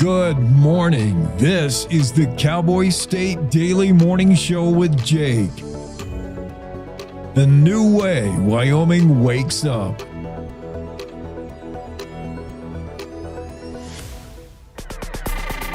Good morning. This is the Cowboy State Daily Morning Show with Jake. The new way Wyoming wakes up.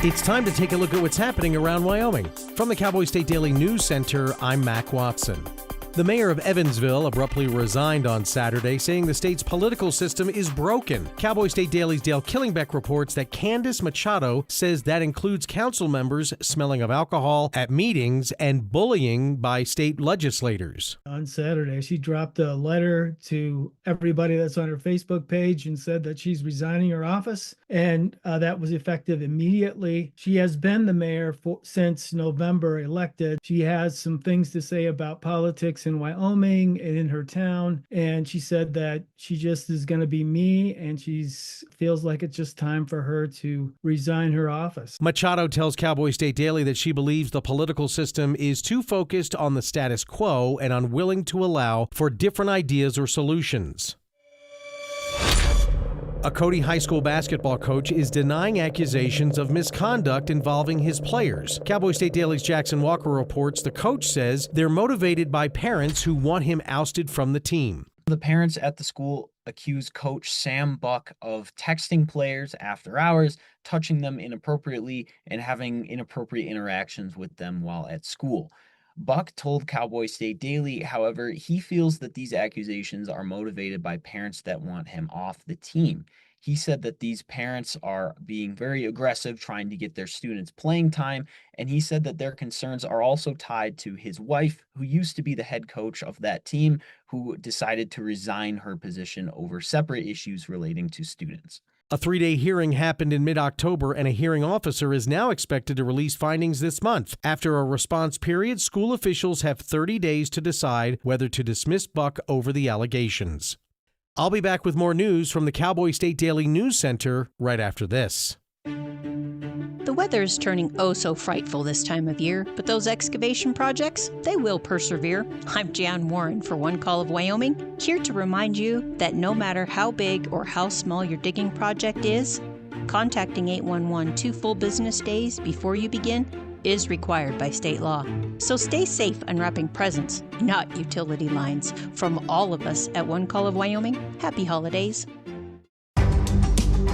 It's time to take a look at what's happening around Wyoming. From the Cowboy State Daily News Center, I'm Mac Watson. The mayor of Evansville abruptly resigned on Saturday, saying the state's political system is broken. Cowboy State Daily's Dale Killingbeck reports that Candace Machado says that includes council members smelling of alcohol at meetings and bullying by state legislators. On Saturday, she dropped a letter to everybody that's on her Facebook page and said that she's resigning her office, and that was effective immediately. She has been the mayor since November elected. She has some things to say about politics in Wyoming and in her town, and she said that she just is going to be me, and she feels like it's just time for her to resign her office. Machado tells Cowboy State Daily that she believes the political system is too focused on the status quo and unwilling to allow for different ideas or solutions. A Cody High School basketball coach is denying accusations of misconduct involving his players. Cowboy State Daily's Jackson Walker reports the coach says they're motivated by parents who want him ousted from the team. The parents at the school accused Coach Sam Buck of texting players after hours, touching them inappropriately, and having inappropriate interactions with them while at school. Buck told Cowboy State Daily, however, he feels that these accusations are motivated by parents that want him off the team. He said that these parents are being very aggressive, trying to get their students playing time, and he said that their concerns are also tied to his wife, who used to be the head coach of that team, who decided to resign her position over separate issues relating to students. A 3-day hearing happened in mid-October, and a hearing officer is now expected to release findings this month. After a response period, school officials have 30 days to decide whether to dismiss Buck over the allegations. I'll be back with more news from the Cowboy State Daily News Center right after this. The weather is turning oh so frightful this time of year, but those excavation projects, they will persevere. I'm Jan Warren for One Call of Wyoming, here to remind you that no matter how big or how small your digging project is, contacting 811 2 full business days before you begin is required by state law. So stay safe unwrapping presents, not utility lines. From all of us at One Call of Wyoming, happy holidays.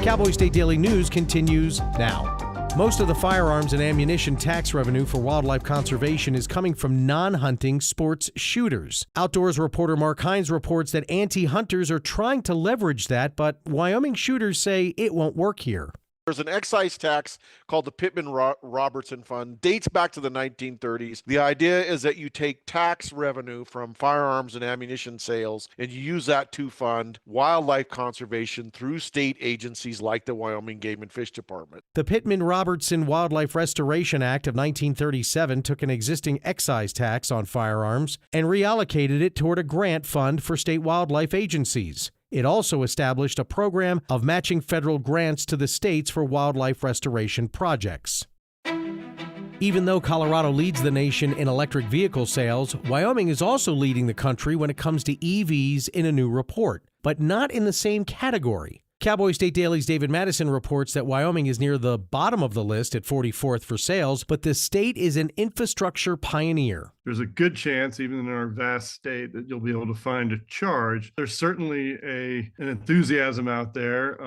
Cowboy State Daily News continues now. Most of the firearms and ammunition tax revenue for wildlife conservation is coming from non-hunting sports shooters. Outdoors reporter Mark Hines reports that anti-hunters are trying to leverage that, but Wyoming shooters say it won't work here. There's an excise tax called the Pittman-Robertson Fund, dates back to the 1930s. The idea is that you take tax revenue from firearms and ammunition sales and you use that to fund wildlife conservation through state agencies like the Wyoming Game and Fish Department. The Pittman-Robertson Wildlife Restoration Act of 1937 took an existing excise tax on firearms and reallocated it toward a grant fund for state wildlife agencies. It also established a program of matching federal grants to the states for wildlife restoration projects. Even though Colorado leads the nation in electric vehicle sales, Wyoming is also leading the country when it comes to EVs in a new report, but not in the same category. Cowboy State Daily's David Madison reports that Wyoming is near the bottom of the list at 44th for sales, but the state is an infrastructure pioneer. There's a good chance, even in our vast state, that you'll be able to find a charge. There's certainly an enthusiasm out there.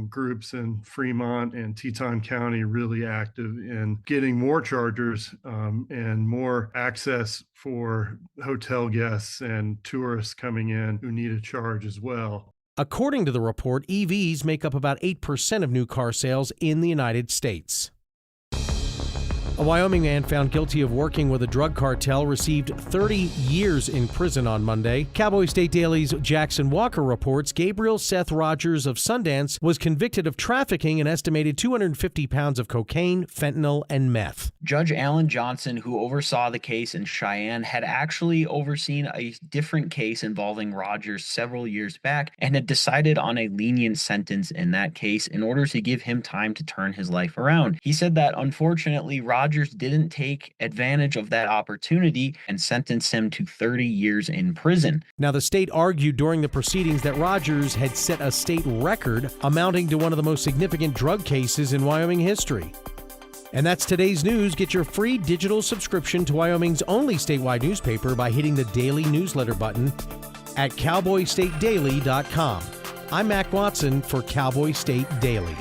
Groups in Fremont and Teton County really active in getting more chargers and more access for hotel guests and tourists coming in who need a charge as well. According to the report, EVs make up about 8% of new car sales in the United States. A Wyoming man found guilty of working with a drug cartel received 30 years in prison on Monday. Cowboy State Daily's Jackson Walker reports Gabriel Seth Rogers of Sundance was convicted of trafficking an estimated 250 pounds of cocaine, fentanyl, and meth. Judge Alan Johnson, who oversaw the case in Cheyenne, had actually overseen a different case involving Rogers several years back and had decided on a lenient sentence in that case in order to give him time to turn his life around. He said that unfortunately Rogers Rogers didn't take advantage of that opportunity and sentenced him to 30 years in prison. Now, the state argued during the proceedings that Rogers had set a state record amounting to one of the most significant drug cases in Wyoming history. And that's today's news. Get your free digital subscription to Wyoming's only statewide newspaper by hitting the daily newsletter button at cowboystatedaily.com. I'm Mac Watson for Cowboy State Daily.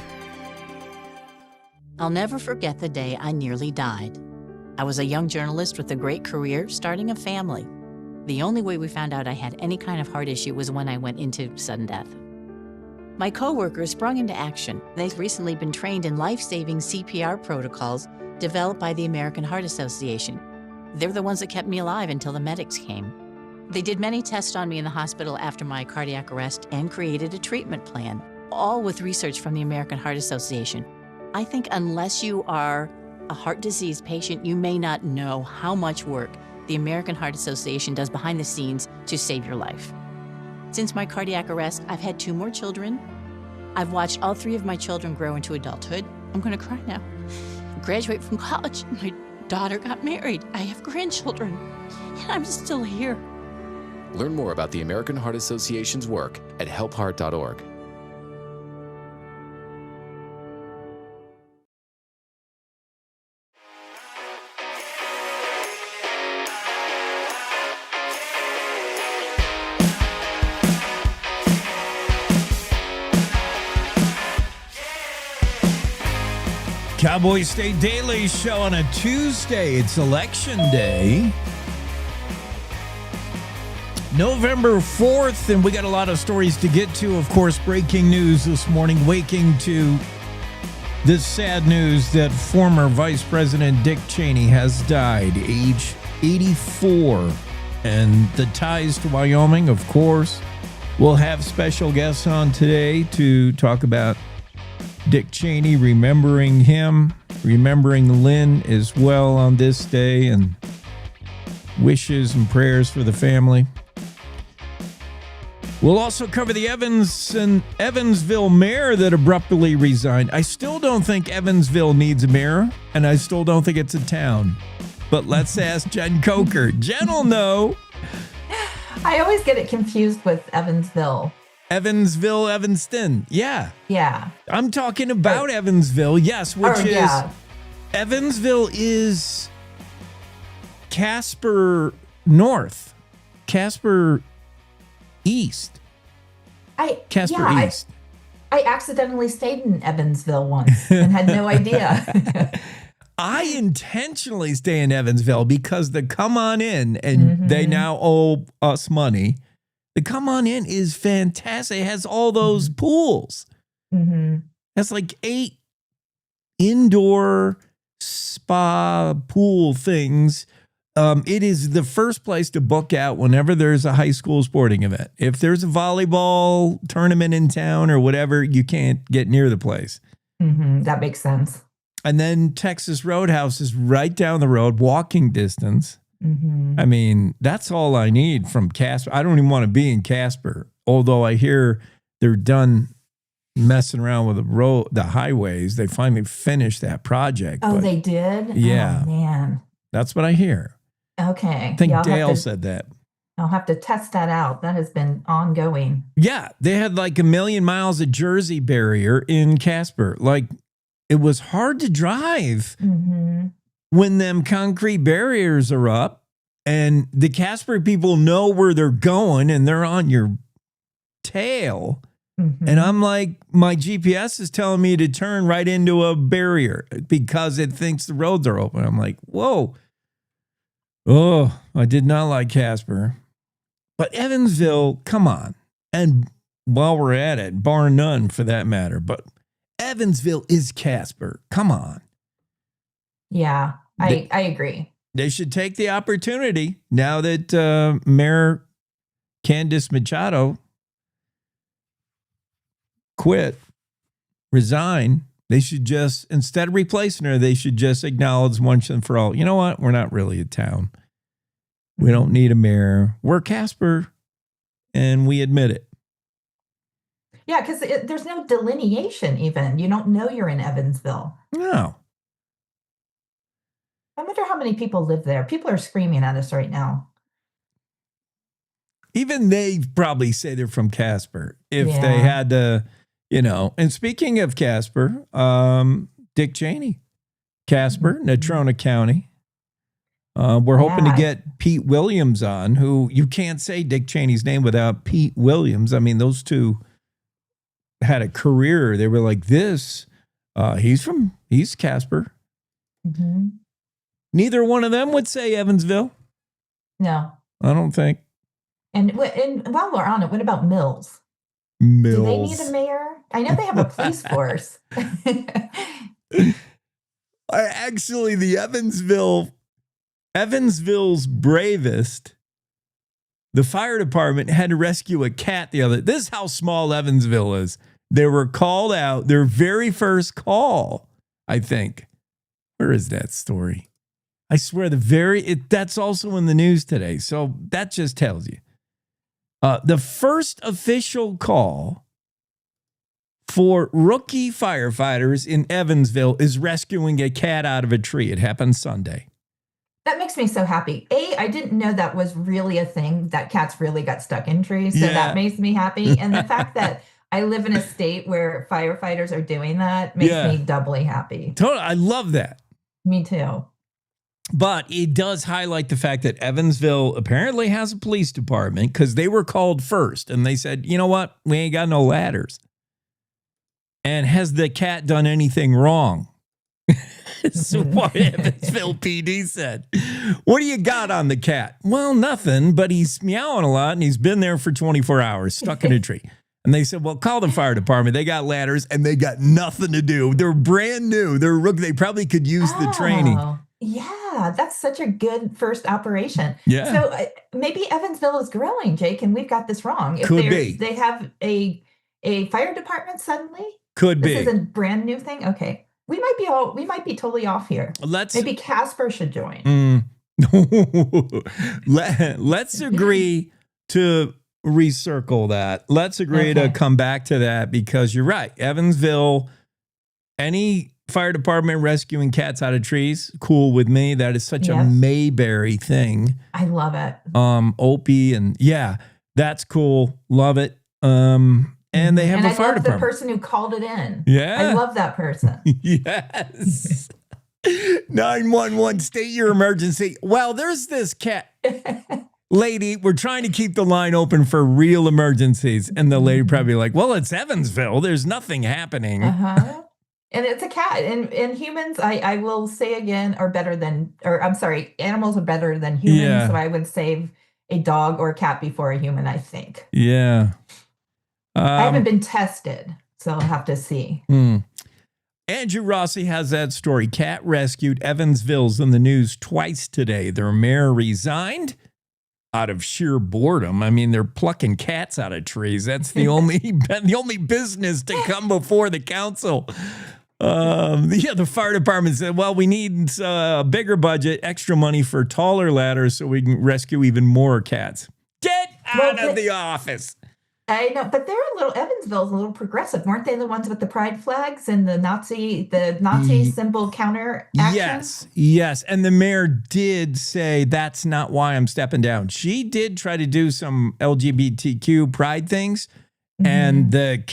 I'll never forget the day I nearly died. I was a young journalist with a great career, starting a family. The only way we found out I had any kind of heart issue was when I went into sudden death. My coworkers sprung into action. They've recently been trained in life-saving CPR protocols developed by the American Heart Association. They're the ones that kept me alive until the medics came. They did many tests on me in the hospital after my cardiac arrest and created a treatment plan, all with research from the American Heart Association. I think unless you are a heart disease patient, you may not know how much work the American Heart Association does behind the scenes to save your life. Since my cardiac arrest, I've had 2 more children. I've watched all 3 of my children grow into adulthood. I'm gonna cry now. Graduate from college. My daughter got married. I have grandchildren, and I'm still here. Learn more about the American Heart Association's work at helpheart.org. Cowboy State Daily Show on a Tuesday. It's Election Day. November 4th, and we got a lot of stories to get to. Of course, breaking news this morning, waking to this sad news that former Vice President Dick Cheney has died, age 84. And the ties to Wyoming, of course. We'll have special guests on today to talk about Dick Cheney, remembering him, remembering Lynn as well on this day, and wishes and prayers for the family. We'll also cover the Evansville mayor that abruptly resigned. I still don't think Evansville needs a mayor, and I still don't think it's a town. But let's ask Jen Coker. Jen will know. I always get it confused with Evansville. Evansville, Evanston. Yeah. Yeah. I'm talking about Evansville, yes, which is Evansville is Casper North, Casper East. East. I accidentally stayed in Evansville once and had no idea. I intentionally stay in Evansville because the Come On In, and they now owe us money. The Come On In is fantastic. It has all those pools. That's like 8 indoor spa pool things. It is the first place to book out whenever there's a high school sporting event. If there's a volleyball tournament in town or whatever, you can't get near the place. That makes sense. And then Texas Roadhouse is right down the road, walking distance. I mean, that's all I need from Casper. I don't even want to be in Casper, although I hear they're done messing around with the highways. They finally finished that project. Oh, they did? Yeah. Oh, man. That's what I hear. Okay. I think Dale said that. I'll have to test that out. That has been ongoing. Yeah. They had like 1 million miles of Jersey barrier in Casper. Like, it was hard to drive when them concrete barriers are up and the Casper people know where they're going and they're on your tail. And I'm like, my GPS is telling me to turn right into a barrier because it thinks the roads are open. I'm like, whoa. Oh, I did not like Casper. But Evansville, come on. And while we're at it, bar none for that matter, but Evansville is Casper. Come on. Yeah, I agree. They should take the opportunity now that Mayor Candice Machado resigned. They should just, instead of replacing her, they should just acknowledge once and for all, you know what? We're not really a town. We don't need a mayor. We're Casper, and we admit it. Yeah, because there's no delineation even. You don't know you're in Evansville. No. I wonder how many people live there. People are screaming at us right now. Even they probably say they're from Casper if they Yeah. had to, And speaking of Casper, Dick Cheney, Casper, Natrona County. We're hoping to get Pete Williams on, who you can't say Dick Cheney's name without Pete Williams. I mean, those two had a career. They were like this. He's Casper. Mm-hmm. Neither one of them would say Evansville. No. I don't think. And while we're on it, what about Mills? Mills. Do they need a mayor? I know they have a police force. Actually, the Evansville's bravest, the fire department had to rescue a cat This is how small Evansville is. They were called out, their very first call, I think. Where is that story? I swear that's also in the news today. So that just tells you. The first official call for rookie firefighters in Evansville is rescuing a cat out of a tree. It happened Sunday. That makes me so happy. I didn't know that was really a thing, that cats really got stuck in trees. So that makes me happy. And the fact that I live in a state where firefighters are doing that makes me doubly happy. Totally. I love that. Me too. But it does highlight the fact that Evansville apparently has a police department because they were called first. And they said, you know what? We ain't got no ladders. And has the cat done anything wrong? So what Evansville PD said. What do you got on the cat? Well, nothing, but he's meowing a lot and he's been there for 24 hours, stuck in a tree. And they said, well, call the fire department. They got ladders and they got nothing to do. They're brand new. They're rookie. They probably could use the training. Yeah, that's such a good first operation. Yeah. So maybe Evansville is growing, Jake, and we've got this wrong. If Could be. They have a fire department suddenly? Could be. This is a brand new thing? Okay. We might be totally off here. Maybe Casper should join. Let's agree to recircle that. Let's agree to come back to that because you're right. Evansville, any fire department rescuing cats out of trees, cool with me. That is such a Mayberry thing. I love it. Opie and that's cool. Love it. And they have a fire department. The person who called it in. Yeah. I love that person. Yes. 911, state your emergency. Well, there's this cat. Lady, we're trying to keep the line open for real emergencies. And the lady probably like, well, it's Evansville. There's nothing happening. And it's a cat. And humans, I will say again, animals are better than humans. Yeah. So I would save a dog or a cat before a human, I think. Yeah. I haven't been tested, so I'll have to see. Andrew Rossi has that story. Cat rescued. Evansville's in the news twice today. Their mayor resigned out of sheer boredom. I mean, they're plucking cats out of trees. That's the only business to come before the council. The fire department said, well, we need a bigger budget, extra money for taller ladders so we can rescue even more cats. Get out of the office. I know, but Evansville's a little progressive. Weren't they the ones with the pride flags and the Nazi symbol counter action? Yes. And the mayor did say that's not why I'm stepping down. She did try to do some LGBTQ pride things. And the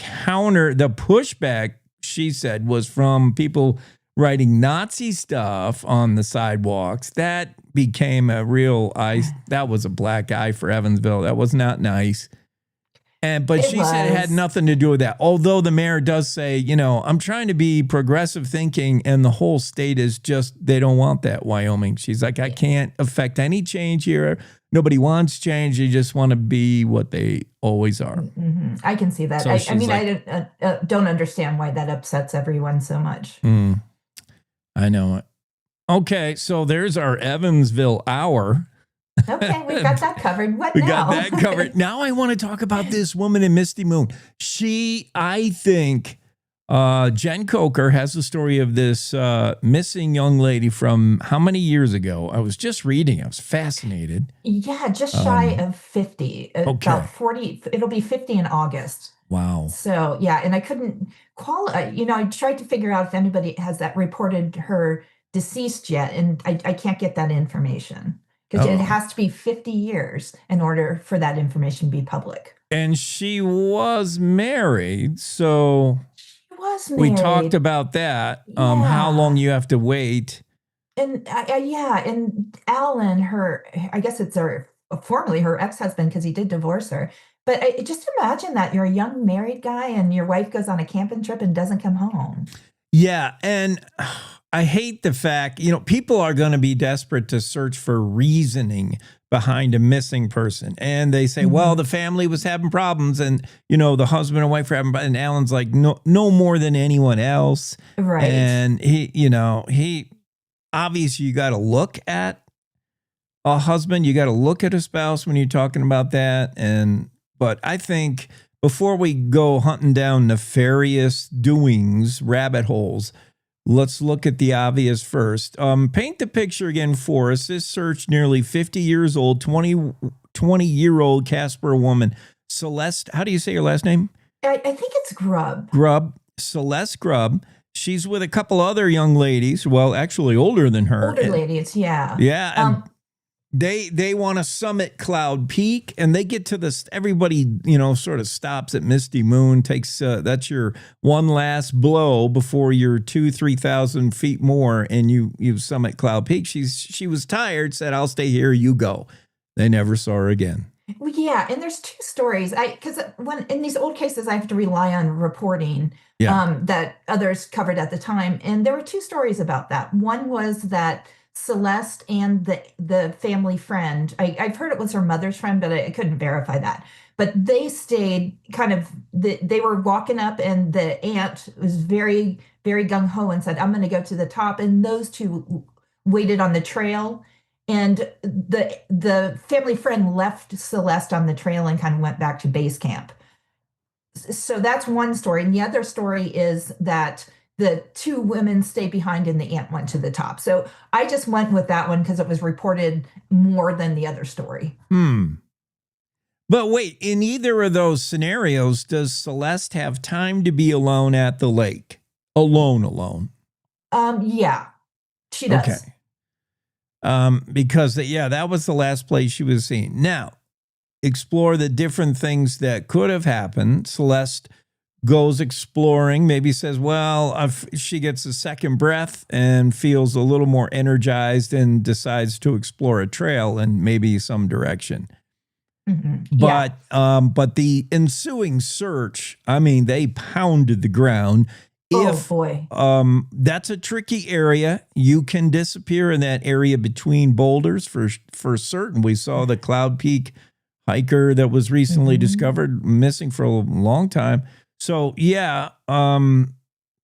pushback, she said, was from people writing Nazi stuff on the sidewalks. That became that was a black eye for Evansville. That was not nice. But she said it had nothing to do with that. Although the mayor does say, I'm trying to be progressive thinking and the whole state is they don't want that, Wyoming. She's like, I can't affect any change here. Nobody wants change. They just want to be what they always are. I can see that. So I don't understand why that upsets everyone so much. I know it. Okay, so there's our Evansville hour. Okay, we got that covered. We got that covered. Now I want to talk about this woman in Misty Moon. I think Jen Coker has the story of this missing young lady from how many years ago? I was just reading. I was fascinated. Yeah, just shy of 50. About 40. It'll be 50 in August. Wow. So, yeah, and I couldn't I tried to figure out if anybody has reported her deceased yet, and I can't get that information because it has to be 50 years in order for that information to be public. And she was married, so She was we married. talked about that. Yeah. How long you have to wait. And and Alan, I guess it's formerly her ex-husband because he did divorce her. But just imagine that you're a young married guy and your wife goes on a camping trip and doesn't come home. Yeah, and I hate the fact, people are going to be desperate to search for reasoning behind a missing person. And they say, well, the family was having problems and, the husband and wife were having problems. And Alan's like, no more than anyone else. Right. And he obviously, you got to look at a husband. You got to look at a spouse when you're talking about that. But I think before we go hunting down nefarious doings, rabbit holes, let's look at the obvious first. Paint the picture again for us. This search, nearly 50 years old, 20-year-old Casper woman, Celeste. How do you say her last name? I think it's Grubb. Celeste Grubb. She's with a couple other young ladies. Well, actually older than her. Older ladies, yeah. Yeah. And they want to summit Cloud Peak, and they get to this. Everybody, sort of stops at Misty Moon. Takes that's your one last blow before you're 2,000-3,000 feet more, and you summit Cloud Peak. She was tired, said, "I'll stay here. You go." They never saw her again. Well, yeah, and there's two stories. Because when in these old cases, I have to rely on reporting that others covered at the time, and there were two stories about that. One was that Celeste and the family friend, I've heard it was her mother's friend, but I couldn't verify that. But they stayed they were walking up, and the aunt was very, very gung-ho and said, "I'm going to go to the top." And those two waited on the trail. And the family friend left Celeste on the trail and kind of went back to base camp. So that's one story. And the other story is that the two women stayed behind and the aunt went to the top. So I just went with that one because it was reported more than the other story. But wait, in either of those scenarios, does Celeste have time to be alone at the lake? Alone? Yeah, she does. Okay. Because that was the last place she was seen. Now, explore the different things that could have happened. Celeste goes exploring, maybe says, well, if she gets a second breath and feels a little more energized and decides to explore a trail in maybe some direction. But the ensuing search, they pounded the ground. Oh boy. That's a tricky area. You can disappear in that area between boulders for certain. We saw the Cloud Peak hiker that was recently discovered missing for a long time. So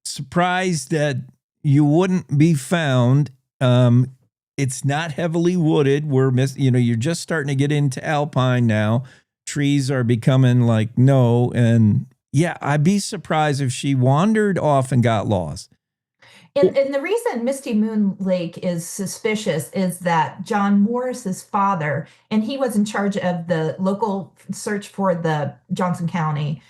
surprised that you wouldn't be found. It's not heavily wooded. You're just starting to get into alpine now. Trees are becoming and I'd be surprised if she wandered off and got lost. And the reason Misty Moon Lake is suspicious is that John Morris's father, and he was in charge of the local search for the Johnson County,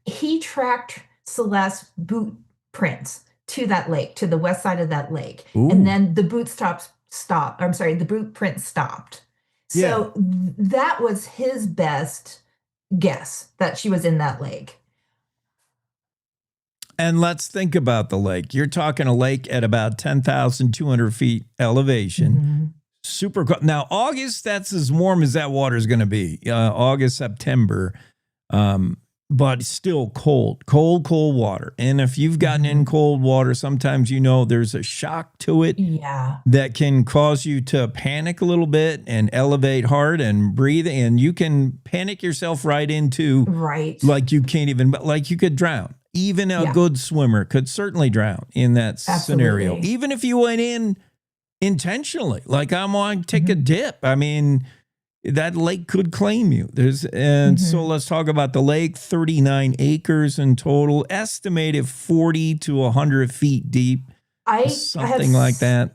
he tracked Celeste's boot prints to that lake, to the west side of that lake. Ooh. And then the boot the boot print stopped. So that was his best guess that she was in that lake. And let's think about the lake. You're talking a lake at about 10,200 feet elevation. Super cold. Now, August, that's as warm as that water is going to be. August, September. But still cold water. And if you've gotten in cold water, sometimes there's a shock to it that can cause you to panic a little bit and elevate heart and breathe. And you can panic yourself right into like you can't even, like you could drown. Even a good swimmer could certainly drown in that scenario. Even if you went in intentionally, like I'm going to take a dip. That lake could claim you. So let's talk about the lake. 39 acres in total, estimated 40 to 100 feet deep. Something like that.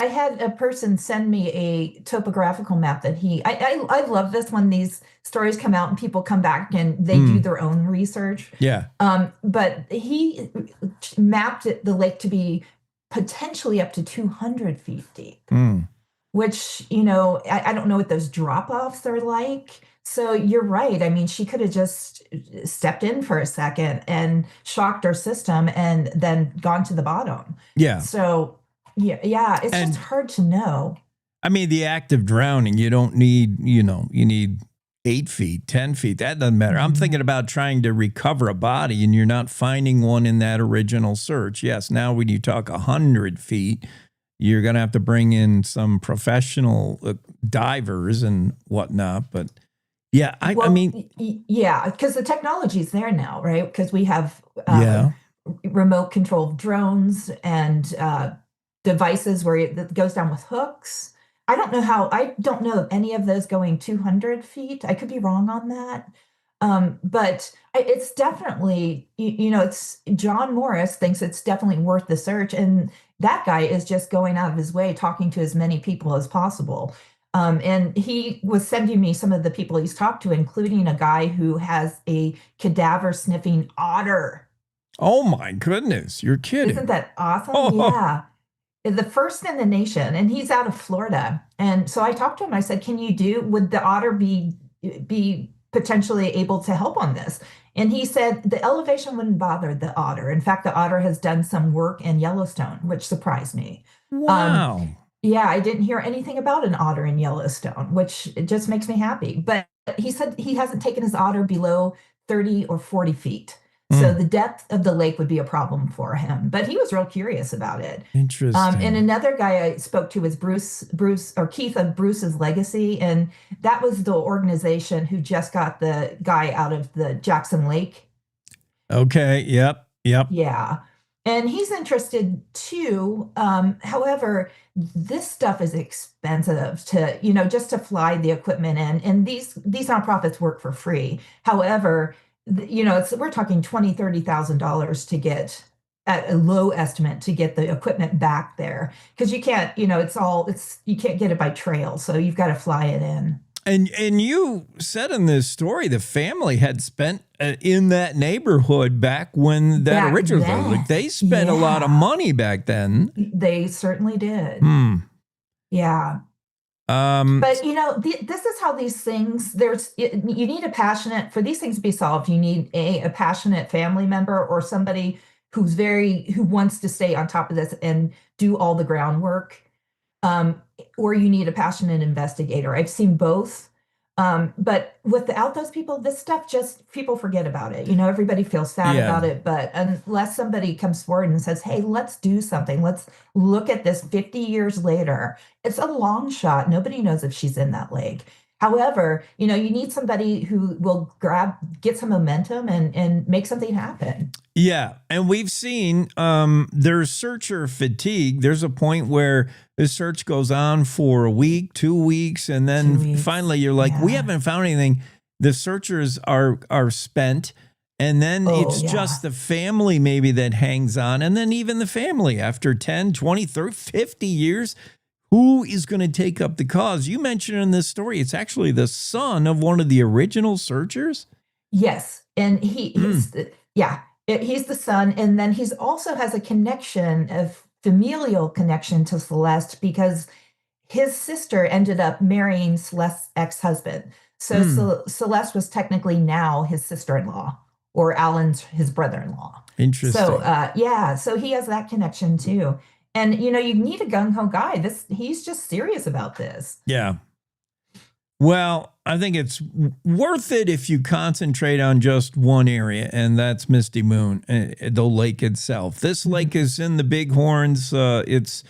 I had a person send me a topographical map that I love this when these stories come out and people come back and they do their own research. Yeah. But he mapped the lake to be potentially up to 200 feet deep, Mm. which, I don't know what those drop offs are like. So you're right. I mean, she could have just stepped in for a second and shocked her system and then gone to the bottom. Yeah. So, yeah, it's And- just hard to know. I mean, the act of drowning, you don't need, you need 8 feet, 10 feet. That doesn't matter. I'm thinking about trying to recover a body and you're not finding one in that original search. Yes, now when you talk 100 feet, you're going to have to bring in some professional divers and whatnot. But yeah, I mean. Yeah, because the technology's there now, right? Because we have Yeah. remote controlled drones and devices where it goes down with hooks. I don't know of any of those going 200 feet. I could be wrong on that. But it's definitely, it's John Morris thinks it's definitely worth the search. And that guy is just going out of his way, talking to as many people as possible. And he was sending me some of the people he's talked to, including a guy who has a cadaver sniffing otter. Oh my goodness, you're kidding. Isn't that awesome? Oh. Yeah. The first in the nation, and he's out of Florida. And so I talked to him. I said, would the otter be potentially able to help on this? And he said the elevation wouldn't bother the otter. In fact, the otter has done some work in Yellowstone, which surprised me. Wow. Yeah, I didn't hear anything about an otter in Yellowstone, which just makes me happy. But he said he hasn't taken his otter below 30 or 40 feet. So the depth of the lake would be a problem for him, but he was real curious about it. Interesting. And another guy I spoke to was Keith of Bruce's Legacy. And that was the organization who just got the guy out of the Jackson Lake. Okay. Yep. Yeah. And he's interested too. However, this stuff is expensive to, just to fly the equipment in. And these nonprofits work for free. However, we're talking $20,000-$30,000 to get at a low estimate to get the equipment back there, because you can't, you can't get it by trail, so you've got to fly it in. And you said in this story the family had spent in that neighborhood back when that originally, like they spent a lot of money back then. They certainly did. Yeah. But this is how these things, you need for these things to be solved, you need a passionate family member or somebody who wants to stay on top of this and do all the groundwork. Or you need a passionate investigator. I've seen both. But without those people, this stuff people forget about it. Everybody feels sad about it, but unless somebody comes forward and says, hey, let's do something. Let's look at this 50 years later. It's a long shot. Nobody knows if she's in that lake. However, you need somebody who will get some momentum and make something happen. Yeah. And we've seen there's searcher fatigue. There's a point where the search goes on for a week, 2 weeks, and then finally you're like, we haven't found anything. The searchers are spent. And then it's just the family maybe that hangs on. And then even the family after 10, 20, 30, 50 years, who is going to take up the cause? You mentioned in this story, it's actually the son of one of the original searchers. Yes. And he's the son. And then he's also has a familial connection to Celeste, because his sister ended up marrying Celeste's ex-husband. So Celeste was technically now his sister-in-law, or Alan's his brother-in-law. Interesting. So so he has that connection too. And you need a gung-ho guy. He's just serious about this. Yeah. Well, I think it's worth it if you concentrate on just one area, and that's Misty Moon, the lake itself. This lake is in the Bighorns. It's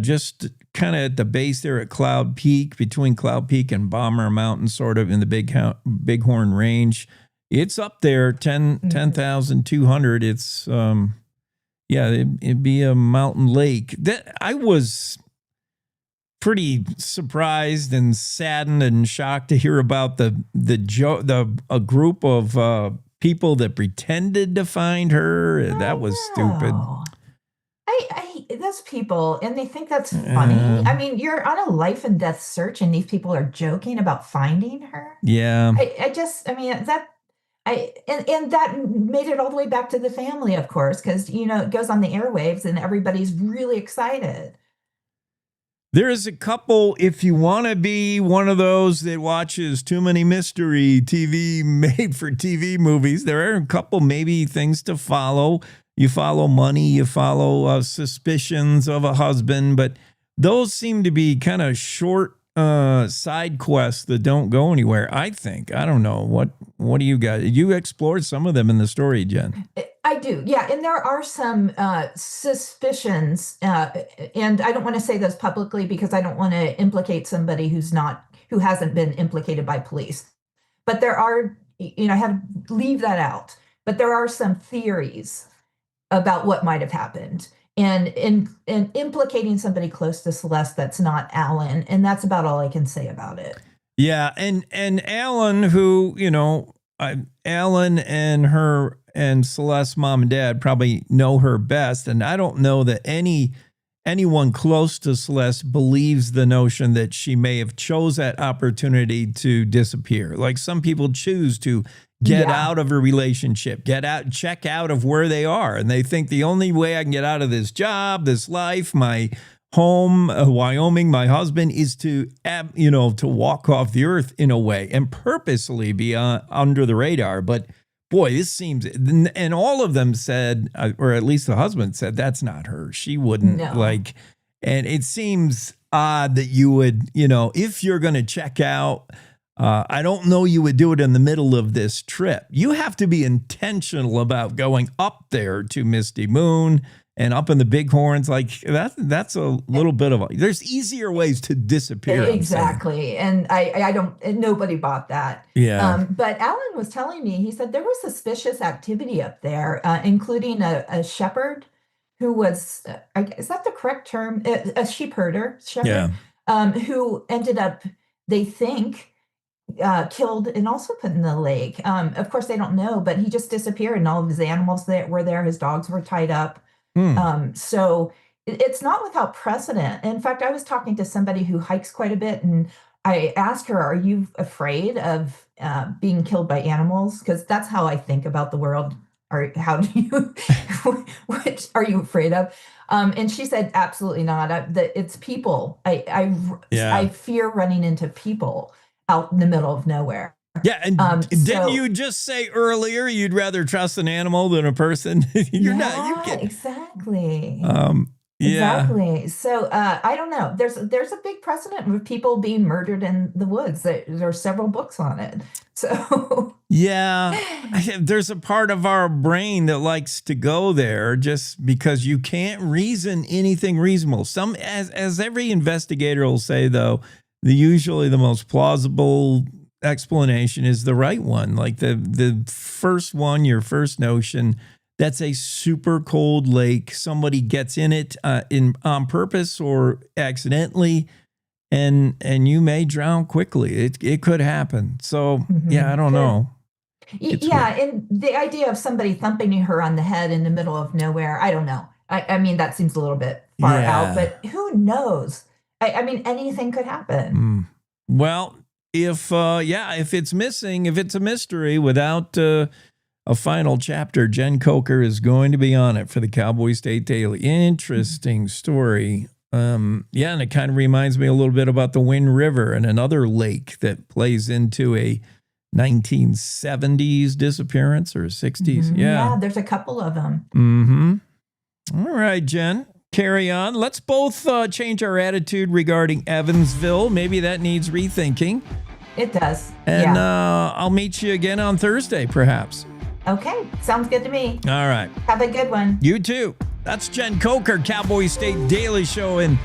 just kind of at the base there at Cloud Peak, between Cloud Peak and Bomber Mountain, sort of in the Bighorn Range. It's up there, 10,200. It's, it'd be a mountain lake. I was pretty surprised and saddened and shocked to hear about a group of people that pretended to find her. That was stupid. Those people, and they think that's funny. I mean, you're on a life and death search, and these people are joking about finding her. Yeah. And that made it all the way back to the family, of course, because, it goes on the airwaves and everybody's really excited. There is a couple, if you want to be one of those that watches too many mystery TV, made-for-TV movies, there are a couple maybe things to follow. You follow money, you follow suspicions of a husband, but those seem to be kind of short side quests that don't go anywhere, I think. I don't know. What do you got? You explored some of them in the story, Jen. I do, yeah. And there are some suspicions, and I don't want to say those publicly because I don't want to implicate somebody who hasn't been implicated by police. But there are, I have to leave that out. But there are some theories about what might have happened. And implicating somebody close to Celeste that's not Alan, and that's about all I can say about it. Yeah, and Alan, who Alan and her and Celeste's mom and dad probably know her best, and I don't know that anyone close to Celeste believes the notion that she may have chose that opportunity to disappear. Like some people choose to get out of a relationship, check out of where they are. And they think the only way I can get out of this job, this life, my home, Wyoming, my husband, is to walk off the earth in a way and purposely be under the radar. But boy, this seems, and all of them said, or at least the husband said, that's not her. She wouldn't and it seems odd that you would, if you're going to check out, I don't know you would do it in the middle of this trip. You have to be intentional about going up there to Misty Moon and up in the Bighorns. Like that's a little bit of there's easier ways to disappear. Exactly. And I don't, and nobody bought that. Yeah. But Alan was telling me, he said there was suspicious activity up there, including a shepherd who was, is that the correct term? A sheep herder, shepherd, who ended up, they think, killed and also put in the lake. Of course, they don't know, but he just disappeared, and all of his animals that were there, his dogs were tied up. So it's not without precedent. In fact, I was talking to somebody who hikes quite a bit, and I asked her, "Are you afraid of being killed by animals?" Because that's how I think about the world. Or how do you? Which are you afraid of? And she said, "Absolutely not. It's people. I fear running into people out in the middle of nowhere." Yeah, and didn't you just say earlier you'd rather trust an animal than a person? Exactly. Yeah. Exactly. So I don't know. There's a big precedent of people being murdered in the woods. There are several books on it. So yeah, there's a part of our brain that likes to go there just because you can't reason anything reasonable. As every investigator will say, though, usually the most plausible explanation is the right one. Like the first one, your first notion, that's a super cold lake. Somebody gets in it on purpose or accidentally, and you may drown quickly. It could happen. So I don't know. And the idea of somebody thumping her on the head in the middle of nowhere, I don't know. I mean, that seems a little bit far out, but who knows? I mean, anything could happen. Well, if it's missing, if it's a mystery without a final chapter, Jen Coker is going to be on it for the Cowboy State Daily. Interesting story. And it kind of reminds me a little bit about the Wind River and another lake that plays into a 1970s disappearance or 60s. Yeah, there's a couple of them. All right, Jen. Carry on. Let's both change our attitude regarding Evansville. Maybe that needs rethinking. It does. And I'll meet you again on Thursday, perhaps. Okay. Sounds good to me. All right. Have a good one. You too. That's Jen Coker, Cowboy State Daily Show. And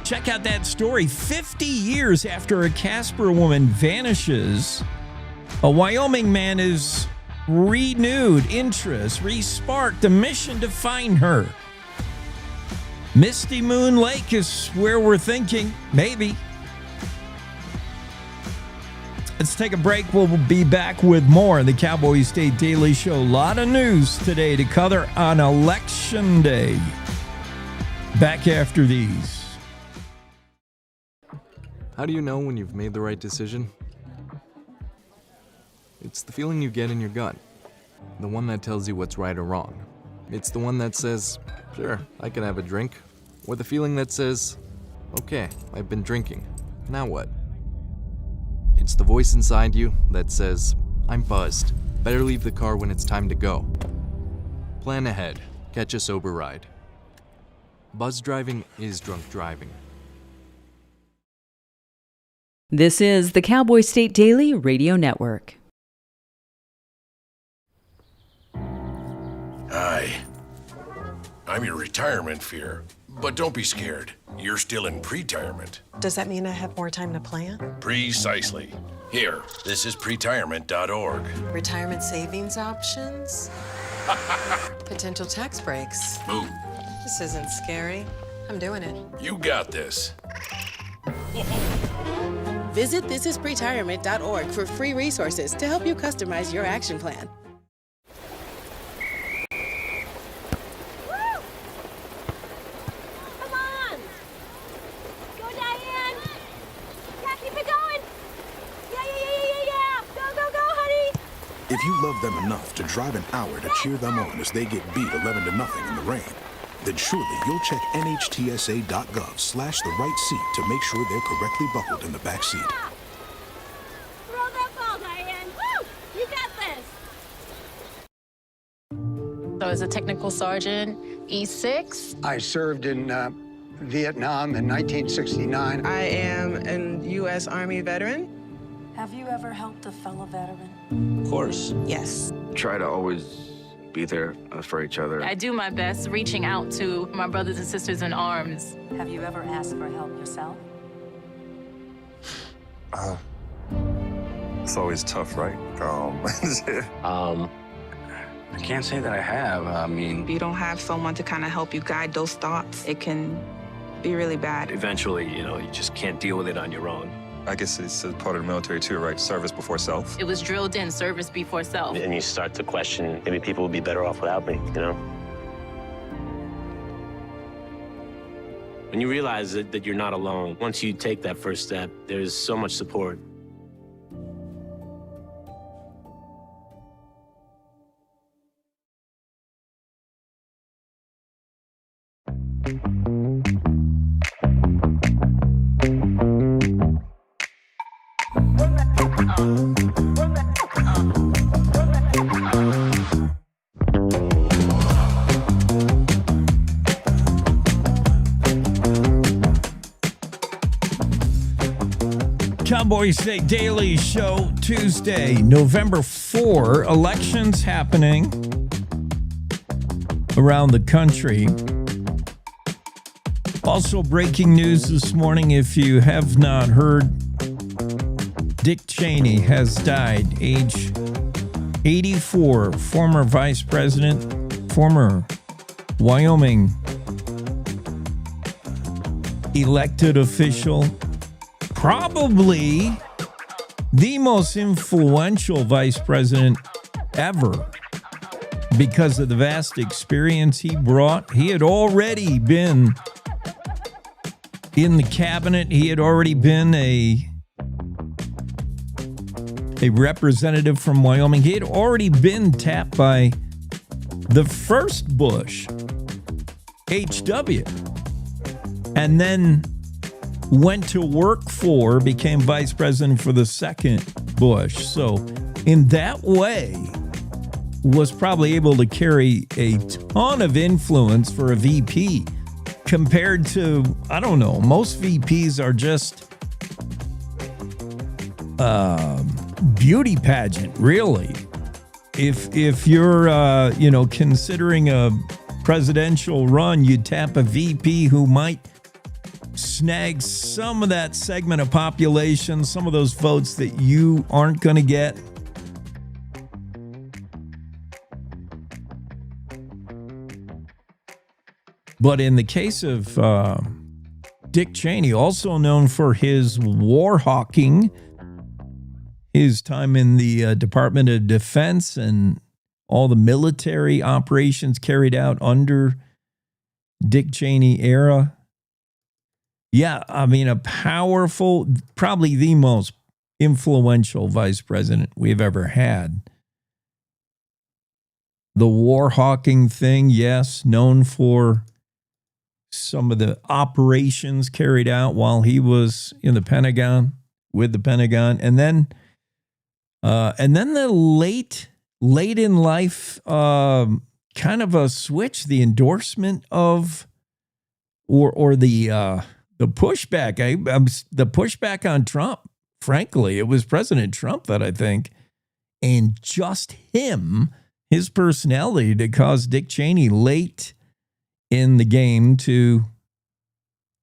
check out that story. 50 years after a Casper woman vanishes, a Wyoming man is renewed interest, resparked a mission to find her. Misty Moon Lake is where we're thinking, maybe. Let's take a break. We'll be back with more of the Cowboy State Daily Show. A lot of news today to cover on Election Day. Back after these. How do you know when you've made the right decision? It's the feeling you get in your gut. The one that tells you what's right or wrong. It's the one that says, sure, I can have a drink. Or the feeling that says, okay, I've been drinking. Now what? It's the voice inside you that says, I'm buzzed. Better leave the car when it's time to go. Plan ahead. Catch a sober ride. Buzz driving is drunk driving. This is the Cowboy State Daily Radio Network. Hi. I'm your retirement fear. But don't be scared. You're still in pre-retirement. Does that mean I have more time to plan? Precisely. Here, this is pretirement.org. Retirement savings options? Potential tax breaks? Boom. This isn't scary. I'm doing it. You got this. Visit thisispretirement.org for free resources to help you customize your action plan. If you love them enough to drive an hour to cheer them on as they get beat 11-0 in the rain, then surely you'll check nhtsa.gov/the right seat to make sure they're correctly buckled in the back seat. Throw that ball, Diane. Woo! You got this. So as a technical sergeant, E6. I served in Vietnam in 1969. I am a U.S. Army veteran. Have you ever helped a fellow veteran? Of course. Yes. Try to always be there for each other. I do my best reaching out to my brothers and sisters in arms. Have you ever asked for help yourself? It's always tough, right? I can't say that I have. I mean, If you don't have someone to kind of help you guide those thoughts, it can be really bad. eventually, you just can't deal with it on your own. I guess it's a part of the military too, right? Service before self. It was drilled in, service before self. And you start to question, maybe people would be better off without me, When you realize that you're not alone, once you take that first step, there's so much support. Cowboy State Daily Show, Tuesday, November 4. Elections happening around the country. Also, breaking news this morning, if you have not heard, Dick Cheney has died, age 84, former vice president, former Wyoming elected official, probably the most influential vice president ever because of the vast experience he brought. He had already been in the cabinet. He had already been a representative from Wyoming. He had already been tapped by the first Bush, H.W., and then went to work for, became vice president for the second Bush. So in that way, was probably able to carry a ton of influence for a VP compared to, I don't know, most VPs are just beauty pageant, really. If you're, considering a presidential run, you tap a VP who might snag some of that segment of population, some of those votes that you aren't going to get. But in the case of Dick Cheney, also known for his war hawking, his time in the Department of Defense and all the military operations carried out under Dick Cheney era. Yeah, I mean, a powerful, probably the most influential vice president we've ever had. The war hawking thing, yes, known for some of the operations carried out while he was in the Pentagon, with the Pentagon. And then the late in life kind of a switch, the endorsement of or the pushback. The pushback on Trump, frankly, it was President Trump that I think, and just him, his personality, to cause Dick Cheney late in the game to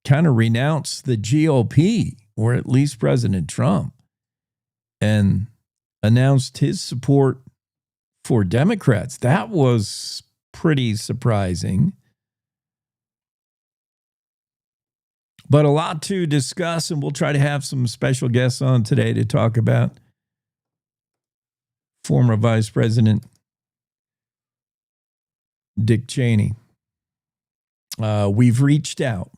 kind of renounce the GOP, or at least President Trump, and announced his support for Democrats. That was pretty surprising. But a lot to discuss, and we'll try to have some special guests on today to talk about former Vice President Dick Cheney. We've reached out.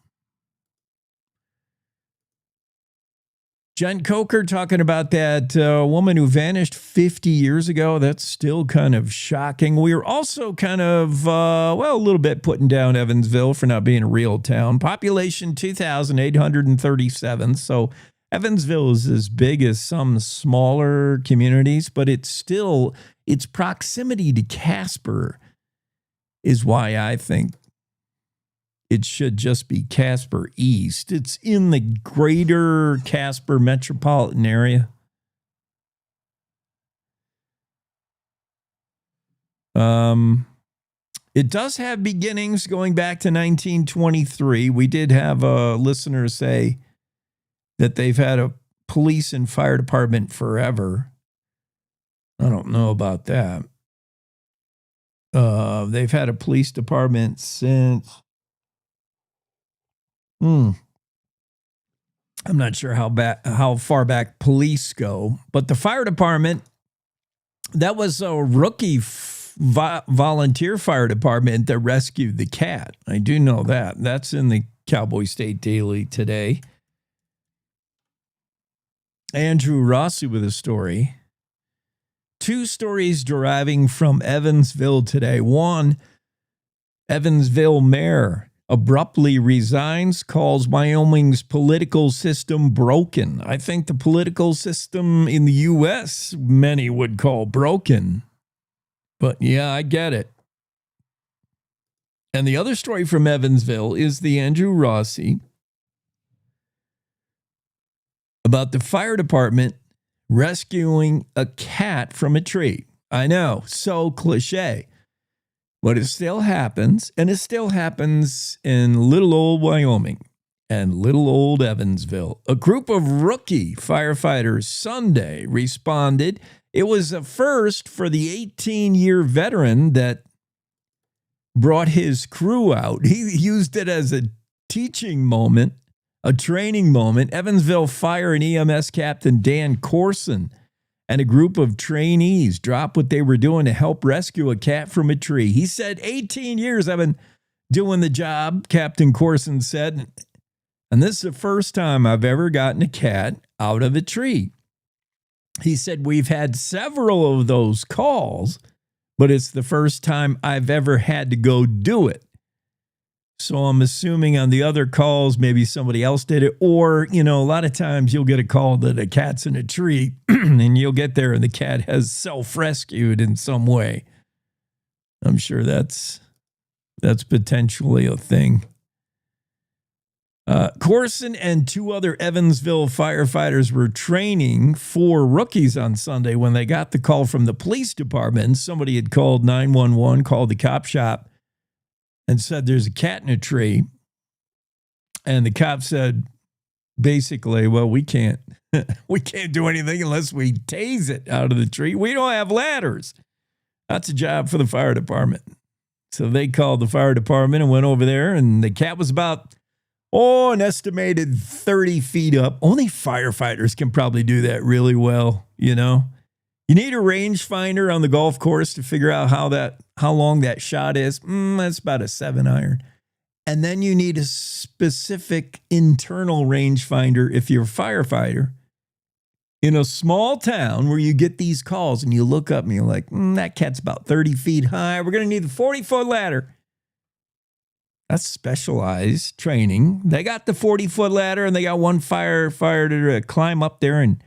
Jen Coker talking about that woman who vanished 50 years ago. That's still kind of shocking. We were also kind of, a little bit putting down Evansville for not being a real town. Population 2,837. So Evansville is as big as some smaller communities, but it's still, its proximity to Casper is why I think it should just be Casper East. It's in the greater Casper metropolitan area. It does have beginnings going back to 1923. We did have a listener say that they've had a police and fire department forever. I don't know about that. They've had a police department since... I'm not sure how far back police go, but the fire department, that was a rookie volunteer fire department that rescued the cat. I do know that. That's in the Cowboy State Daily today. Andrew Rossi with a story. 2 stories deriving from Evansville today. One, Evansville mayor abruptly resigns, calls Wyoming's political system broken. I think the political system in the U.S., many would call broken. But yeah, I get it. And the other story from Evansville is the Andrew Rossi about the fire department rescuing a cat from a tree. I know, so cliche. But it still happens, and it still happens in little old Wyoming and little old Evansville. A group of rookie firefighters Sunday responded. It was a first for the 18-year veteran that brought his crew out. He used it as a teaching moment, a training moment. Evansville Fire and EMS Captain Dan Corson and a group of trainees dropped what they were doing to help rescue a cat from a tree. He said, 18 years I've been doing the job, Captain Corson said, and this is the first time I've ever gotten a cat out of a tree. He said, we've had several of those calls, but it's the first time I've ever had to go do it. So I'm assuming on the other calls, maybe somebody else did it. Or, a lot of times you'll get a call that a cat's in a tree and you'll get there and the cat has self-rescued in some way. I'm sure that's potentially a thing. Corson and 2 other Evansville firefighters were training 4 rookies on Sunday when they got the call from the police department. Somebody had called 911, called the cop shop, and said there's a cat in a tree. And the cop said, basically, well, we can't do anything unless we tase it out of the tree. We don't have ladders. That's a job for the fire department. So they called the fire department and went over there, and the cat was about, an estimated 30 feet up. Only firefighters can probably do that really well, You need a rangefinder on the golf course to figure out how long that shot is. That's about a 7-iron. And then you need a specific internal rangefinder if you're a firefighter in a small town where you get these calls and you look up and you're like, that cat's about 30 feet high. We're going to need the 40-foot ladder. That's specialized training. They got the 40-foot ladder and they got one firefighter to climb up there and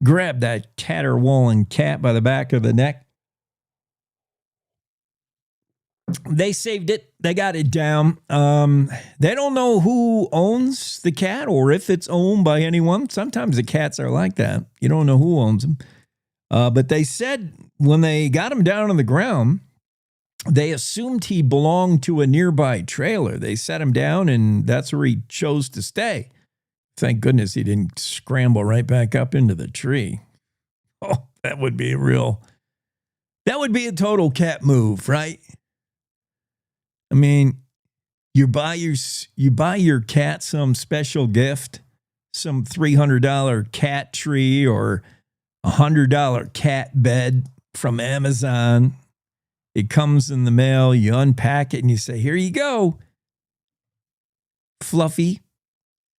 grab that caterwauling cat by the back of the neck. They saved it. They got it down. They don't know who owns the cat or if it's owned by anyone. Sometimes the cats are like that. You don't know who owns them. But they said when they got him down on the ground, they assumed he belonged to a nearby trailer. They set him down, and that's where he chose to stay. Thank goodness he didn't scramble right back up into the tree. Oh, that would be a total cat move, right? I mean, you buy your cat some special gift, some $300 cat tree or $100 cat bed from Amazon. It comes in the mail, you unpack it and you say, here you go, Fluffy.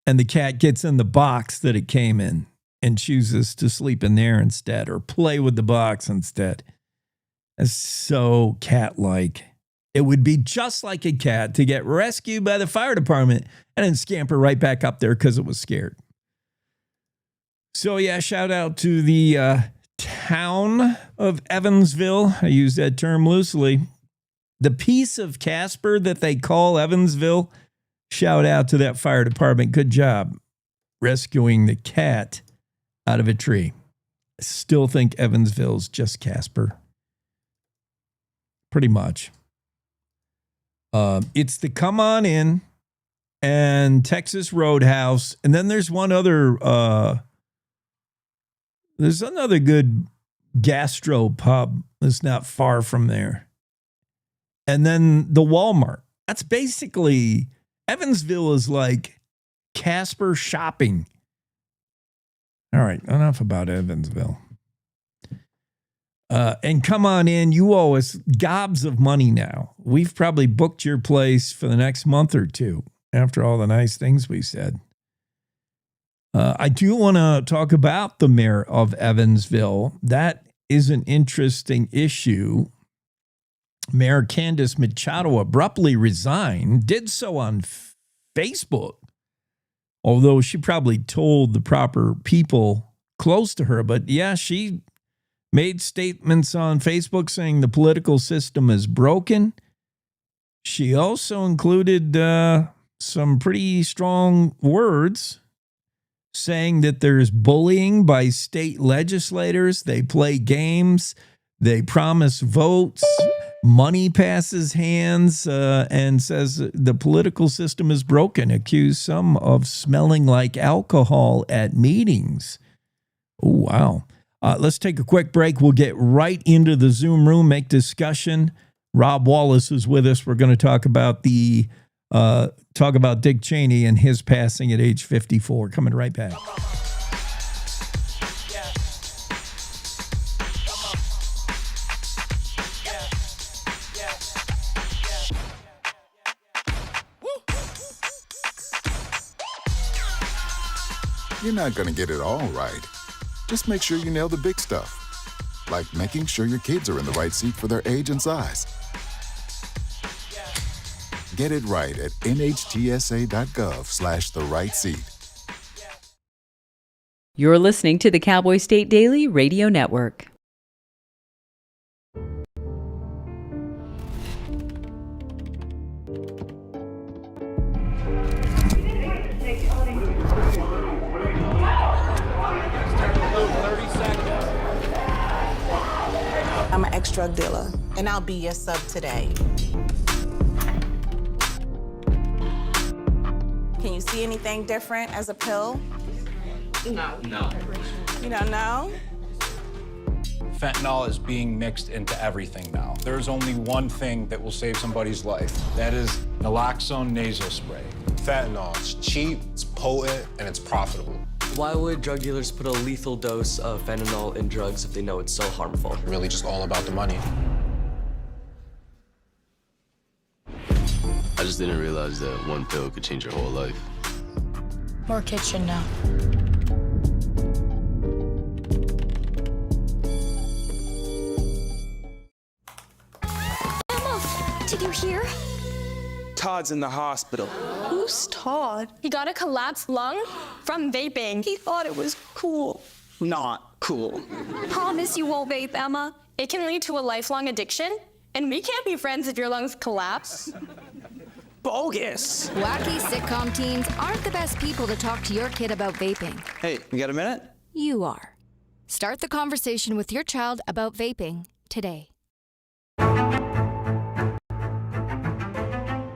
And the cat gets in the box that it came in and chooses to sleep in there instead or play with the box instead. It's so cat-like. It would be just like a cat to get rescued by the fire department and then scamper right back up there because it was scared. So yeah, shout out to the town of Evansville. I use that term loosely. The piece of Casper that they call Evansville, shout out to that fire department. Good job rescuing the cat out of a tree. I still think Evansville's just Casper. Pretty much. It's the Come On In and Texas Roadhouse. And then there's one other, there's another good gastro pub that's not far from there. And then the Walmart. That's basically, Evansville is like Casper shopping. All right, enough about Evansville. And Come On In, you owe us gobs of money now. We've probably booked your place for the next month or two after all the nice things we said. I do want to talk about the mayor of Evansville. That is an interesting issue. Mayor Candace Machado abruptly resigned, did so on Facebook, although she probably told the proper people close to her. But yeah, she made statements on Facebook saying the political system is broken. She also included some pretty strong words saying that there's bullying by state legislators. They play games. They promise votes. Money passes hands, and says the political system is broken. Accused some of smelling like alcohol at meetings. Oh, wow. Let's take a quick break. We'll get right into the Zoom room, make discussion. Rob Wallace is with us. We're going to talk about Dick Cheney and his passing at age 54. Coming right back. You're not going to get it all right. Just make sure you nail the big stuff, like making sure your kids are in the right seat for their age and size. Get it right at nhtsa.gov/the-right-seat. You're listening to the Cowboy State Daily Radio Network. I'm an ex-drug dealer, and I'll be your sub today. Can you see anything different as a pill? No. You don't know? Fentanyl is being mixed into everything now. There's only one thing that will save somebody's life. That is naloxone nasal spray. Fentanyl, it's cheap, it's potent, and it's profitable. Why would drug dealers put a lethal dose of fentanyl in drugs if they know it's so harmful? Really just all about the money. I just didn't realize that one pill could change your whole life. More kids should know. Did you hear? Todd's in the hospital. Who's Todd? He got a collapsed lung from vaping. He thought it was cool. Not cool. Promise you won't vape, Emma. It can lead to a lifelong addiction, and we can't be friends if your lungs collapse. Bogus. Wacky sitcom teens aren't the best people to talk to your kid about vaping. Hey, you got a minute? You are. Start the conversation with your child about vaping today.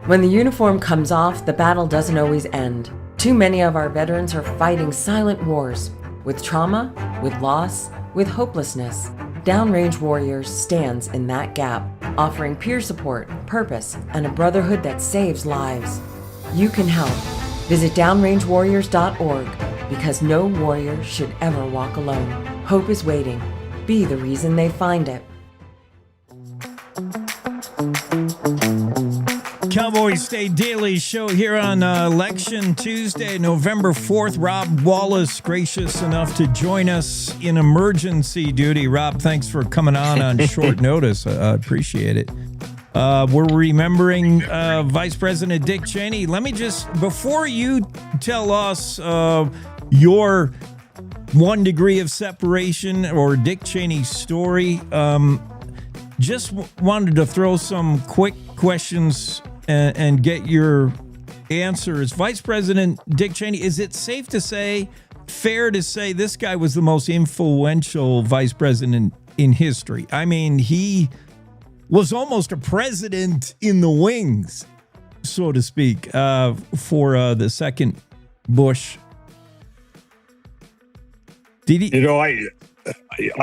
When the uniform comes off, the battle doesn't always end. Too many of our veterans are fighting silent wars with trauma, with loss, with hopelessness. Downrange Warriors stands in that gap, offering peer support, purpose, and a brotherhood that saves lives. You can help. Visit downrangewarriors.org because no warrior should ever walk alone. Hope is waiting. Be the reason they find it. Cowboy State Daily Show here on Election Tuesday, November 4th. Rob Wallace, gracious enough to join us in emergency duty. Rob, thanks for coming on short notice. I appreciate it. We're remembering Vice President Dick Cheney. Let me just, before you tell us your 1 degree of separation or Dick Cheney's story, just wanted to throw some quick questions and get your answers. Vice President Dick Cheney, is it safe to say, fair to say, this guy was the most influential vice president in history? I mean, he was almost a president in the wings, so to speak, for the second Bush. Did he? You know, I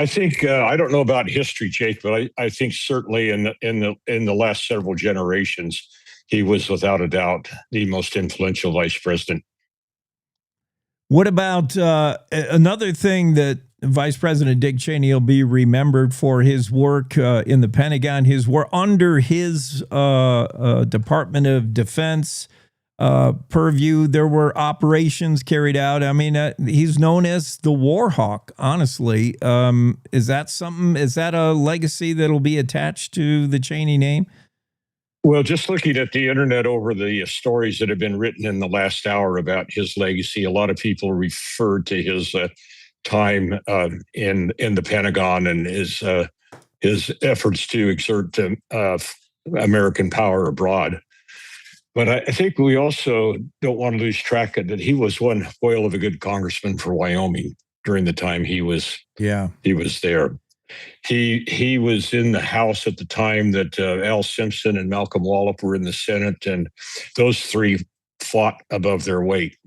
think I don't know about history, Jake, but I think certainly in the last several generations, he was without a doubt the most influential vice president. What about another thing that Vice President Dick Cheney will be remembered for? His work in the Pentagon, his work under his Department of Defense purview. There were operations carried out. I mean, he's known as the War Hawk, honestly. Is that something? Is that a legacy that'll be attached to the Cheney name? Well, just looking at the internet over the stories that have been written in the last hour about his legacy, a lot of people referred to his time in the Pentagon and his efforts to exert American power abroad. But I think we also don't want to lose track of that he was one whale of a good congressman for Wyoming during the time he was there. He was in the House at the time that Al Simpson and Malcolm Wallop were in the Senate, and those three fought above their weight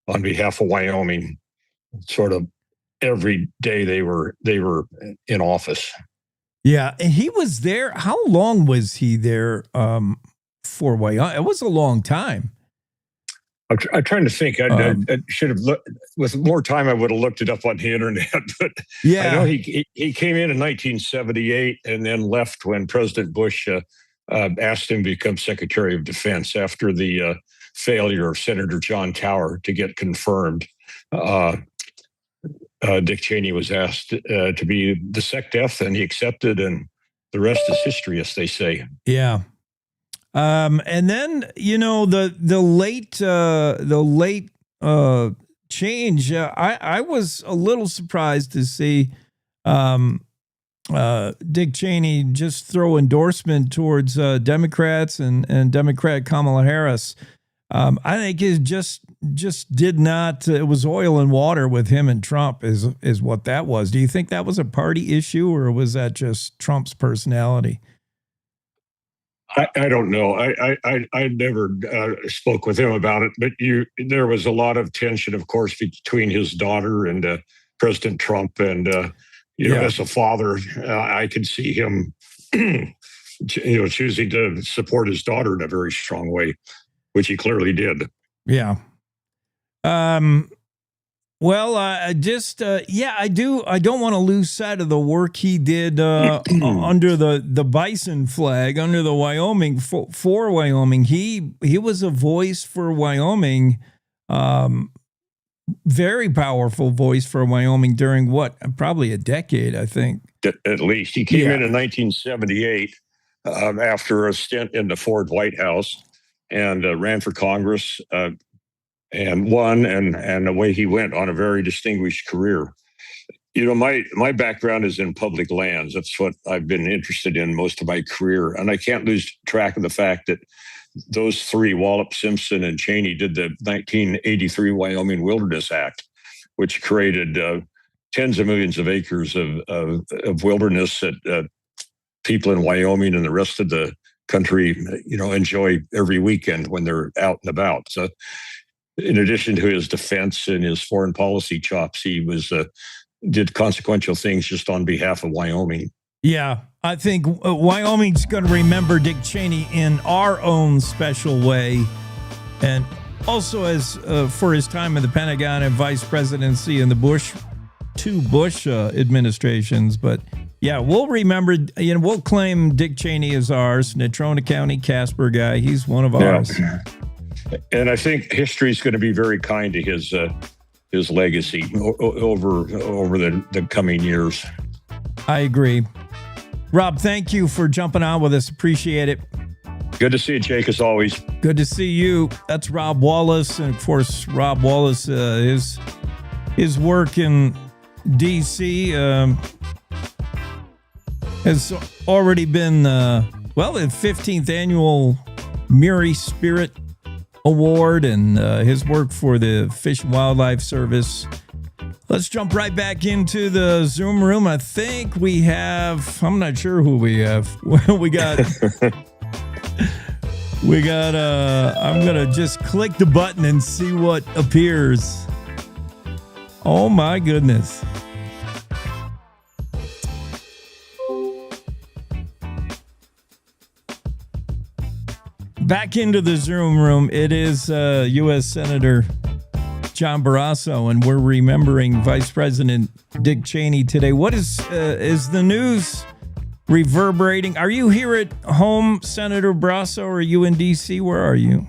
on behalf of Wyoming. Sort of every day they were in office. Yeah, and he was there. How long was he there for Wyoming? It was a long time. I'm trying to think. I should have looked with more time. I would have looked it up on the internet. But yeah, I know he came in 1978 and then left when President Bush asked him to become Secretary of Defense after the failure of Senator John Tower to get confirmed. Dick Cheney was asked to be the SecDef, and he accepted, and the rest is history, as they say. Yeah. And then, you know, the late change. I was a little surprised to see Dick Cheney just throw endorsement towards Democrats and Democrat Kamala Harris. I think it just did not. It was oil and water with him and Trump is what that was. Do you think that was a party issue, or was that just Trump's personality? I don't know. I never spoke with him about it, but there was a lot of tension, of course, between his daughter and President Trump. And, as a father, I could see him, choosing to support his daughter in a very strong way, which he clearly did. Yeah. Well, I do. I don't want to lose sight of the work he did under the bison flag, under the Wyoming for Wyoming. He was a voice for Wyoming, very powerful voice for Wyoming during probably a decade, I think. At least he came in 1978 after a stint in the Ford White House, and ran for Congress and won, and away he went on a very distinguished career. You know, my background is in public lands. That's what I've been interested in most of my career, and I can't lose track of the fact that those three, Wallop, Simpson, and Cheney, did the 1983 Wyoming Wilderness Act, which created tens of millions of acres of wilderness that people in Wyoming and the rest of the country, enjoy every weekend when they're out and about. So, in addition to his defense and his foreign policy chops, he did consequential things just on behalf of Wyoming. Yeah, I think Wyoming's going to remember Dick Cheney in our own special way, and also as for his time in the Pentagon and vice presidency in the two Bush administrations. But yeah, we'll remember. We'll claim Dick Cheney as ours. Natrona County, Casper guy. He's one of ours. Yeah. And I think history is going to be very kind to his legacy over the coming years. I agree. Rob, thank you for jumping on with us. Appreciate it. Good to see you, Jake, as always. Good to see you. That's Rob Wallace. And, of course, Rob Wallace, his work in D.C. has already been, the 15th annual Murray Spirit Award, and his work for the Fish and Wildlife Service. Let's jump right back into the Zoom room. I think we have, I'm not sure who we have. we got, I'm going to just click the button and see what appears. Oh my goodness. Back into the Zoom room. It is U.S. Senator John Barrasso, and we're remembering Vice President Dick Cheney today. What is the news reverberating? Are you here at home, Senator Barrasso, or are you in D.C.? Where are you?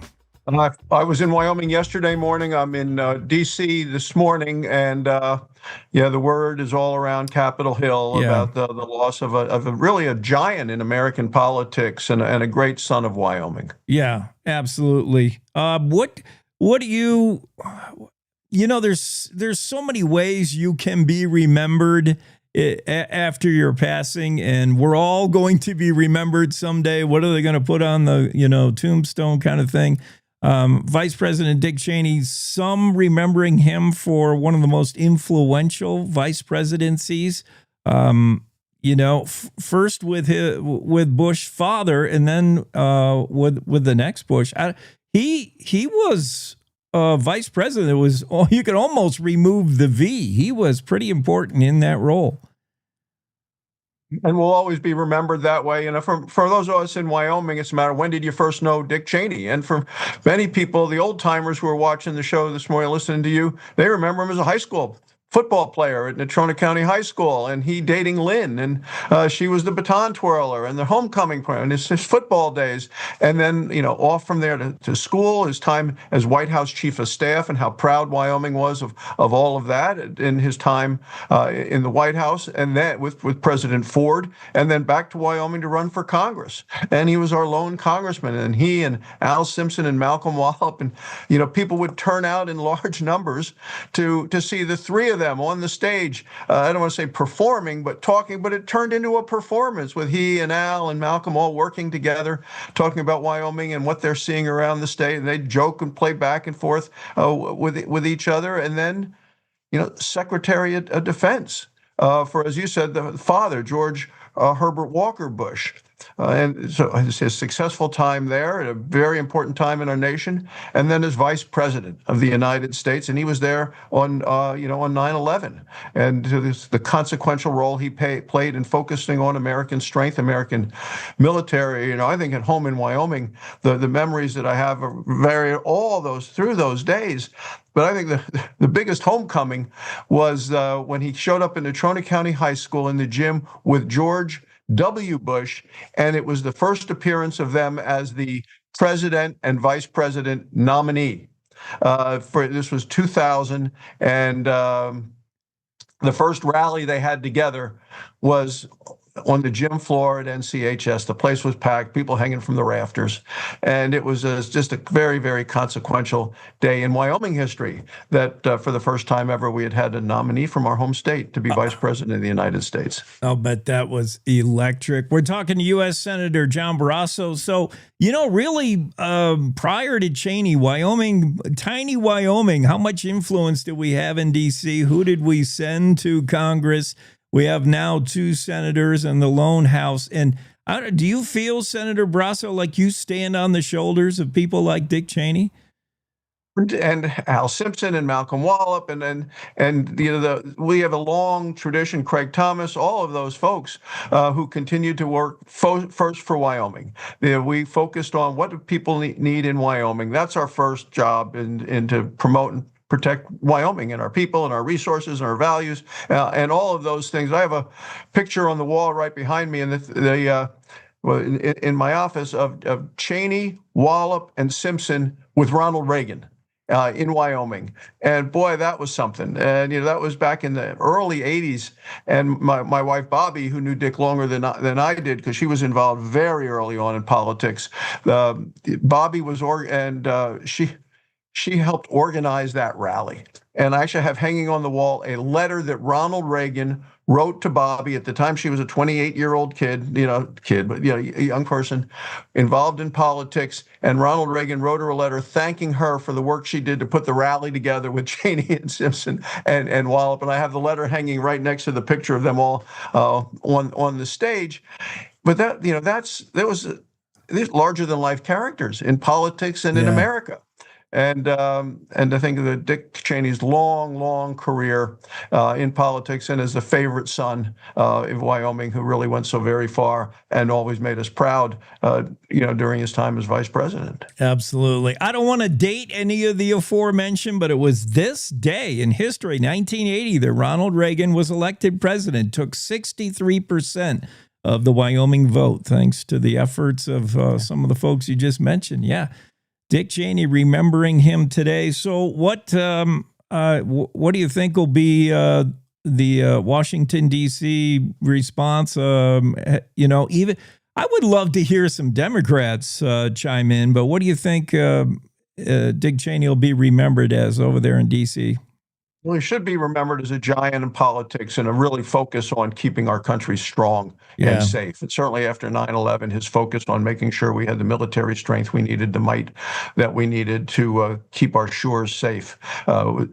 I was in Wyoming yesterday morning. I'm in D.C. this morning, and the word is all around Capitol Hill about the loss of really a giant in American politics and a great son of Wyoming. Yeah, absolutely. What do you? There's so many ways you can be remembered after your passing, and we're all going to be remembered someday. What are they going to put on the tombstone kind of thing? Vice President Dick Cheney, some remembering him for one of the most influential vice presidencies. First with Bush father, and then with the next Bush. He was vice president. It was you could almost remove the V. He was pretty important in that role. And will always be remembered that way. For those of us in Wyoming, it's a matter of when did you first know Dick Cheney? And for many people, the old timers who are watching the show this morning, listening to you, they remember him as a high school football player at Natrona County High School, and he dating Lynn, and she was the baton twirler and the homecoming player, and his football days. And then, off from there to school, his time as White House Chief of Staff, and how proud Wyoming was of all of that in his time in the White House, and then with President Ford, and then back to Wyoming to run for Congress. And he was our lone congressman, and he and Al Simpson and Malcolm Wallop, and people would turn out in large numbers to see the three of them on the stage. I don't want to say performing, but talking, but it turned into a performance with he and Al and Malcolm all working together, talking about Wyoming and what they're seeing around the state. And they joke and play back and forth with each other. And then, Secretary of Defense for, as you said, the father, George Herbert Walker Bush. And so his successful time there, at a very important time in our nation, and then as vice president of the United States, and he was there on 9/11, and the consequential role he played in focusing on American strength, American military. I think at home in Wyoming, the memories that I have vary through those days. But I think the biggest homecoming was when he showed up in Natrona County High School in the gym with George W. Bush, and it was the first appearance of them as the president and vice president nominee. This was 2000, and the first rally they had together was on the gym floor at NCHS. The place was packed, people hanging from the rafters. And it was just a very, very consequential day in Wyoming history that for the first time ever, we had a nominee from our home state to be vice president of the United States. I'll bet that was electric. We're talking to U.S. Senator John Barrasso. So, really, prior to Cheney, Wyoming, tiny Wyoming, how much influence did we have in D.C.? Who did we send to Congress? We have now 2 senators in the lone house. And do you feel, Senator Barrasso, like you stand on the shoulders of people like Dick Cheney? And Al Simpson and Malcolm Wallop, and we have a long tradition. Craig Thomas, all of those folks who continued to work first for Wyoming. We focused on what do people need in Wyoming. That's our first job, and to promote and protect Wyoming and our people and our resources and our values and all of those things. I have a picture on the wall right behind me, and in my office of Cheney, Wallop, and Simpson with Ronald Reagan. In Wyoming. And boy, that was something. And, that was back in the early 80s. And my wife, Bobby, who knew Dick longer than I did, because she was involved very early on in politics. Bobby was, she helped organize that rally. And I actually have hanging on the wall a letter that Ronald Reagan wrote to Bobby. At the time, she was a 28-year-old kid, but a young person involved in politics. And Ronald Reagan wrote her a letter thanking her for the work she did to put the rally together with Cheney and Simpson and Wallop. And I have the letter hanging right next to the picture of them all on the stage. But that was these larger than life characters in politics and in America. And I think that Dick Cheney's long career in politics, and as the favorite son of Wyoming, who really went so very far and always made us proud, during his time as vice president. Absolutely. I don't want to date any of the aforementioned, but it was this day in history, 1980, that Ronald Reagan was elected president. Took 63% of the Wyoming vote, thanks to the efforts of some of the folks you just mentioned. Yeah. Dick Cheney, remembering him today. So what do you think will be the Washington, D.C. response? Even I would love to hear some Democrats chime in, but what do you think Dick Cheney will be remembered as over there in D.C.? Well, he should be remembered as a giant in politics and a really focus on keeping our country strong and safe. And certainly after 9/11, his focus on making sure we had the military strength we needed, the might that we needed to keep our shores safe,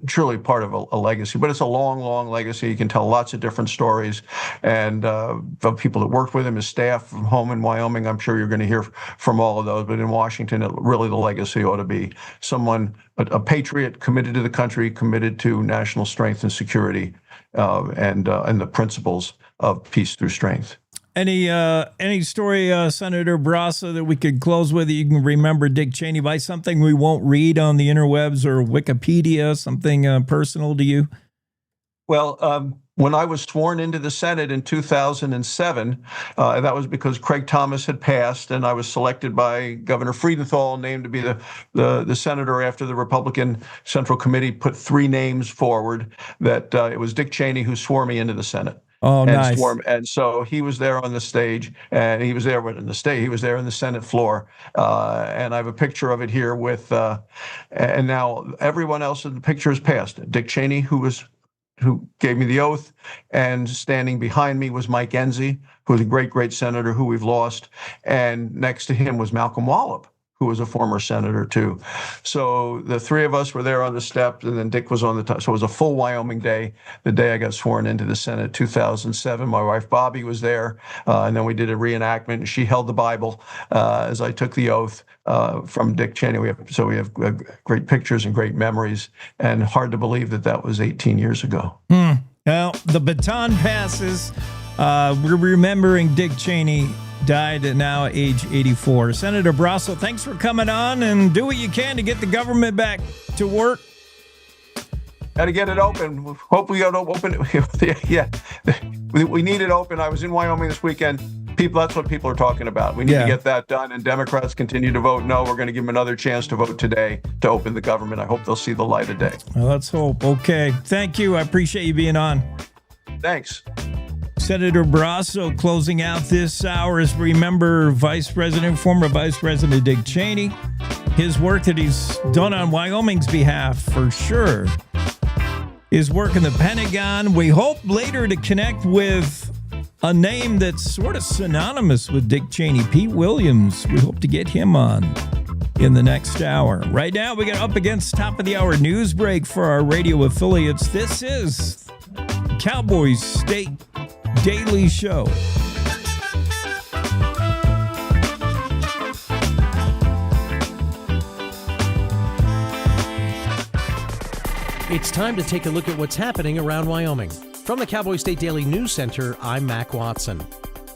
truly part of a legacy. But it's a long legacy. You can tell lots of different stories. And of people that worked with him, his staff from home in Wyoming, I'm sure you're going to hear from all of those. But in Washington, really the legacy ought to be someone, a patriot committed to the country, committed to national strength and security, and the principles of peace through strength. Any story, Senator Barrasso, that we could close with? You can remember Dick Cheney by something we won't read on the interwebs or Wikipedia, something personal to you? Well, when I was sworn into the Senate in 2007, that was because Craig Thomas had passed, and I was selected by Governor Freudenthal, named to be the senator after the Republican Central Committee put 3 names forward. That it was Dick Cheney who swore me into the Senate. Oh, nice. And so he was there on the stage, and he was there in the state. He was there in the Senate floor, and I have a picture of it here with. And now everyone else in the picture is passed. Dick Cheney, who gave me the oath, and standing behind me was Mike Enzi, who was a great senator who we've lost, and next to him was Malcolm Wallop, who was a former senator too. So the 3 of us were there on the steps, and then Dick was on the top. So it was a full Wyoming day, the day I got sworn into the Senate, 2007. My wife, Bobby, was there, and then we did a reenactment, and she held the Bible as I took the oath from Dick Cheney. We have great pictures and great memories, and hard to believe that was 18 years ago. Well, the baton passes. We're remembering Dick Cheney, died at now age 84. Senator Barrasso, thanks for coming on, and do what you can to get the government back to work. Got to get it open. Hope we got to open it. Yeah, we need it open. I was in Wyoming this weekend. That's what people are talking about. We need to get that done, and Democrats continue to vote no. We're going to give them another chance to vote today to open the government. I hope they'll see the light of day. Well, let's hope. Okay. Thank you. I appreciate you being on. Thanks. Senator Barrasso closing out this hour as we remember former Vice President Dick Cheney, his work that he's done on Wyoming's behalf for sure. His work in the Pentagon. We hope later to connect with a name that's sort of synonymous with Dick Cheney, Pete Williams. We hope to get him on in the next hour. Right now, we got up against top of the hour news break for our radio affiliates. This is Cowboy State Daily Show. It's time to take a look at what's happening around Wyoming. From the Cowboy State Daily News Center, I'm Mac Watson.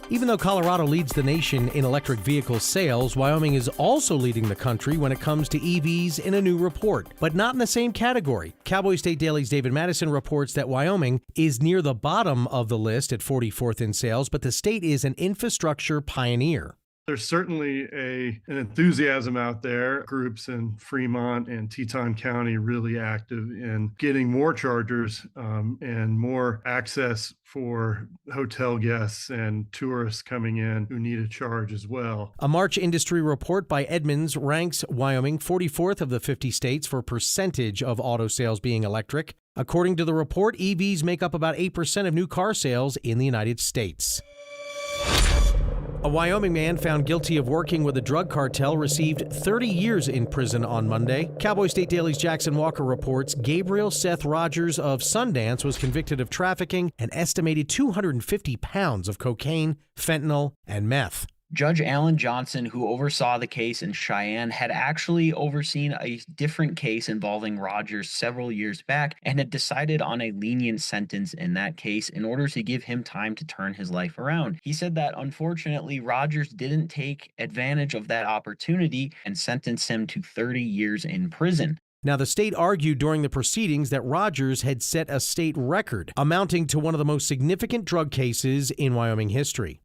Even though Colorado leads the nation in electric vehicle sales, Wyoming is also leading the country when it comes to EVs in a new report, but not in the same category. Cowboy State Daily's David Madison reports that Wyoming is near the bottom of the list at 44th in sales, but the state is an infrastructure pioneer. There's certainly an enthusiasm out there. Groups in Fremont and Teton County really active in getting more chargers and more access for hotel guests and tourists coming in who need a charge as well. A March industry report by Edmunds ranks Wyoming 44th of the 50 states for percentage of auto sales being electric. According to the report, EVs make up about 8% of new car sales in the United States. A Wyoming man found guilty of working with a drug cartel received 30 years in prison on Monday. Cowboy State Daily's Jackson Walker reports Gabriel Seth Rogers of Sundance was convicted of trafficking an estimated 250 pounds of cocaine, fentanyl, and meth. Judge Alan Johnson, who oversaw the case in Cheyenne, had actually overseen a different case involving Rogers several years back and had decided on a lenient sentence in that case in order to give him time to turn his life around. He said that unfortunately Rogers didn't take advantage of that opportunity and sentenced him to 30 years in prison. Now, the state argued during the proceedings that Rogers had set a state record, amounting to one of the most significant drug cases in Wyoming history.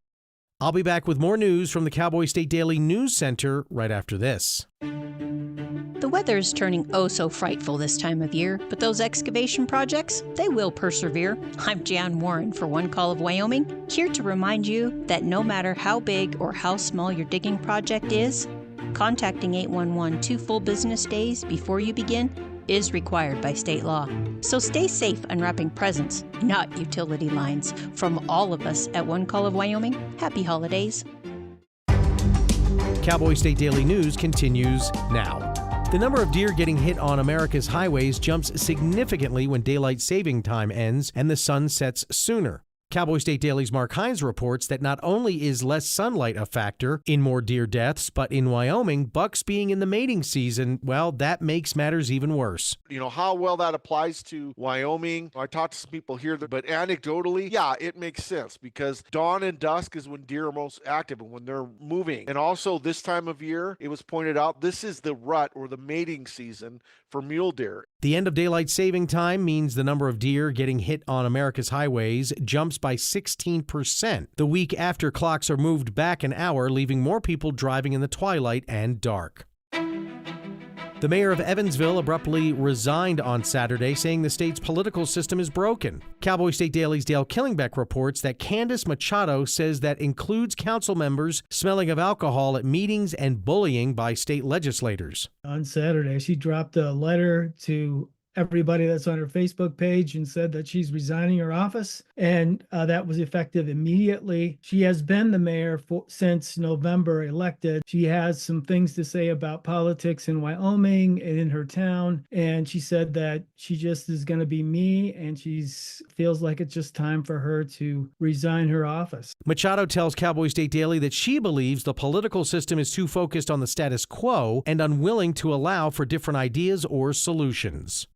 I'll be back with more news from the Cowboy State Daily News Center right after this. The weather is turning oh so frightful this time of year, but those excavation projects, they will persevere. I'm Jan Warren for One Call of Wyoming, here to remind you that no matter how big or how small your digging project is, contacting 811 2 full business days before you begin is required by state law. So stay safe unwrapping presents, not utility lines. From all of us at One Call of Wyoming, happy holidays. Cowboy State Daily News continues now. The number of deer getting hit on America's highways jumps significantly when daylight saving time ends and the sun sets sooner. Cowboy State Daily's Mark Hines reports that not only is less sunlight a factor in more deer deaths, but in Wyoming, bucks being in the mating season, well, that makes matters even worse. You know, how well that applies to Wyoming, I talked to some people here, but anecdotally, yeah, it makes sense because dawn and dusk is when deer are most active and when they're moving. And also this time of year, it was pointed out, this is the rut or the mating season for mule deer. The end of daylight saving time means the number of deer getting hit on America's highways jumps by 16% the week after clocks are moved back an hour, leaving more people driving in the twilight and dark. The mayor of Evansville abruptly resigned on Saturday, saying the state's political system is broken. Cowboy State Daily's Dale Killingbeck reports that Candace Machado says that includes council members smelling of alcohol at meetings and bullying by state legislators. On Saturday, she dropped a letter to everybody that's on her Facebook page and said that she's resigning her office, and that was effective immediately. She has been the mayor since November elected. She has some things to say about politics in Wyoming and in her town, and she said that she just is going to be me, and she feels like it's just time for her to resign her office. Machado tells Cowboy State Daily that she believes the political system is too focused on the status quo and unwilling to allow for different ideas or solutions.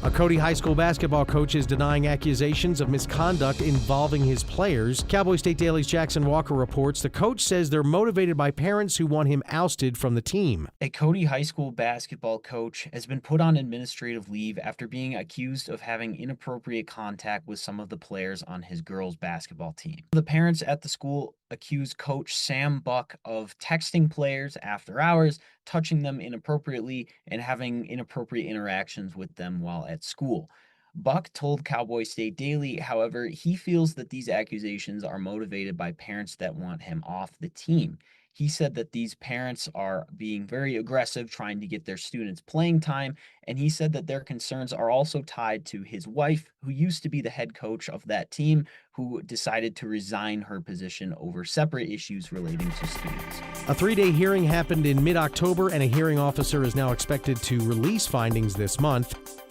A Cody High School basketball coach is denying accusations of misconduct involving his players. Cowboy State Daily's Jackson Walker reports the coach says they're motivated by parents who want him ousted from the team. A Cody High School basketball coach has been put on administrative leave after being accused of having inappropriate contact with some of the players on his girls' basketball team. The parents at the school accused Coach Sam Buck of texting players after hours, touching them inappropriately, and having inappropriate interactions with them while at school. Buck told Cowboy State Daily, however, he feels that these accusations are motivated by parents that want him off the team. He said that these parents are being very aggressive, trying to get their students playing time, and he said that their concerns are also tied to his wife, who used to be the head coach of that team, who decided to resign her position over separate issues relating to students. A 3-day hearing happened in mid-October, and a hearing officer is now expected to release findings this month.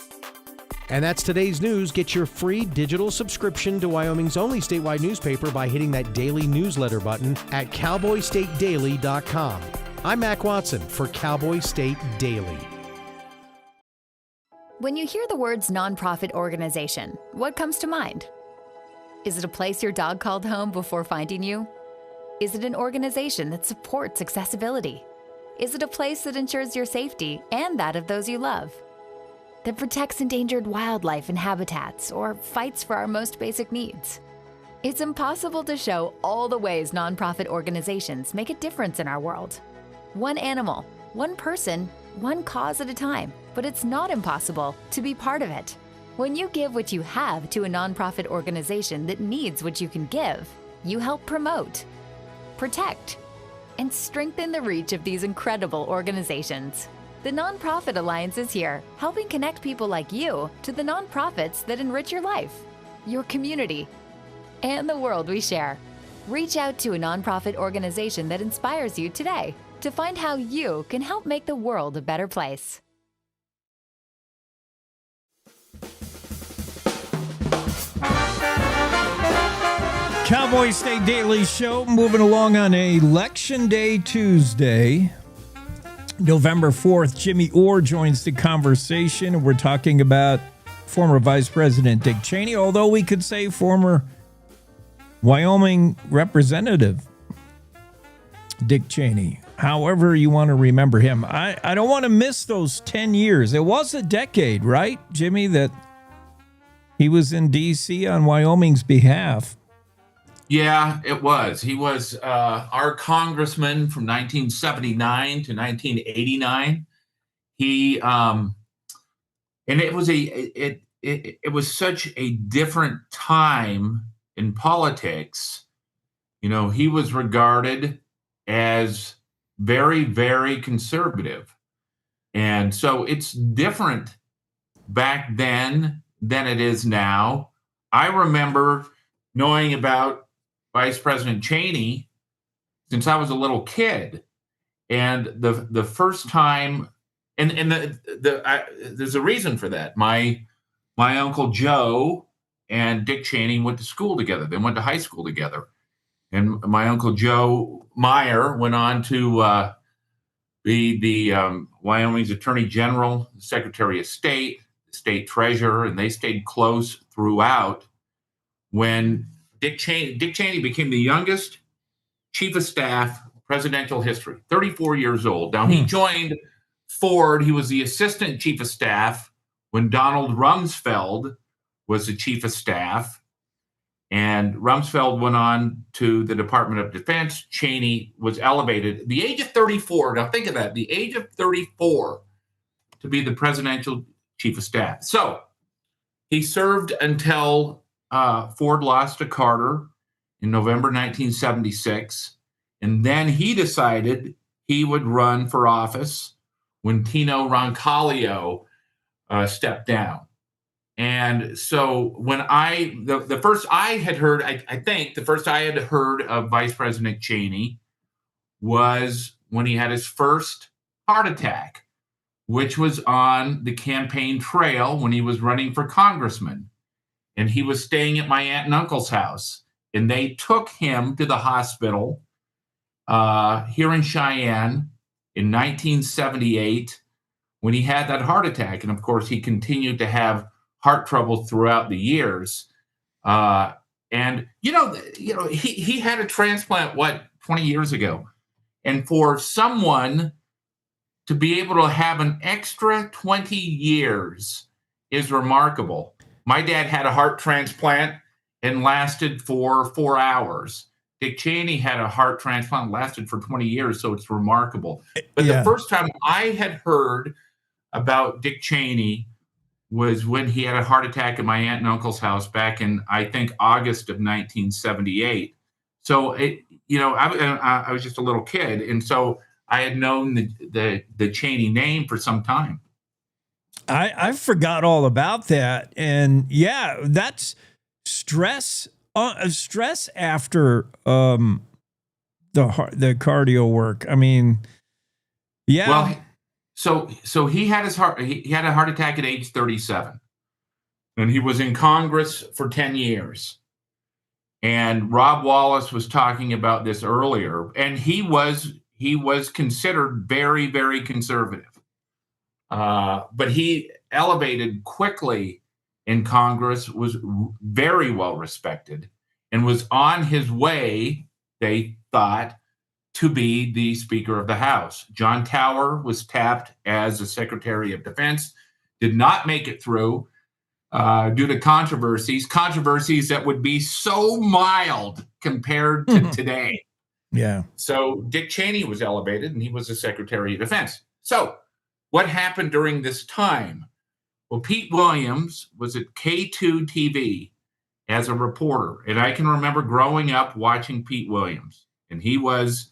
And that's today's news. Get your free digital subscription to Wyoming's only statewide newspaper by hitting that daily newsletter button at cowboystatedaily.com. I'm Mac Watson for Cowboy State Daily. When you hear the words nonprofit organization, what comes to mind? Is it a place your dog called home before finding you? Is it an organization that supports accessibility? Is it a place that ensures your safety and that of those you love? That protects endangered wildlife and habitats or fights for our most basic needs? It's impossible to show all the ways nonprofit organizations make a difference in our world. One animal, one person, one cause at a time, but it's not impossible to be part of it. When you give what you have to a nonprofit organization that needs what you can give, you help promote, protect, and strengthen the reach of these incredible organizations. The Nonprofit Alliance is here, helping connect people like you to the nonprofits that enrich your life, your community, and the world we share. Reach out to a nonprofit organization that inspires you today to find how you can help make the world a better place. Cowboy State Daily Show moving along on Election Day Tuesday. November 4th, Jimmy Orr joins the conversation. We're talking about former Vice President Dick Cheney, although we could say former Wyoming Representative Dick Cheney. However you want to remember him. I don't want to miss those 10 years. It was a decade, right, Jimmy, that he was in D.C. on Wyoming's behalf. Yeah, it was. He was our congressman from 1979 to 1989. He and it was such a different time in politics. You know, he was regarded as very, very conservative, and so it's different back then than it is now. I remember knowing about Vice President Cheney since I was a little kid, and the first time, and there's a reason for that. My Uncle Joe and Dick Cheney went to school together. They went to high school together, and my Uncle Joe Meyer went on to be the Wyoming's Attorney General, Secretary of State, State Treasurer, and they stayed close throughout. When Dick Cheney became the youngest chief of staff presidential history, 34 years old. Now, he joined Ford. He was the assistant chief of staff when Donald Rumsfeld was the chief of staff. And Rumsfeld went on to the Department of Defense. Cheney was elevated at the age of 34. Now, think of that, the age of 34 to be the presidential chief of staff. So he served until Ford lost to Carter in November 1976, and then he decided he would run for office when Tino Roncalio stepped down. And so when the first I had heard, I think the first I had heard of Vice President Cheney was when he had his first heart attack, which was on the campaign trail when he was running for congressman. And he was staying at my aunt and uncle's house. And they took him to the hospital here in Cheyenne in 1978 when he had that heart attack. And of course, he continued to have heart trouble throughout the years. And he had a transplant, 20 years ago. And for someone to be able to have an extra 20 years is remarkable. My dad had a heart transplant and lasted for 4 hours. Dick Cheney had a heart transplant and lasted for 20 years, so it's remarkable. But the first time I had heard about Dick Cheney was when he had a heart attack at my aunt and uncle's house back in, I think, August of 1978. So I was just a little kid, and so I had known the Cheney name for some time. I forgot all about that, and yeah, that's stress. Stress after the cardio work. I mean, yeah. Well, so he had he had a heart attack at age 37, and he was in Congress for 10 years. And Rob Wallace was talking about this earlier, and he was considered very, very conservative. But he elevated quickly in Congress, was very well respected, and was on his way, they thought, to be the Speaker of the House. John Tower was tapped as the Secretary of Defense, did not make it through due to controversies that would be so mild compared to today. Yeah. So Dick Cheney was elevated, and he was the Secretary of Defense. So what happened during this time? Well, Pete Williams was at K2 TV as a reporter, and I can remember growing up watching Pete Williams, and he was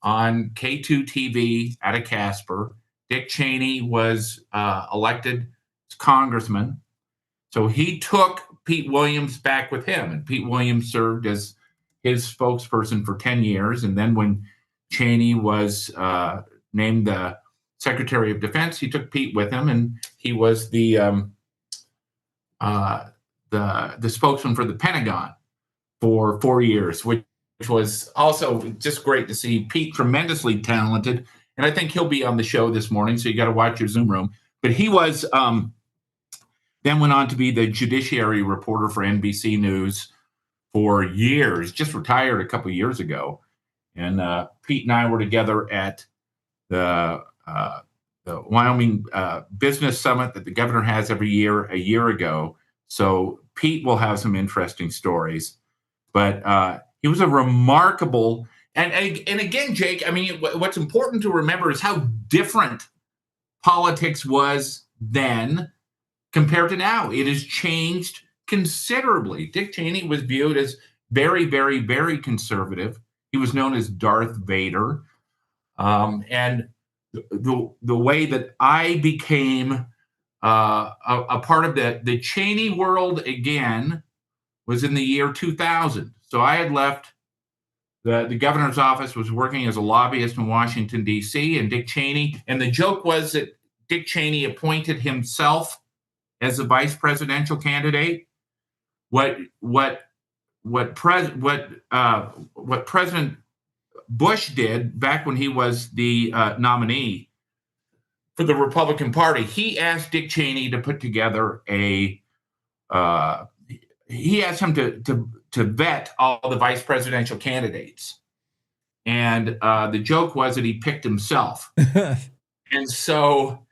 on K2 TV out of Casper. Dick Cheney was elected as congressman, so he took Pete Williams back with him, and Pete Williams served as his spokesperson for 10 years, and then when Cheney was named the Secretary of Defense, he took Pete with him, and he was the spokesman for the Pentagon for 4 years, which was also just great to see. Pete, tremendously talented, and I think he'll be on the show this morning, so you got to watch your Zoom room. But he was then went on to be the judiciary reporter for NBC News for years, just retired a couple of years ago. And Pete and I were together at the Wyoming Business Summit that the governor has every year, a year ago. So Pete will have some interesting stories. But he was a remarkable, and again, Jake, I mean, what's important to remember is how different politics was then compared to now. It has changed considerably. Dick Cheney was viewed as very, very, very conservative. He was known as Darth Vader. And the way that I became a part of the Cheney world again was in the year 2000. So I had left the governor's office, was working as a lobbyist in Washington, D.C., and Dick Cheney. And the joke was that Dick Cheney appointed himself as the vice presidential candidate. What President Bush did back when he was the nominee for the Republican Party, he asked Dick Cheney to put together he asked him to vet all the vice presidential candidates. And the joke was that he picked himself. And so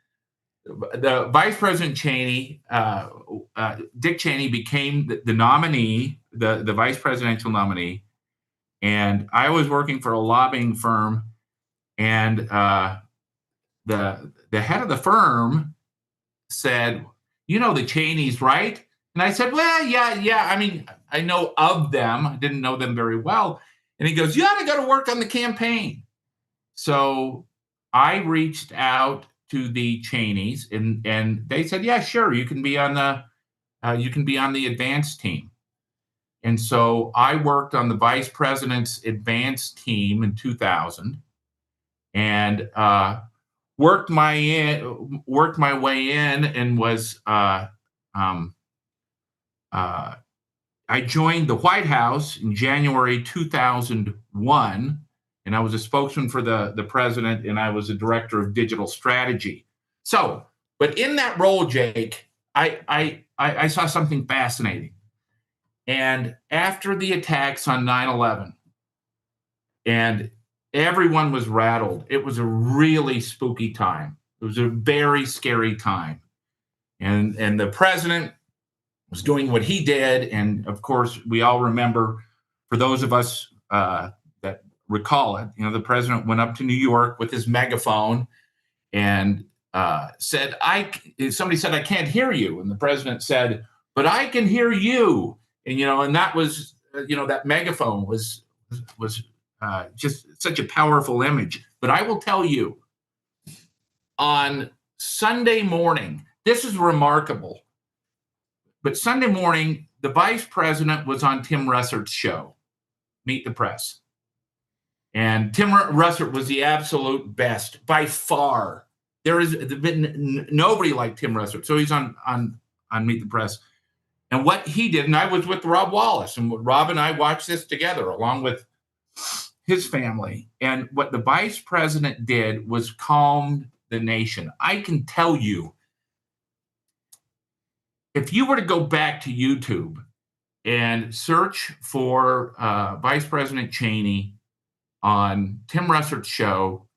the Vice President Cheney, Dick Cheney, became the nominee, the vice presidential nominee. And I was working for a lobbying firm, and the head of the firm said, "You know the Cheneys, right?" And I said, "Well, yeah. I mean, I know of them. I didn't know them very well." And he goes, "You ought to go to work on the campaign." So I reached out to the Cheneys, and they said, "Yeah, sure. You can be on the advance team." And so I worked on the vice president's advance team in 2000, and worked my way in, and was I joined the White House in January 2001, and I was a spokesman for the president, and I was a director of digital strategy. So, but in that role, Jake, I saw something fascinating. And after the attacks on 9/11, and everyone was rattled, it was a really spooky time. It was a very scary time. And the president was doing what he did. And of course, we all remember, for those of us that recall it, the president went up to New York with his megaphone and somebody said, I can't hear you. And the president said, but I can hear you. And, and that was, that megaphone was just such a powerful image. But I will tell you, on Sunday morning, this is remarkable. But Sunday morning, the vice president was on Tim Russert's show, Meet the Press. And Tim Russert was the absolute best by far. There has been nobody like Tim Russert. So he's on Meet the Press. And what he did, and I was with Rob Wallace, and Rob and I watched this together along with his family. And what the vice president did was calmed the nation. I can tell you, if you were to go back to YouTube and search for Vice President Cheney on Tim Russert's show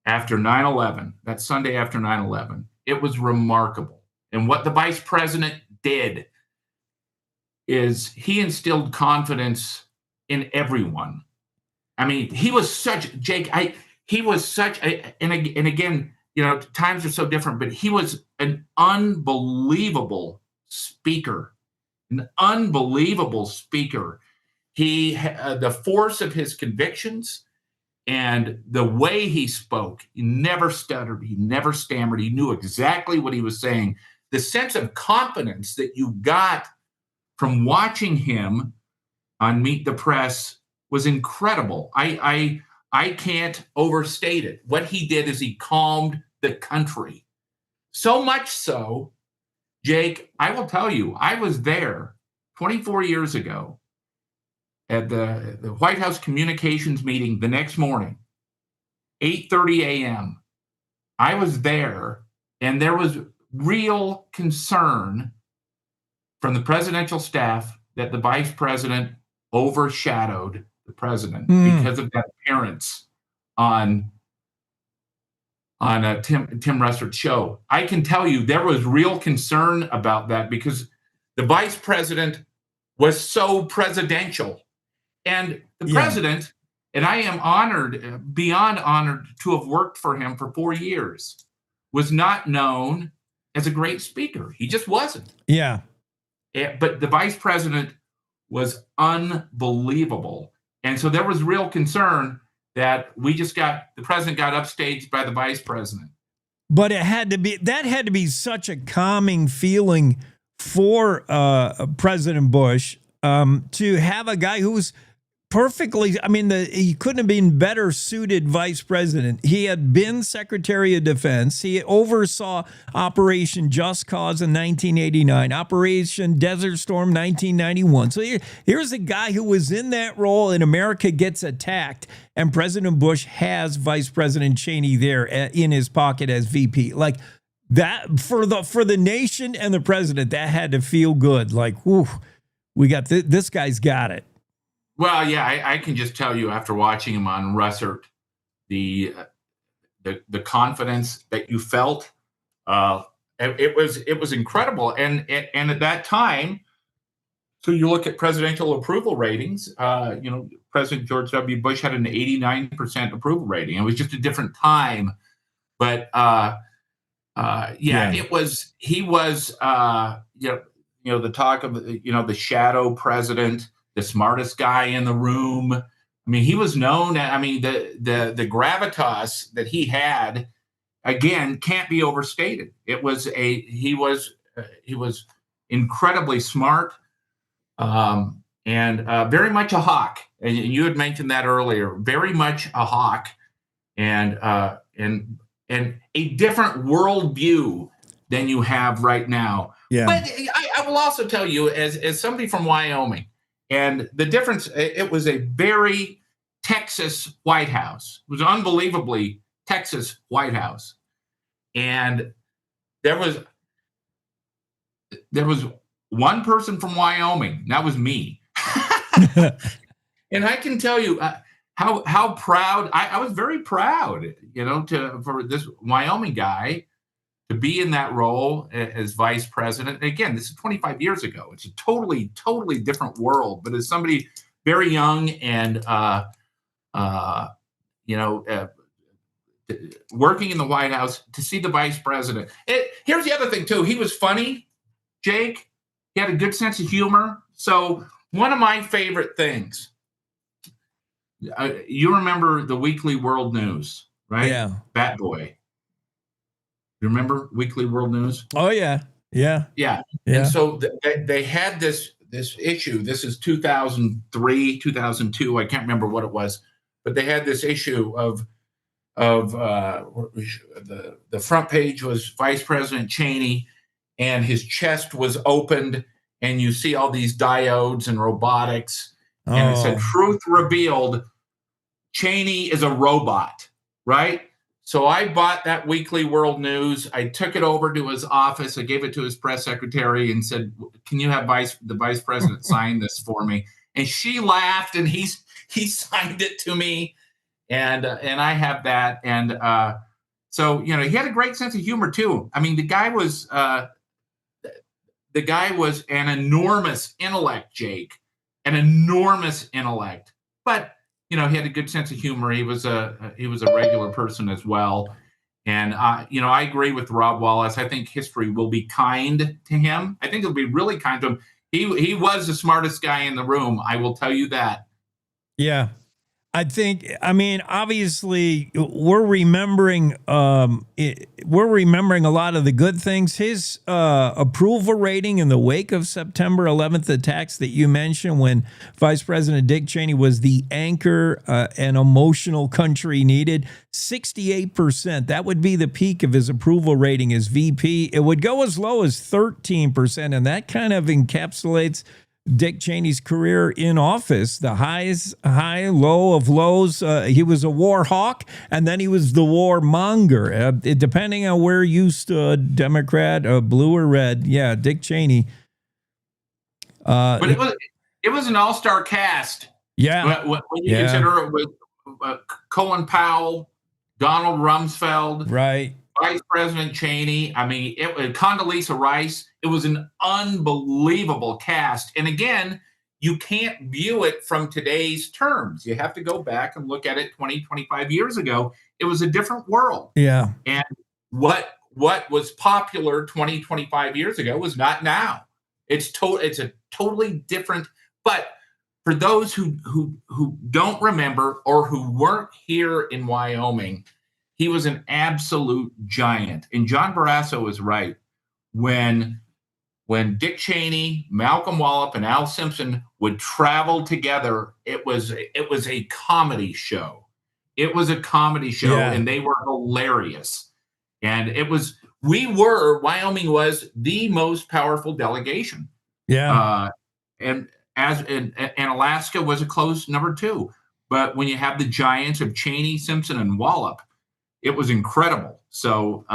after 9/11, that Sunday after 9/11, it was remarkable. And what the vice president did is he instilled confidence in everyone. I mean, he was such, Jake, he was such, and again, times are so different, but he was an unbelievable speaker, He, the force of his convictions and the way he spoke, he never stuttered, he never stammered, he knew exactly what he was saying. The sense of confidence that you got from watching him on Meet the Press was incredible. I can't overstate it. What he did is he calmed the country. So much so, Jake, I will tell you, I was there 24 years ago at the White House communications meeting the next morning, 8:30 a.m. I was there, and there was real concern from the presidential staff that the vice president overshadowed the president because of that appearance on Tim Russert's show. I can tell you there was real concern about that because the vice president was so presidential. And the president, and I am honored, beyond honored, to have worked for him for 4 years, was not known as a great speaker. He just wasn't. Yeah. But the vice president was unbelievable. And so there was real concern that the president got upstaged by the vice president. But that had to be such a calming feeling for President Bush to have a guy who was perfectly, he couldn't have been better suited vice president. He had been Secretary of Defense. He oversaw Operation Just Cause in 1989, Operation Desert Storm 1991. So here's a guy who was in that role, and America gets attacked, and President Bush has Vice President Cheney there in his pocket as VP. Like that, for the nation and the president, that had to feel good. Like, whew, we got this guy's got it. Well, yeah, I can just tell you after watching him on Russert, the confidence that you felt, it was incredible. And at that time, so you look at presidential approval ratings. President George W. Bush had an 89% approval rating. It was just a different time, but it was. He was the talk of the shadow president, the smartest guy in the room. I mean, he was known. The gravitas that he had, again, can't be overstated. He was incredibly smart, and very much a hawk. And you had mentioned that earlier. Very much a hawk, and a different worldview than you have right now. Yeah. But I will also tell you, as somebody from Wyoming. And the difference, it was a very Texas White House. It was unbelievably Texas White House. And there was one person from Wyoming. That was me. And I can tell you how proud, I was very proud, for this Wyoming guy to be in that role as vice president. Again, this is 25 years ago. It's a totally, totally different world. But as somebody very young and, working in the White House, to see the vice president. Here's the other thing, too. He was funny, Jake. He had a good sense of humor. So one of my favorite things, you remember the Weekly World News, right? Yeah. Bat Boy. You remember Weekly World News? Oh, yeah. Yeah. Yeah. Yeah. And so they had this issue. This is 2003, 2002. I can't remember what it was, but they had this issue of the front page was Vice President Cheney, and his chest was opened, and you see all these diodes and robotics, and it said, "Truth revealed, Cheney is a robot," right? So I bought that Weekly World News. I took it over to his office. I gave it to his press secretary and said, "Can you have the vice president sign this for me?" And she laughed, and he signed it to me, and I have that. And so he had a great sense of humor too. I mean, the guy was an enormous intellect, Jake, an enormous intellect, but. He had a good sense of humor. He was a regular person as well. And, I agree with Rob Wallace. I think history will be kind to him. I think it'll be really kind to him. He was the smartest guy in the room. I will tell you that. Yeah. Obviously we're remembering a lot of the good things. His approval rating in the wake of September 11th attacks that you mentioned, when Vice President Dick Cheney was the anchor and emotional country needed, 68%. That would be the peak of his approval rating as VP. It would go as low as 13%, and that kind of encapsulates Dick Cheney's career in office, the high, low of lows. He was a war hawk, and then he was the war monger. Depending on where you stood, Democrat, blue or red. Yeah, Dick Cheney. But it was an all-star cast. Yeah. When you consider it with Colin Powell, Donald Rumsfeld, right, Vice President Cheney. I mean, Condoleezza Rice. It was an unbelievable cast. And again, you can't view it from today's terms. You have to go back and look at it 20, 25 years ago. It was a different world. Yeah. And what was popular 20, 25 years ago was not now. It's a totally different. But for those who don't remember or who weren't here in Wyoming, he was an absolute giant. And John Barrasso is right. When Dick Cheney, Malcolm Wallop, and Al Simpson would travel together, it was a comedy show. It was a comedy show, and they were hilarious. And Wyoming was the most powerful delegation. Yeah. And Alaska was a close number 2. But when you have the giants of Cheney, Simpson, and Wallop, it was incredible. So,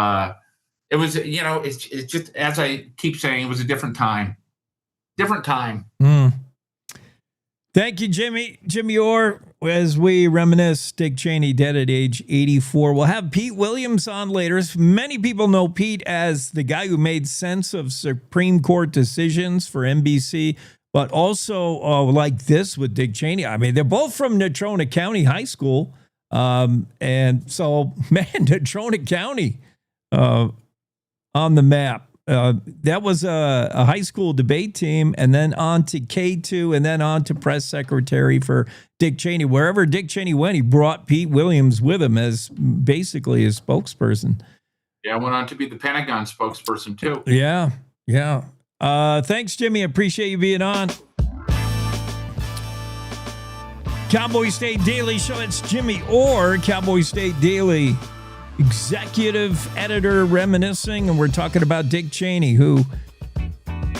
it was, it's just, as I keep saying, it was a different time. Different time. Thank you, Jimmy. Jimmy Orr, as we reminisce, Dick Cheney dead at age 84. We'll have Pete Williams on later. Many people know Pete as the guy who made sense of Supreme Court decisions for NBC, but also like this with Dick Cheney. I mean, they're both from Natrona County High School. And so, man, Natrona County on the map. That was a high school debate team, and then on to K2, and then on to press secretary for Dick Cheney. Wherever Dick Cheney went, he brought Pete Williams with him as basically his spokesperson. Yeah, I went on to be the Pentagon spokesperson too. Yeah. Thanks, Jimmy. Appreciate you being on. Cowboy State Daily Show. It's Jimmy Orr, Cowboy State Daily executive editor, reminiscing, and we're talking about Dick Cheney, who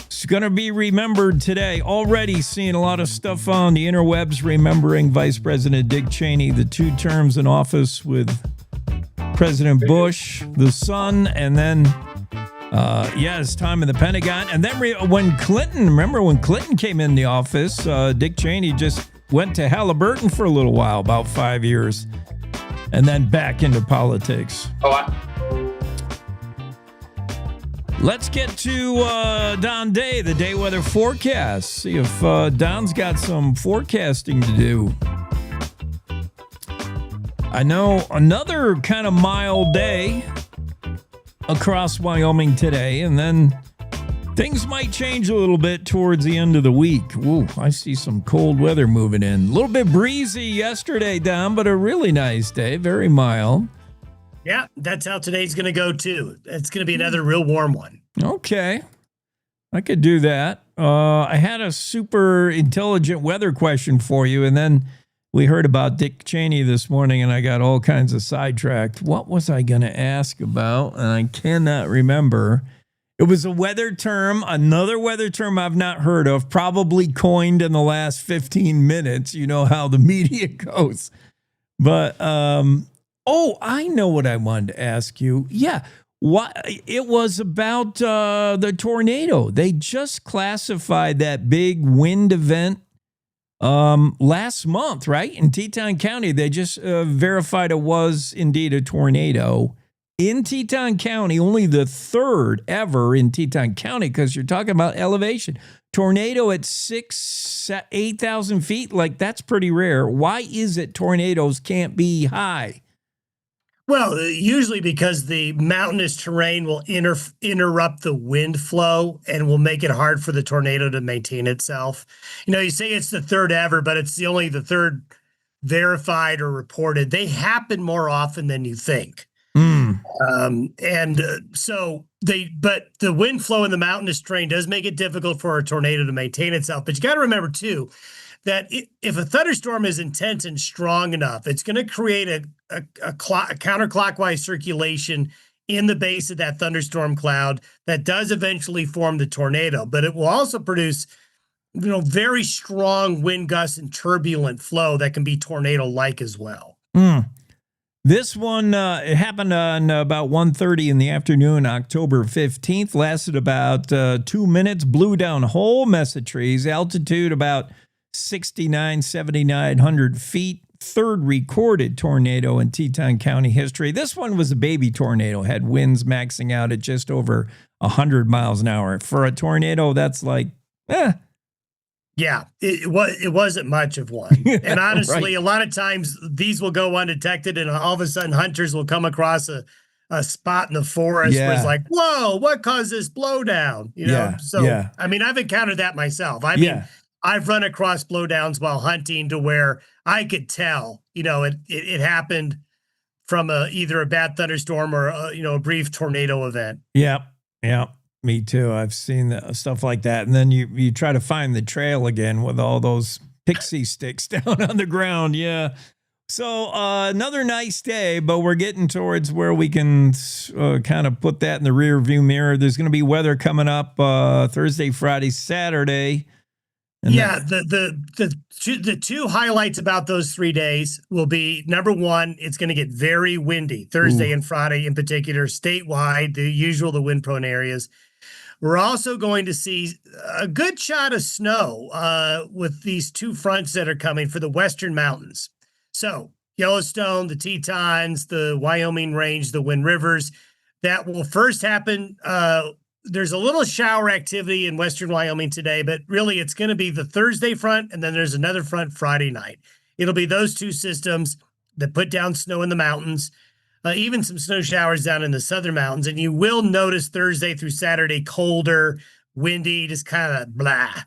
is going to be remembered today. Already seeing a lot of stuff on the interwebs remembering Vice President Dick Cheney, the 2 terms in office with President Bush, the son, and then his time in the Pentagon. And then when Clinton came in the office, Dick Cheney just went to Halliburton for a little while, about 5 years. And then back into politics. Let's get to Don Day, the day weather forecast. See if Don's got some forecasting to do. I know another kind of mild day across Wyoming today, and then things might change a little bit towards the end of the week. Ooh, I see some cold weather moving in. A little bit breezy yesterday, Don, but a really nice day, very mild. Yeah, that's how today's going to go, too. It's going to be another real warm one. Okay. I could do that. I had a super intelligent weather question for you, and then we heard about Dick Cheney this morning, and I got all kinds of sidetracked. What was I going to ask about? And I cannot remember. It was a weather term, another weather term I've not heard of, probably coined in the last 15 minutes. You know how the media goes. But, I know what I wanted to ask you. Yeah. It was about the tornado. They just classified that big wind event last month, right? In Teton County, they just verified it was indeed a tornado in Teton County, only the third ever in Teton County, because you're talking about elevation. Tornado at 8,000 feet, like that's pretty rare. Why is it tornadoes can't be high? Well, usually because the mountainous terrain will interrupt the wind flow and will make it hard for the tornado to maintain itself. You know, you say it's the third ever, but it's only the third verified or reported. They happen more often than you think. But the wind flow in the mountainous terrain does make it difficult for a tornado to maintain itself. But you got to remember too, that if a thunderstorm is intense and strong enough, it's going to create a counterclockwise circulation in the base of that thunderstorm cloud that does eventually form the tornado. But it will also produce, very strong wind gusts and turbulent flow that can be tornado-like as well. This one, it happened on about 1:30 in the afternoon, October 15th, lasted about 2 minutes, blew down a whole mess of trees, altitude about 7,900 feet, third recorded tornado in Teton County history. This one was a baby tornado, had winds maxing out at just over 100 miles an hour. For a tornado, that's like, Yeah, it wasn't much of one. And honestly, right. A lot of times these will go undetected, and all of a sudden hunters will come across a spot in the forest where it's like, whoa, what caused this blowdown? I mean, I've encountered that myself. I mean, I've run across blowdowns while hunting to where I could tell, it happened from either a bad thunderstorm or a brief tornado event. Yeah. Me too. I've seen stuff like that. And then you try to find the trail again with all those pixie sticks down on the ground. Yeah. So another nice day, but we're getting towards where we can kind of put that in the rear view mirror. There's going to be weather coming up Thursday, Friday, Saturday. And the two highlights about those 3 days will be, number one, it's going to get very windy Thursday and Friday in particular, statewide, the wind prone areas. We're also going to see a good shot of snow with these two fronts that are coming for the western mountains. So Yellowstone, the Tetons, the Wyoming Range, the Wind Rivers, that will first happen. There's a little shower activity in western Wyoming today, but really it's going to be the Thursday front, and then there's another front Friday night. It'll be those two systems that put down snow in the mountains, even some snow showers down in the southern mountains. And you will notice Thursday through Saturday, colder, windy, just kind of blah.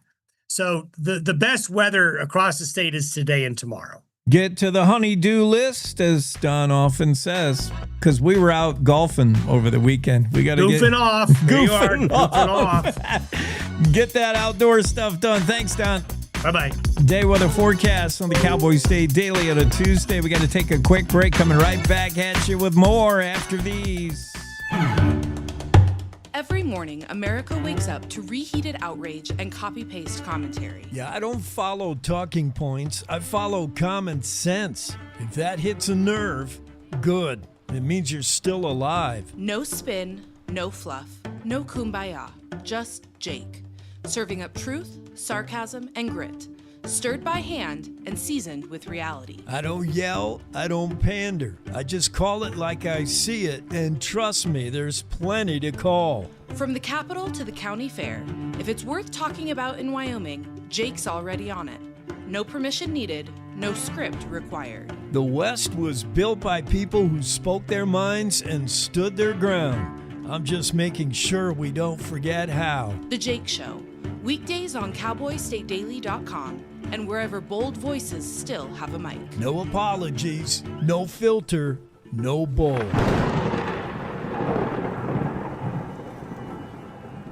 So the best weather across the state is today and tomorrow. Get to the honey-do list, as Don often says, because we were out golfing over the weekend. We got to goofing off. Goofing off. Get that outdoor stuff done. Thanks, Don. Bye-bye. Day weather forecast on the Cowboy State Daily on a Tuesday. We got to take a quick break. Coming right back at you with more after these. Every morning, America wakes up to reheated outrage and copy-paste commentary. Yeah, I don't follow talking points. I follow common sense. If that hits a nerve, good. It means you're still alive. No spin, no fluff, no kumbaya. Just Jake. Serving up truth, sarcasm, and grit. Stirred by hand and seasoned with reality. I don't yell, I don't pander. I just call it like I see it, and trust me, there's plenty to call. From the capital to the county fair, if it's worth talking about in Wyoming, Jake's already on it. No permission needed, no script required. The West was built by people who spoke their minds and stood their ground. I'm just making sure we don't forget how. The Jake Show, weekdays on cowboystatedaily.com and wherever bold voices still have a mic. No apologies, no filter, no bull.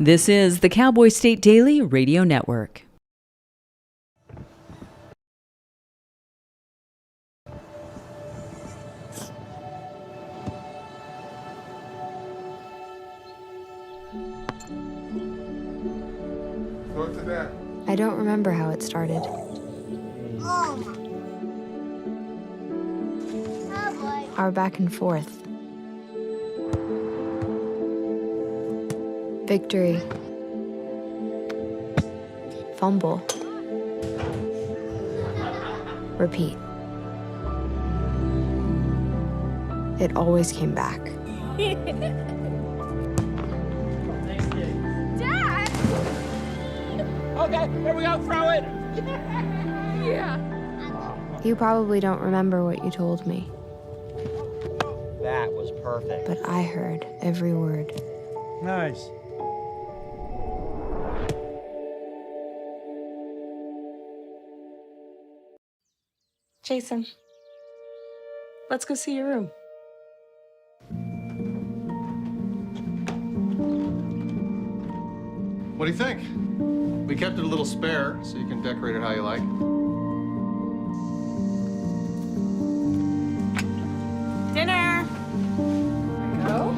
This is the Cowboy State Daily Radio Network. I don't remember how it started. Our back and forth. Victory. Fumble. Repeat. It always came back. Dad! Okay, here we go, throw it! Yeah. You probably don't remember what you told me, That was perfect. but I heard every word. Nice. Jason, let's go see your room. What do you think? We kept it a little spare, so you can decorate it how you like. Dinner! Go?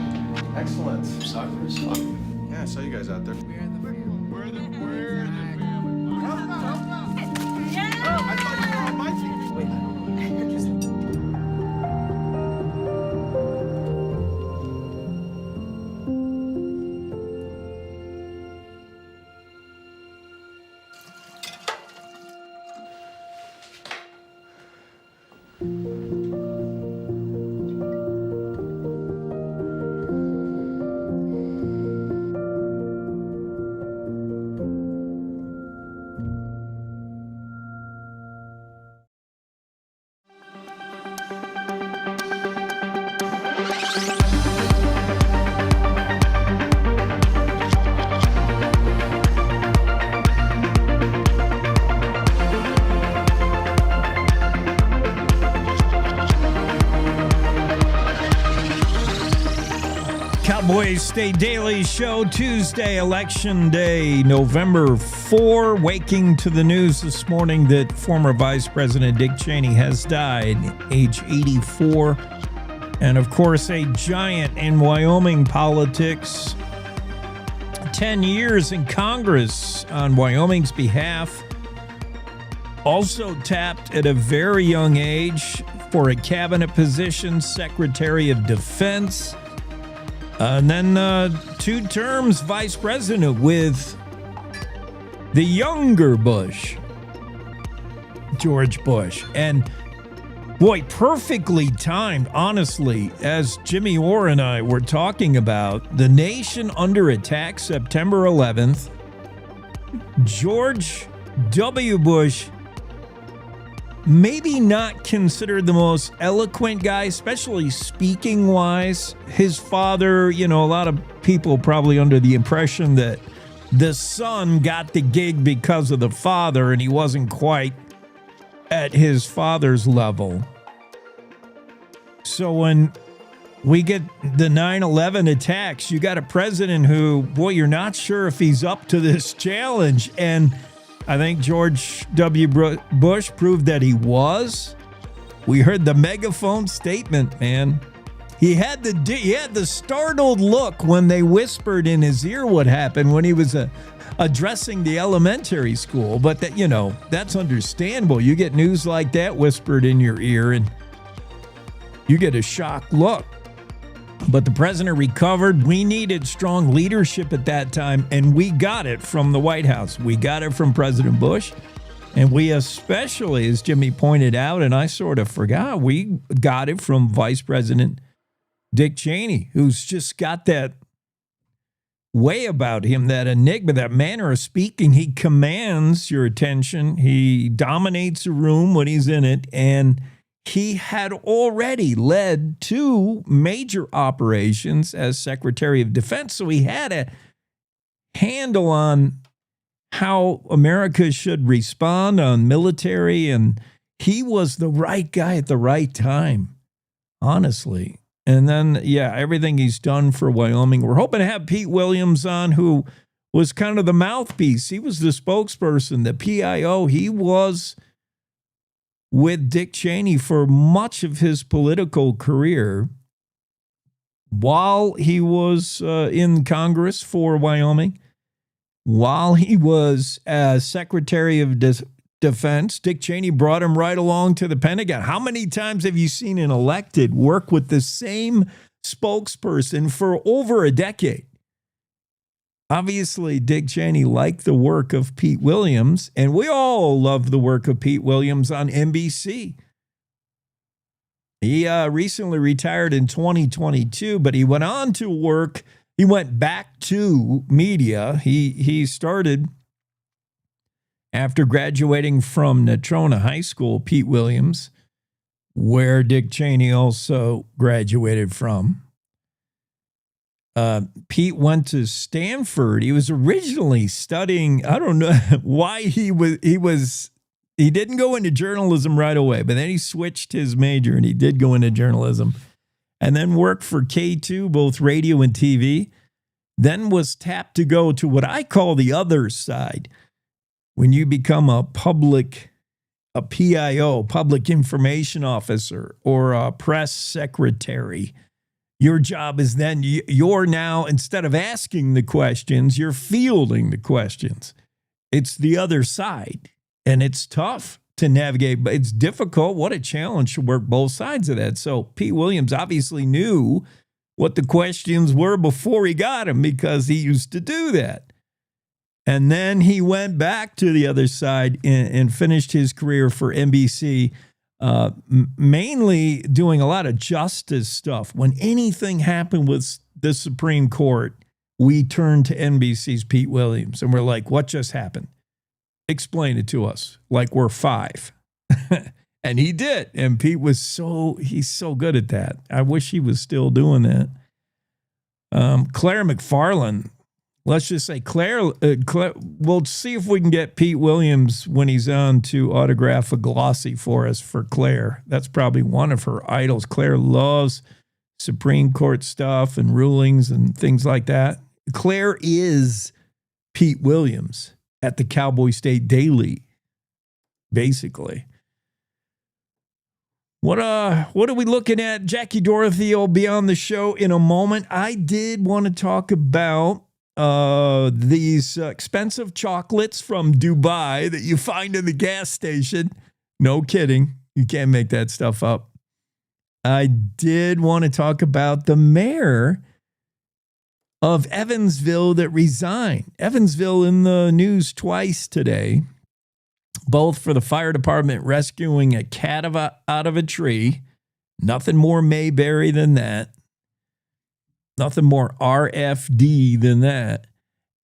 Excellent. Soccer is fun. Yeah, I saw you guys out there. Cowboy State Daily Show, Tuesday, Election Day, November 4. Waking to the news this morning that former Vice President Dick Cheney has died, age 84. And of course, a giant in Wyoming politics. 10 years in Congress on Wyoming's behalf. Also tapped at a very young age for a cabinet position, Secretary of Defense. And then 2 terms vice president with the younger Bush, George Bush. And boy, perfectly timed, honestly, as Jimmy Orr and I were talking about, the nation under attack September 11th. George W. Bush, maybe not considered the most eloquent guy, especially speaking wise. His father, a lot of people probably under the impression that the son got the gig because of the father, and he wasn't quite at his father's level. So when we get the 9/11 attacks, you got a president who, boy, you're not sure if he's up to this challenge. And I think George W. Bush proved that he was. We heard the megaphone statement, man. He had the startled look when they whispered in his ear what happened when he was addressing the elementary school. But that's understandable. You get news like that whispered in your ear, and you get a shocked look. But the president recovered. We needed strong leadership at that time, and we got it from the White House. We got it from President Bush, and we especially, as Jimmy pointed out, and I sort of forgot, we got it from Vice President Dick Cheney, who's just got that way about him, that enigma, that manner of speaking. He commands your attention. He dominates a room when he's in it. And he had already led 2 major operations as Secretary of Defense. So he had a handle on how America should respond on military. And he was the right guy at the right time, honestly. And then, yeah, everything he's done for Wyoming. We're hoping to have Pete Williams on, who was kind of the mouthpiece. He was the spokesperson, the PIO. He was with Dick Cheney for much of his political career while he was in Congress for Wyoming, while he was as Secretary of Defense. Dick Cheney brought him right along to the Pentagon. How many times have you seen an elected work with the same spokesperson for over a decade? Obviously, Dick Cheney liked the work of Pete Williams, and we all love the work of Pete Williams on NBC. He recently retired in 2022, but he went on to work. He went back to media. He started after graduating from Natrona High School, Pete Williams, where Dick Cheney also graduated from. Pete went to Stanford. He was originally studying, I don't know why he didn't go into journalism right away, but then he switched his major and he did go into journalism, and then worked for K2, both radio and TV, then was tapped to go to what I call the other side. When you become a PIO, public information officer, or a press secretary, your job is then, you're now, instead of asking the questions, you're fielding the questions. It's the other side, and it's tough to navigate, but it's difficult. What a challenge to work both sides of that. So Pete Williams obviously knew what the questions were before he got them, because he used to do that. And then he went back to the other side and finished his career for NBC, mainly doing a lot of justice stuff. When anything happened with the Supreme Court, we turned to NBC's Pete Williams, and we're like, what just happened? Explain it to us like we're 5. And he did. And Pete was he's so good at that. I wish he was still doing that. Claire McFarland. Let's just say Claire, we'll see if we can get Pete Williams when he's on to autograph a glossy for us for Claire. That's probably one of her idols. Claire loves Supreme Court stuff and rulings and things like that. Claire is Pete Williams at the Cowboy State Daily, basically. What are we looking at? Jackie Dorothy will be on the show in a moment. I did want to talk about these expensive chocolates from Dubai that you find in the gas station. No kidding. You can't make that stuff up. I did want to talk about the mayor of Evansville that resigned. Evansville in the news twice today, both for the fire department rescuing a cat out of a tree. Nothing more Mayberry than that. Nothing more RFD than that.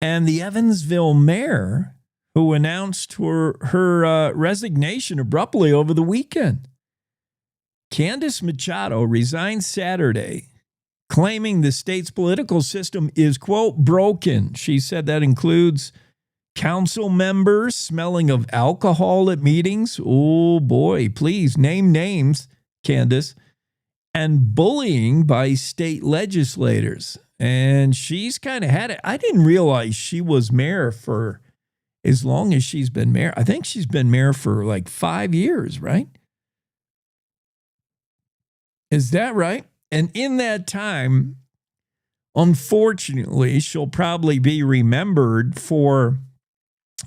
And the Evansville mayor, who announced her resignation abruptly over the weekend. Candace Machado resigned Saturday, claiming the state's political system is, quote, broken. She said that includes council members smelling of alcohol at meetings. Oh, boy, please name names, Candace. And bullying by state legislators. And she's kind of had it. I didn't realize she was mayor for as long as she's been mayor. I think she's been mayor for like 5 years, right? Is that right? And in that time, unfortunately, she'll probably be remembered for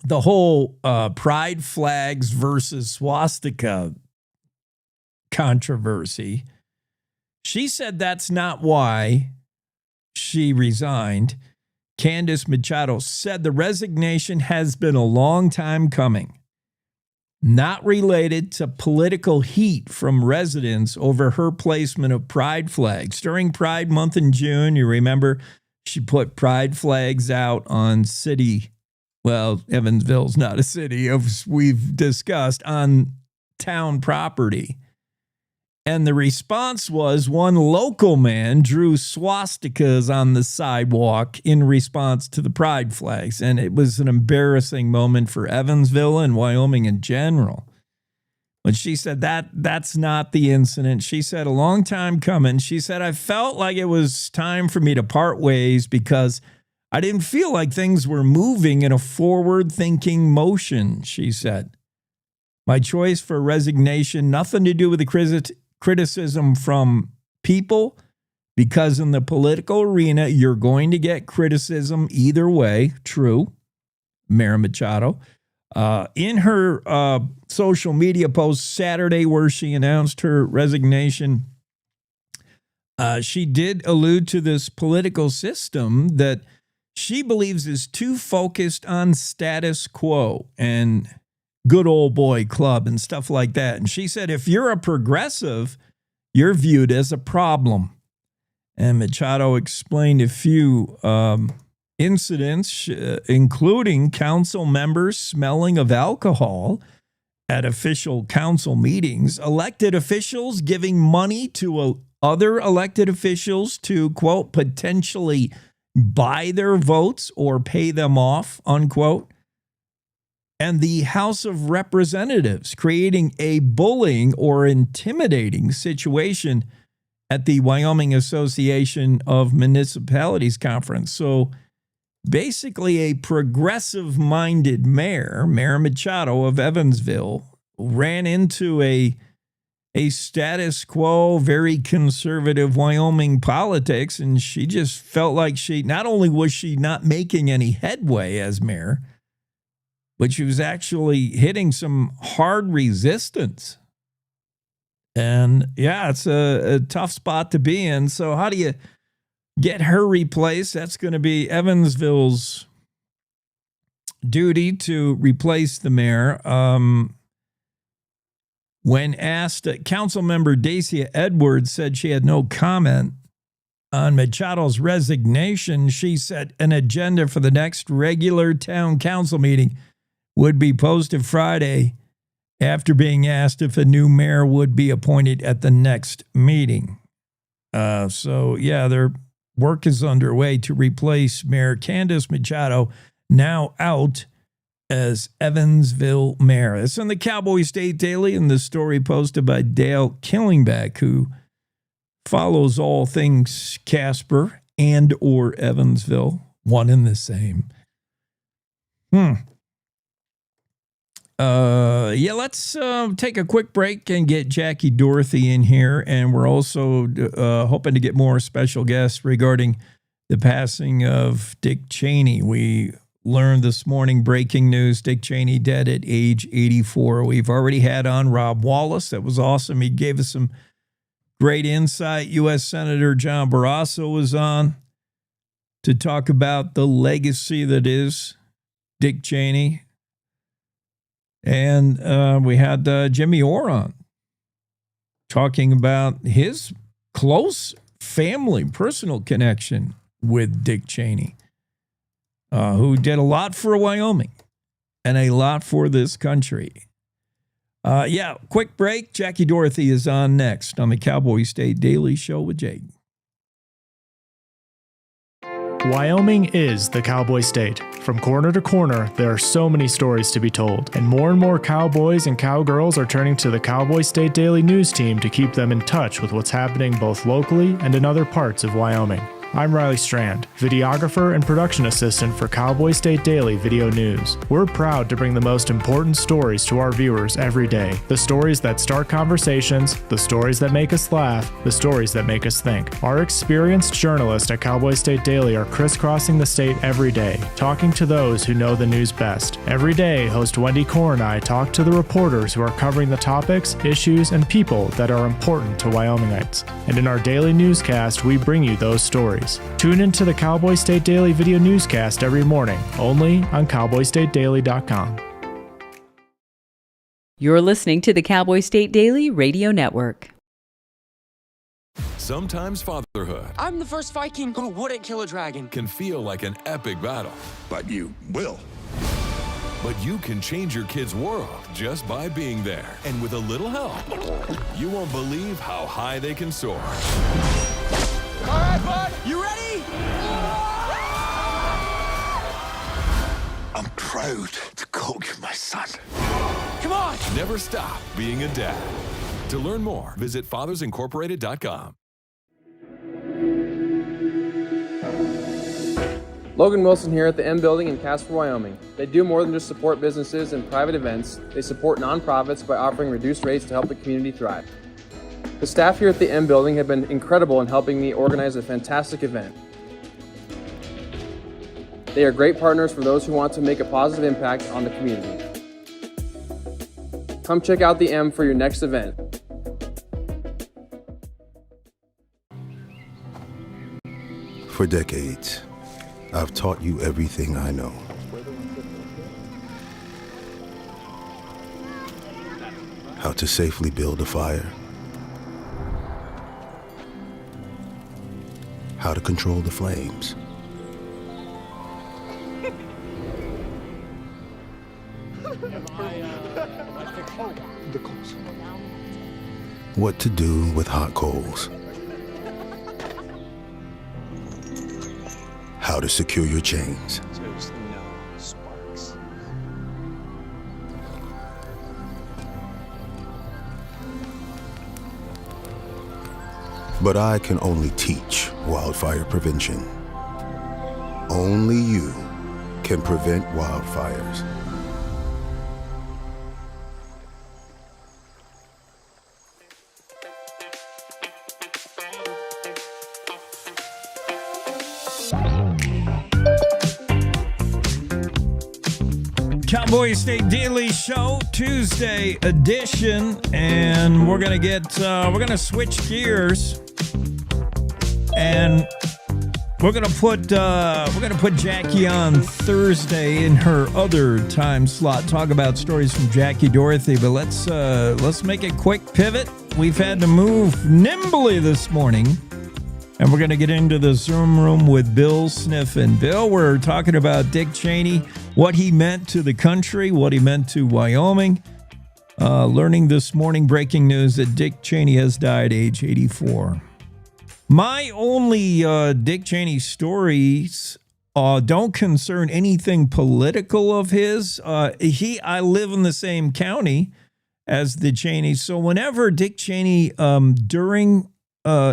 the whole pride flags versus swastika controversy. She said that's not why she resigned. Candace Machado said the resignation has been a long time coming, not related to political heat from residents over her placement of pride flags. During Pride Month in June, you remember, She put pride flags out on city. Well, Evansville's not a city, as we've discussed, on town property. And the response was one local man drew swastikas on the sidewalk in response to the pride flags. And it was an embarrassing moment for Evansville and Wyoming in general. But she said that's not the incident. She said a long time coming. She said, I felt like it was time for me to part ways because I didn't feel like things were moving in a forward-thinking motion, she said. My choice for resignation, nothing to do with the criticism from people, because in the political arena, you're going to get criticism either way. True, Mayor Machado. In her social media post Saturday where she announced her resignation, she did allude to this political system that she believes is too focused on status quo and good old boy club and stuff like that. And she said, if you're a progressive, you're viewed as a problem. And Machado explained a few incidents, including council members smelling of alcohol at official council meetings, elected officials giving money to other elected officials to, quote, potentially buy their votes or pay them off, unquote. And the House of Representatives creating a bullying or intimidating situation at the Wyoming Association of Municipalities Conference. So basically a progressive-minded mayor, Mayor Machado of Evansville, ran into a status quo, very conservative Wyoming politics, and she just felt like not only was she not making any headway as mayor, but she was actually hitting some hard resistance. And yeah, it's a tough spot to be in. So how do you get her replaced? That's going to be Evansville's duty to replace the mayor. When asked, council member Dacia Edwards said she had no comment on Machado's resignation. She said an agenda for the next regular town council meeting would be posted Friday after being asked if a new mayor would be appointed at the next meeting. So, yeah, their work is underway to replace Mayor Candace Machado, now out as Evansville mayor. It's in the Cowboy State Daily, and the story posted by Dale Killingback, who follows all things Casper and or Evansville, one and the same. Let's take a quick break and get Jackie Dorothy in here. And we're also hoping to get more special guests regarding the passing of Dick Cheney. We learned this morning, breaking news, Dick Cheney dead at age 84. We've already had on Rob Wallace. That was awesome. He gave us some great insight. U.S. Senator John Barrasso was on to talk about the legacy that is Dick Cheney. And we had Jimmy Orr on talking about his close family, personal connection with Dick Cheney, who did a lot for Wyoming and a lot for this country. Quick break. Jackie Dorothy is on next on the Cowboy State Daily Show with Jake. Wyoming is the cowboy state. From corner to corner, there are so many stories to be told, and more cowboys and cowgirls are turning to the Cowboy State Daily News team to keep them in touch with what's happening both locally and in other parts of Wyoming. I'm Riley Strand, videographer and production assistant for Cowboy State Daily Video News. We're proud to bring the most important stories to our viewers every day. The stories that start conversations, the stories that make us laugh, the stories that make us think. Our experienced journalists at Cowboy State Daily are crisscrossing the state every day, talking to those who know the news best. Every day, host Wendy Core and I talk to the reporters who are covering the topics, issues, and people that are important to Wyomingites. And in our daily newscast, we bring you those stories. Tune into the Cowboy State Daily video newscast every morning, only on cowboystatedaily.com. You're listening to the Cowboy State Daily Radio Network. Sometimes fatherhood I'm the first Viking who wouldn't kill a dragon. can feel like an epic battle. But you will. But you can change your kid's world just by being there. And with a little help, you won't believe how high they can soar. All right, bud, you ready? I'm proud to call you my son. Come on! Never stop being a dad. To learn more, visit fathersincorporated.com. Logan Wilson here at the M Building in Casper, Wyoming. They do more than just support businesses and private events. They support nonprofits by offering reduced rates to help the community thrive. The staff here at the M Building have been incredible in helping me organize a fantastic event. They are great partners for those who want to make a positive impact on the community. Come check out the M for your next event. For decades, I've taught you everything I know. How to safely build a fire. How to control the flames. What to do with hot coals. How to secure your chains. There's no sparks. But I can only teach wildfire prevention. Only you can prevent wildfires. Cowboy State Daily Show, Tuesday edition, and we're gonna switch gears, and we're gonna put Jackie on Thursday in her other time slot. Talk about stories from Jackie Dorothy, but let's make a quick pivot. We've had to move nimbly this morning. And we're going to get into the Zoom room with Bill Sniffen. Bill, we're talking about Dick Cheney, what he meant to the country, what he meant to Wyoming. Learning this morning, breaking news that Dick Cheney has died age 84. My only Dick Cheney stories don't concern anything political of his. I live in the same county as the Cheneys. So whenever Dick Cheney, during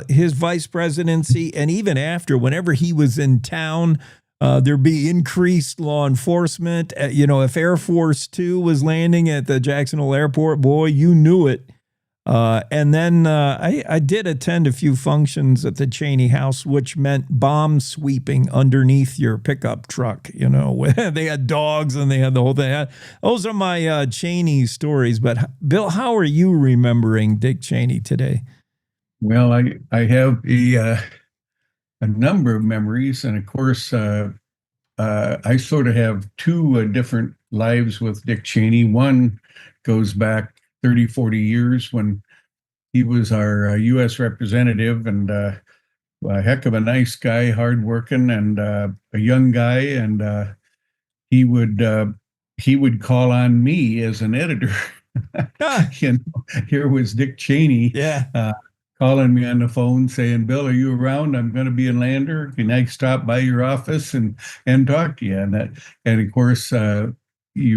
his vice presidency, and even after, whenever he was in town, there'd be increased law enforcement. If Air Force Two was landing at the Jacksonville airport, boy, you knew it. And then I did attend a few functions at the Cheney house, which meant bomb sweeping underneath your pickup truck. They had dogs and they had the whole thing. Those are my Cheney stories. But Bill, how are you remembering Dick Cheney today? Well, I have a number of memories, and of course, I sort of have two different lives with Dick Cheney. One goes back 30, 40 years when he was our U.S. representative, and a heck of a nice guy, hardworking, and a young guy, and he would call on me as an editor. Here was Dick Cheney. Yeah. Calling me on the phone saying, "Bill, are you around? I'm going to be in Lander. Can I stop by your office and talk to you?" And of course, he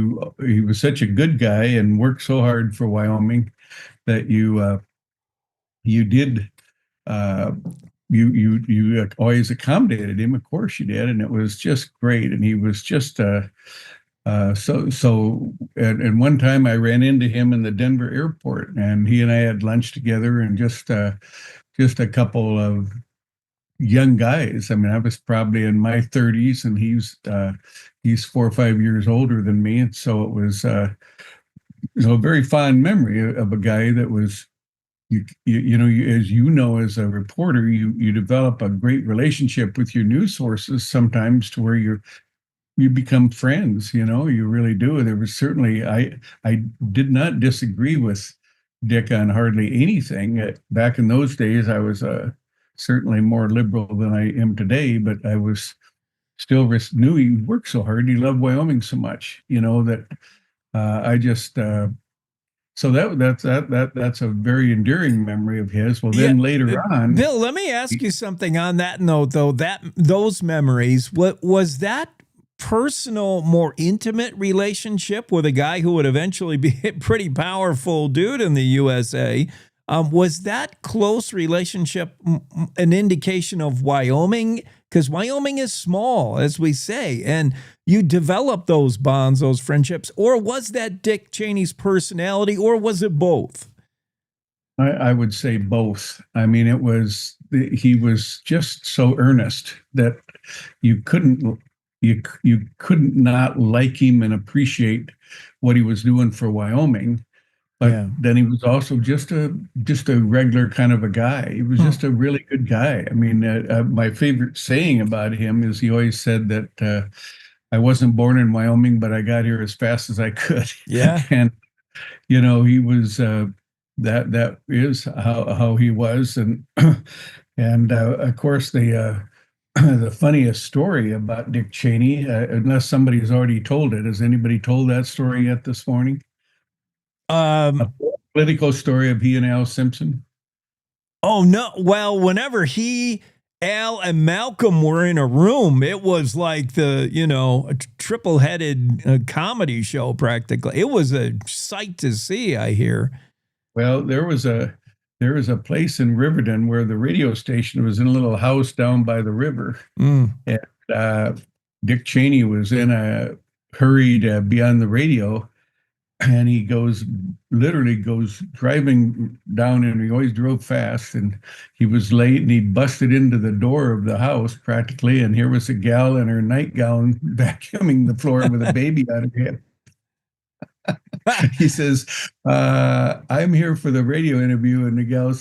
was such a good guy and worked so hard for Wyoming that you always accommodated him. Of course you did, and it was just great. And he was just and one time I ran into him in the Denver airport, and he and I had lunch together, and just a couple of young guys. I mean, I was probably in my 30s, and he's 4 or 5 years older than me, and so it was a very fond memory of a guy that was, as you know, as a reporter, you develop a great relationship with your news sources sometimes to where you become friends, you really do. There was certainly, I did not disagree with Dick on hardly anything. Back in those days, I was a certainly more liberal than I am today, but I was still knew he worked so hard. He loved Wyoming so much, that I just so that's a very endearing memory of his. Well, then later on, Bill, let me ask you something on that note, though. Those memories, what was that personal, more intimate relationship with a guy who would eventually be a pretty powerful dude in the USA? Was that close relationship an indication of Wyoming? Because Wyoming is small, as we say, and you develop those bonds, those friendships. Or was that Dick Cheney's personality, or was it both? I would say both. I mean, he was just so earnest that you couldn't not like him and appreciate what he was doing for Wyoming. But then he was also just a regular kind of a guy. He was just a really good guy. I mean, my favorite saying about him is he always said that I wasn't born in Wyoming, but I got here as fast as I could. Yeah. And he was that is how he was, and and of course the funniest story about Dick Cheney, unless somebody has already told it. Has anybody told that story yet this morning? A political story of he and Al Simpson. Oh no! Well, whenever Al and Malcolm were in a room, it was like a triple-headed comedy show practically. It was a sight to see, I hear. Well, there was a place in Riverton where the radio station was in a little house down by the river, and Dick Cheney was in a hurry to be on the radio. And he literally goes driving down, and he always drove fast, and he was late, and he busted into the door of the house practically, and here was a gal in her nightgown vacuuming the floor with a baby on her hip. He says, I'm here for the radio interview. And the gal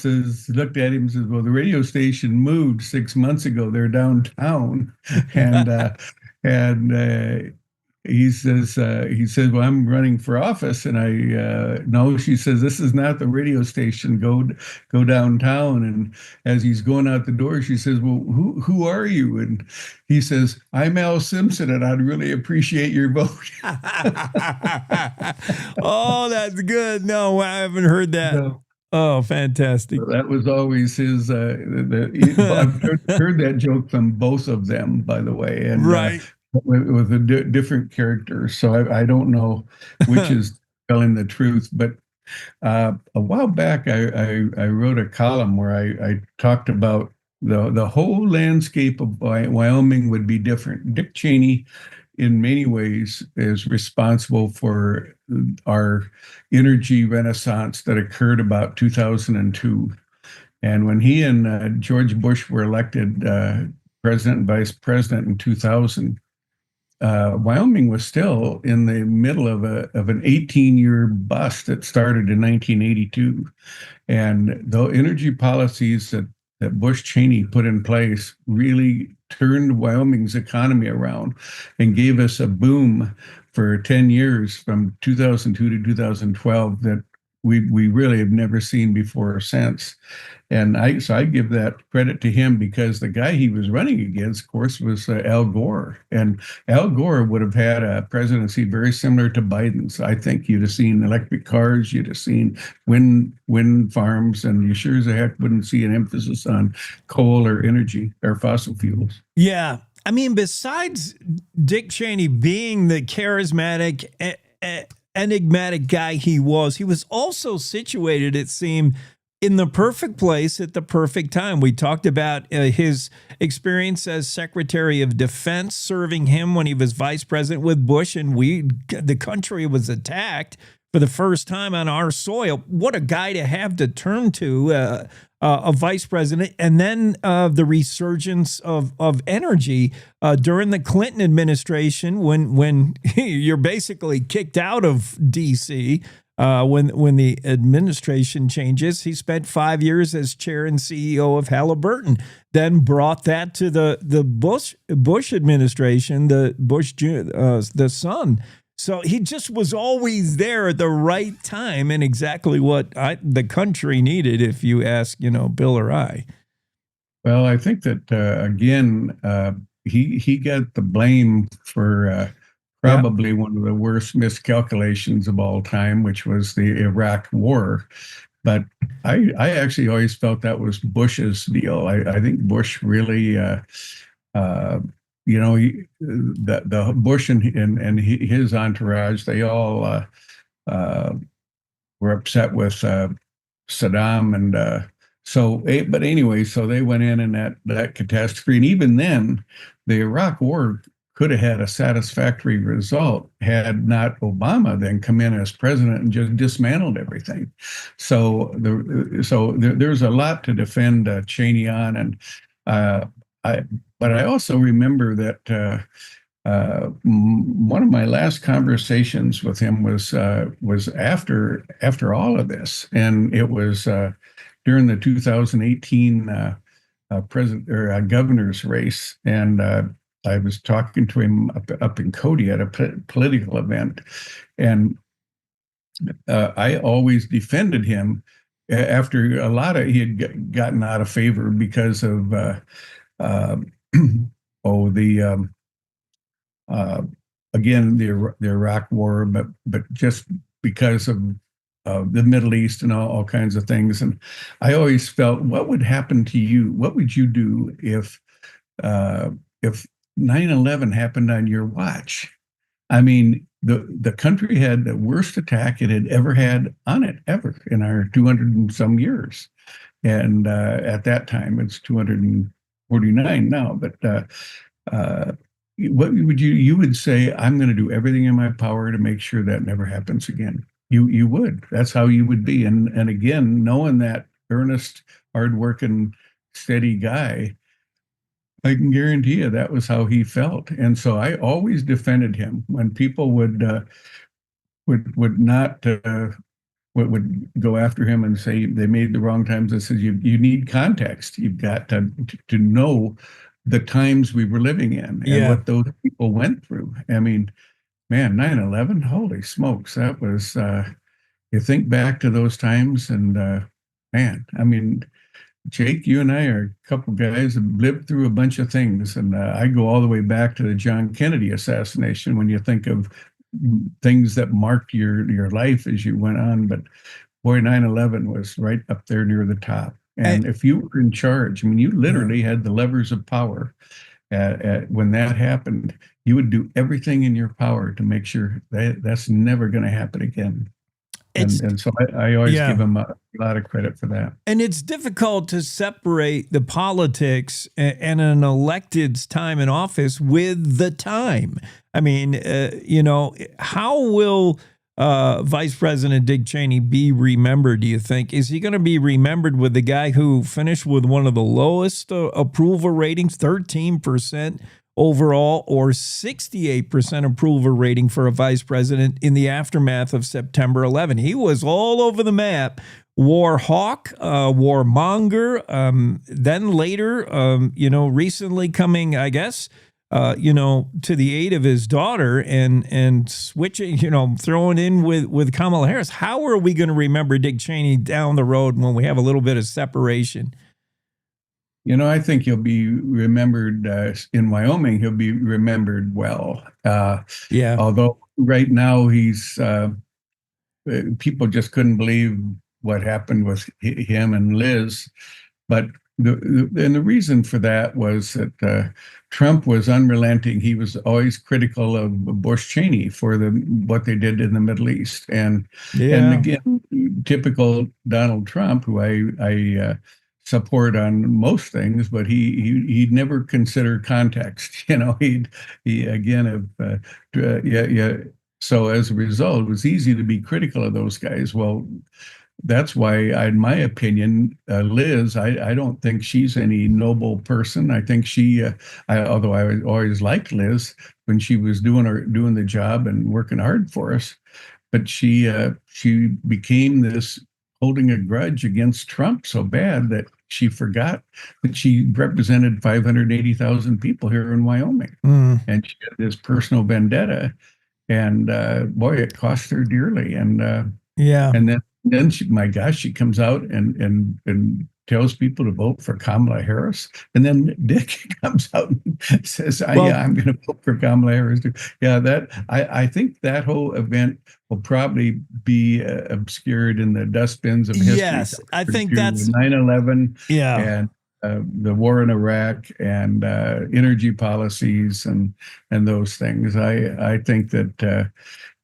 looked at him and says, well, the radio station moved 6 months ago. They're downtown. And he says, well, I'm running for office. And no, she says, this is not the radio station. Go downtown. And as he's going out the door, she says, well, who are you? And he says, I'm Al Simpson, and I'd really appreciate your vote. Oh, that's good. No, I haven't heard that. No. Oh, fantastic. So that was always his, I've heard that joke from both of them, by the way. And, right. With a different characters, so I don't know which is telling the truth. But a while back, I wrote a column where I talked about the whole landscape of Wyoming would be different. Dick Cheney, in many ways, is responsible for our energy renaissance that occurred about 2002. And when he and George Bush were elected president and vice president in 2000. Wyoming was still in the middle of an 18-year bust that started in 1982, and the energy policies that Bush Cheney put in place really turned Wyoming's economy around and gave us a boom for 10 years from 2002 to 2012 that we really have never seen before or since. And I give that credit to him, because the guy he was running against, of course, was Al Gore. And Al Gore would have had a presidency very similar to Biden's. I think you'd have seen electric cars, you'd have seen wind farms, and you sure as heck wouldn't see an emphasis on coal or energy or fossil fuels. Yeah. I mean, besides Dick Cheney being the charismatic, enigmatic guy he was also situated, it seemed, in the perfect place at the perfect time. We talked about his experience as Secretary of Defense, serving him when he was vice president with Bush, and the country was attacked for the first time on our soil. What a guy to have to turn to, a vice president. And then the resurgence of energy during the Clinton administration, when you're basically kicked out of D.C., when the administration changes. He spent 5 years as chair and CEO of Halliburton, then brought that to the Bush administration, the son. So he just was always there at the right time and exactly what the country needed, if you ask, Bill or I. Well, I think that again, he got the blame for probably one of the worst miscalculations of all time, which was the Iraq War. But I actually always felt that was Bush's deal. I think Bush really, the Bush and his entourage, they all were upset with Saddam, and but anyway, so they went in that catastrophe, and even then, the Iraq War could have had a satisfactory result had not Obama then come in as president and just dismantled everything. There's a lot to defend Cheney on, and but I also remember that. One of my last conversations with him was after all of this, and it was during the 2018 president or governor's race, and I was talking to him up in Cody at a political event, and I always defended him after he had gotten out of favor because of again the Iraq War, but just because of the Middle East and all kinds of things. And I always felt, what would happen to you? What would you do if 9/11 happened on your watch? I mean, the country had the worst attack it had ever had on it, ever, in our 200 and some years. And at that time, it's 249 now. But what would you would say, I'm going to do everything in my power to make sure that never happens again. You would. That's how you would be. And again, knowing that earnest, hardworking, steady guy, I can guarantee you that was how he felt. And so I always defended him when people would not would go after him and say they made the wrong times. I said, you need context. You've got to know the times we were living in and what those people went through. I mean, man, 9/11, holy smokes, that was, you think back to those times and, man, I mean, Jake, you and I are a couple guys that lived through a bunch of things. And I go all the way back to the John Kennedy assassination when you think of things that marked your life as you went on. But boy, 9/11 was right up there near the top. And if you were in charge, I mean, you literally had the levers of power. When that happened, you would do everything in your power to make sure that's never going to happen again. And so I always give him a lot of credit for that. And it's difficult to separate the politics and an elected's time in office with the time. I mean, how will Vice President Dick Cheney be remembered, do you think? Is he going to be remembered with the guy who finished with one of the lowest approval ratings, 13% overall, or 68% approval rating for a vice president in the aftermath of September 11? He was all over the map. War hawk, warmonger, then later, recently coming, I guess, to the aid of his daughter and switching, throwing in with Kamala Harris. How are we going to remember Dick Cheney down the road when we have a little bit of separation? I think he'll be remembered in Wyoming. He'll be remembered well. Although right now he's people just couldn't believe what happened with him and Liz, but the reason for that was that Trump was unrelenting. He was always critical of Bush Cheney for what they did in the Middle East, and again, typical Donald Trump, who I support on most things, but he'd never consider context. He again So as a result, it was easy to be critical of those guys. Well, that's why, in my opinion, Liz, I don't think she's any noble person. I think although I always liked Liz when she was doing the job and working hard for us, but she became this holding a grudge against Trump so bad that she forgot that she represented 580,000 people here in Wyoming, and she had this personal vendetta, and boy, it cost her dearly. And and then she, my gosh, she comes out and tells people to vote for Kamala Harris. And then Dick comes out and says, Well- yeah, I'm going to vote for Kamala Harris too. Yeah, I think that whole event will probably be obscured in the dustbins of history. Yes, I think Due to that's 9/11 yeah. and the war in Iraq and energy policies and those things. I think that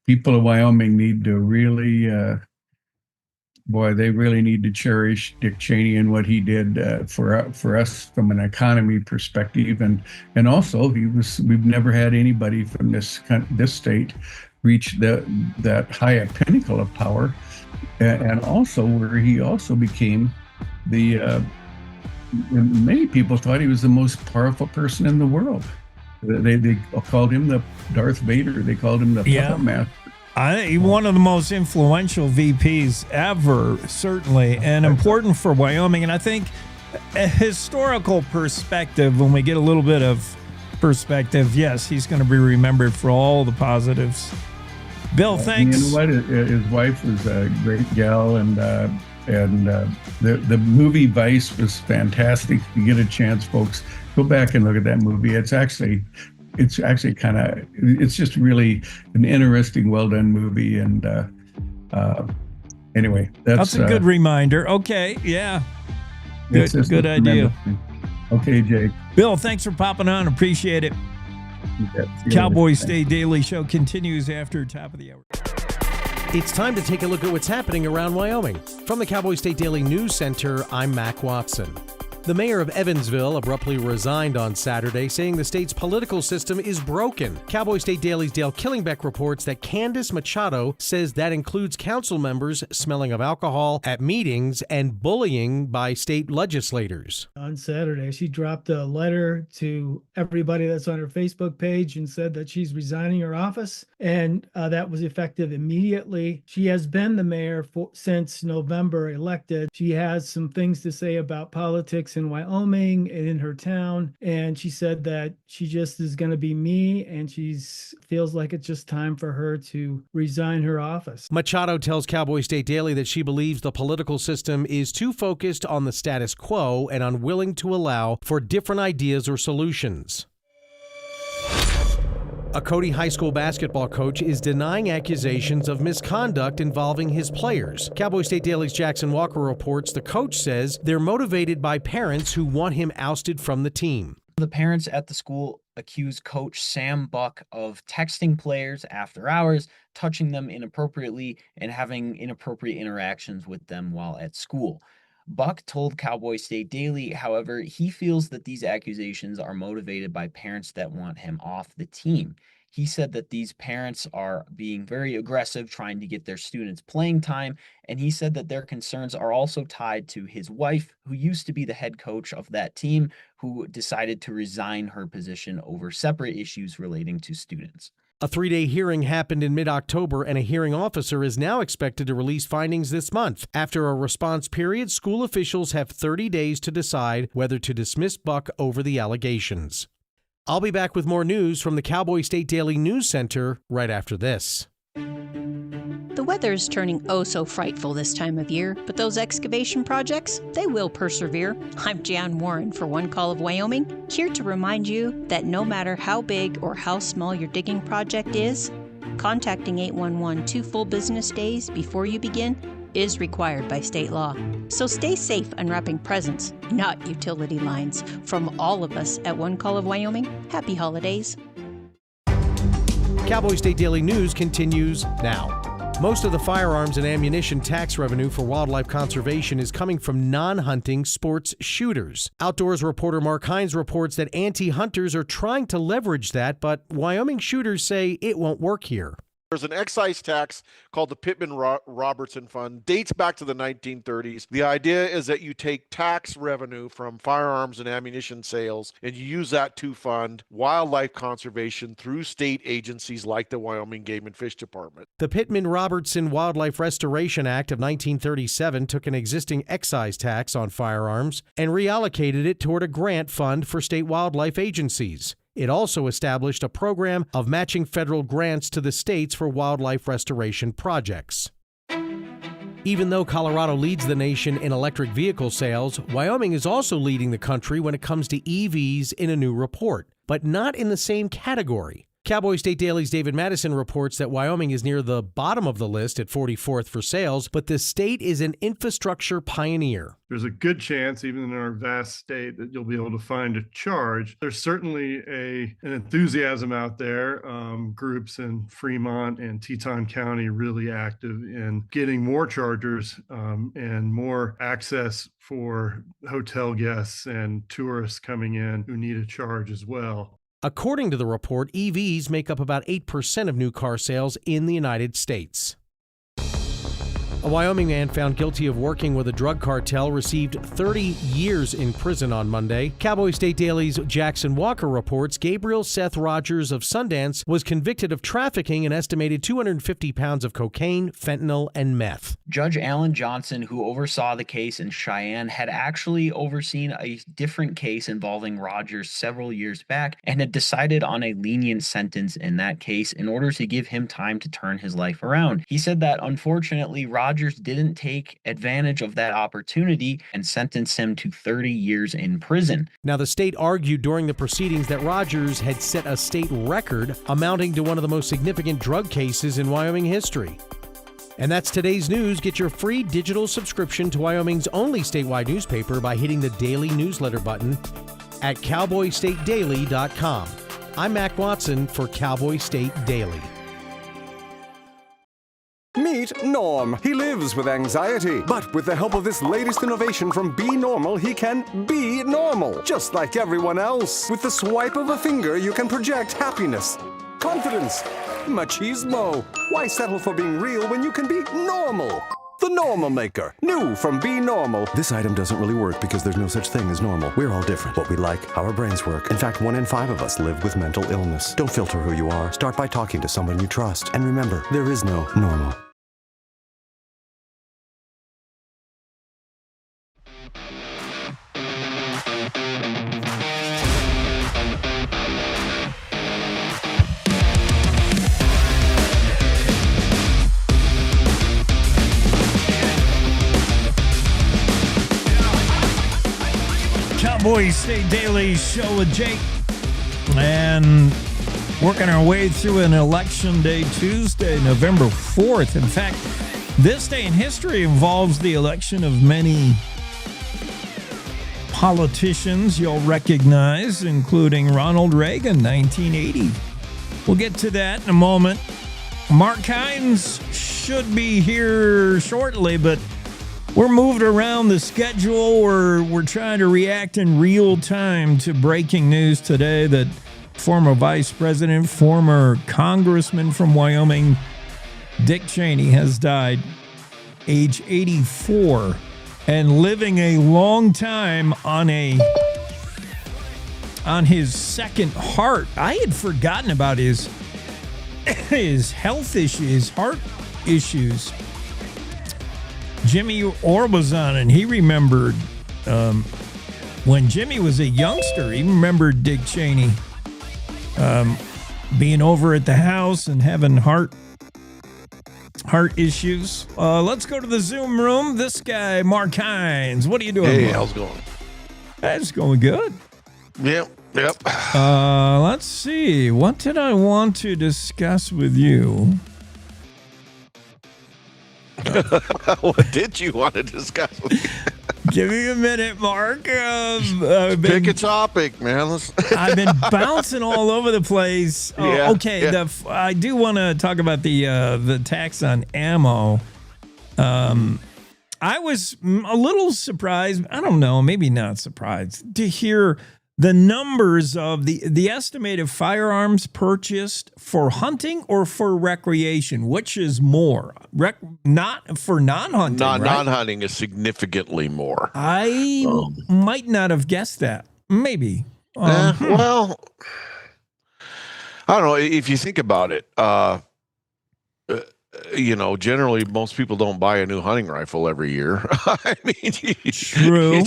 people of Wyoming need to really, they really need to cherish Dick Cheney and what he did for us from an economy perspective, and also we've never had anybody from this state reach that high pinnacle of power, and also where he also became the. Many people thought he was the most powerful person in the world. They called him the Darth Vader. They called him the puppet master. One of the most influential VPs ever, certainly, and important for Wyoming. And I think a historical perspective, when we get a little bit of perspective, yes, he's going to be remembered for all the positives. Bill, thanks. You know what? His wife was a great gal, and the movie Vice was fantastic. If you get a chance, folks, go back and look at that movie. It's actually it's just really an interesting, well done movie. And anyway, that's a good reminder. Okay, yeah, good idea. Okay, Jake. Bill, thanks for popping on. Appreciate it. Cowboy State Daily Show continues after top of the hour. It's time to take a look at what's happening around Wyoming. From the Cowboy State Daily News Center, I'm Mac Watson. The mayor of Evansville abruptly resigned on Saturday, saying the state's political system is broken. Cowboy State Daily's Dale Killingbeck reports that Candace Machado says that includes council members smelling of alcohol at meetings and bullying by state legislators. On Saturday, she dropped a letter to everybody that's on her Facebook page and said that she's resigning her office, and that was effective immediately. She has been the mayor since November elected. She has some things to say about politics in Wyoming and in her town, and she said that she just is going to be me, and feels like it's just time for her to resign her office. Machado tells Cowboy State Daily that she believes the political system is too focused on the status quo and unwilling to allow for different ideas or solutions. A Cody High School basketball coach is denying accusations of misconduct involving his players. Cowboy State Daily's Jackson Walker reports the coach says they're motivated by parents who want him ousted from the team. The parents at the school accused Coach Sam Buck of texting players after hours, touching them inappropriately, and having inappropriate interactions with them while at school. Buck told Cowboy State Daily, however, he feels that these accusations are motivated by parents that want him off the team. He said that these parents are being very aggressive, trying to get their students playing time, and he said that their concerns are also tied to his wife, who used to be the head coach of that team, who decided to resign her position over separate issues relating to students. A 3-day hearing happened in mid-October, and a hearing officer is now expected to release findings this month. After a response period, school officials have 30 days to decide whether to dismiss Buck over the allegations. I'll be back with more news from the Cowboy State Daily News Center right after this. The weather's turning oh so frightful this time of year, but those excavation projects, they will persevere. I'm Jan Warren for One Call of Wyoming, here to remind you that no matter how big or how small your digging project is, contacting 811 2 full business days before you begin is required by state law. So stay safe unwrapping presents, not utility lines. From all of us at One Call of Wyoming, happy holidays. Cowboy State Daily News continues now. Most of the firearms and ammunition tax revenue for wildlife conservation is coming from non-hunting sports shooters. Outdoors reporter Mark Hines reports that anti-hunters are trying to leverage that, but Wyoming shooters say it won't work here. There's an excise tax called the Pittman-Robertson Fund, dates back to the 1930s. The idea is that you take tax revenue from firearms and ammunition sales and you use that to fund wildlife conservation through state agencies like the Wyoming Game and Fish Department. The Pittman-Robertson Wildlife Restoration Act of 1937 took an existing excise tax on firearms and reallocated it toward a grant fund for state wildlife agencies. It also established a program of matching federal grants to the states for wildlife restoration projects. Even though Colorado leads the nation in electric vehicle sales, Wyoming is also leading the country when it comes to EVs in a new report, but not in the same category. Cowboy State Daily's David Madison reports that Wyoming is near the bottom of the list at 44th for sales, but the state is an infrastructure pioneer. There's a good chance, even in our vast state, that you'll be able to find a charge. There's certainly an enthusiasm out there. Groups in Fremont and Teton County really active in getting more chargers and more access for hotel guests and tourists coming in who need a charge as well. According to the report, EVs make up about 8% of new car sales in the United States. A Wyoming man found guilty of working with a drug cartel received 30 years in prison on Monday. Cowboy State Daily's Jackson Walker reports Gabriel Seth Rogers of Sundance was convicted of trafficking an estimated 250 pounds of cocaine, fentanyl, and meth. Judge Alan Johnson, who oversaw the case in Cheyenne, had actually overseen a different case involving Rogers several years back and had decided on a lenient sentence in that case in order to give him time to turn his life around. He said that unfortunately Rogers didn't take advantage of that opportunity and sentenced him to 30 years in prison. Now, the state argued during the proceedings that Rogers had set a state record amounting to one of the most significant drug cases in Wyoming history. And that's today's news. Get your free digital subscription to Wyoming's only statewide newspaper by hitting the daily newsletter button at cowboystatedaily.com. I'm Mac Watson for Cowboy State Daily. Meet Norm. He lives with anxiety, but with the help of this latest innovation from Be Normal, he can be normal, just like everyone else. With the swipe of a finger, you can project happiness, confidence, machismo. Why settle for being real when you can be normal? The Normal Maker, new from Be Normal. This item doesn't really work because there's no such thing as normal. We're all different. What we like, how our brains work. In fact, 1 in 5 of us live with mental illness. Don't filter who you are. Start by talking to someone you trust. And remember, there is no normal. Cowboy State Daily Show with Jake, and working our way through an Election Day Tuesday, November 4th. In fact, this day in history involves the election of many politicians you'll recognize, including Ronald Reagan, 1980. We'll get to that in a moment. Mark Hines should be here shortly, but we're moved around the schedule. We're trying to react in real time to breaking news today that former vice president, former congressman from Wyoming, Dick Cheney, has died, age 84, and living a long time on his second heart. I had forgotten about his health issues, his heart issues. Jimmy Orr was on, and he remembered when Jimmy was a youngster. He remembered Dick Cheney being over at the house and having heart issues. Let's go to the Zoom room. This guy, Mark Hines. What are you doing? Hey, Mark? how's it going? It's going good. Yep. Let's see. What did I want to discuss with you? What did you want to discuss with me? Give me a minute, Mark. Pick a topic, man. I've been bouncing all over the place. Yeah, okay, yeah. I do want to talk about the tax on ammo. I was a little surprised. I don't know, maybe not surprised to hear the numbers of the estimated firearms purchased for hunting or for recreation. Which is more? Not for non-hunting, right? Non-hunting is significantly more. I might not have guessed that. Maybe. Well, I don't know. If you think about it, generally most people don't buy a new hunting rifle every year. I mean, true.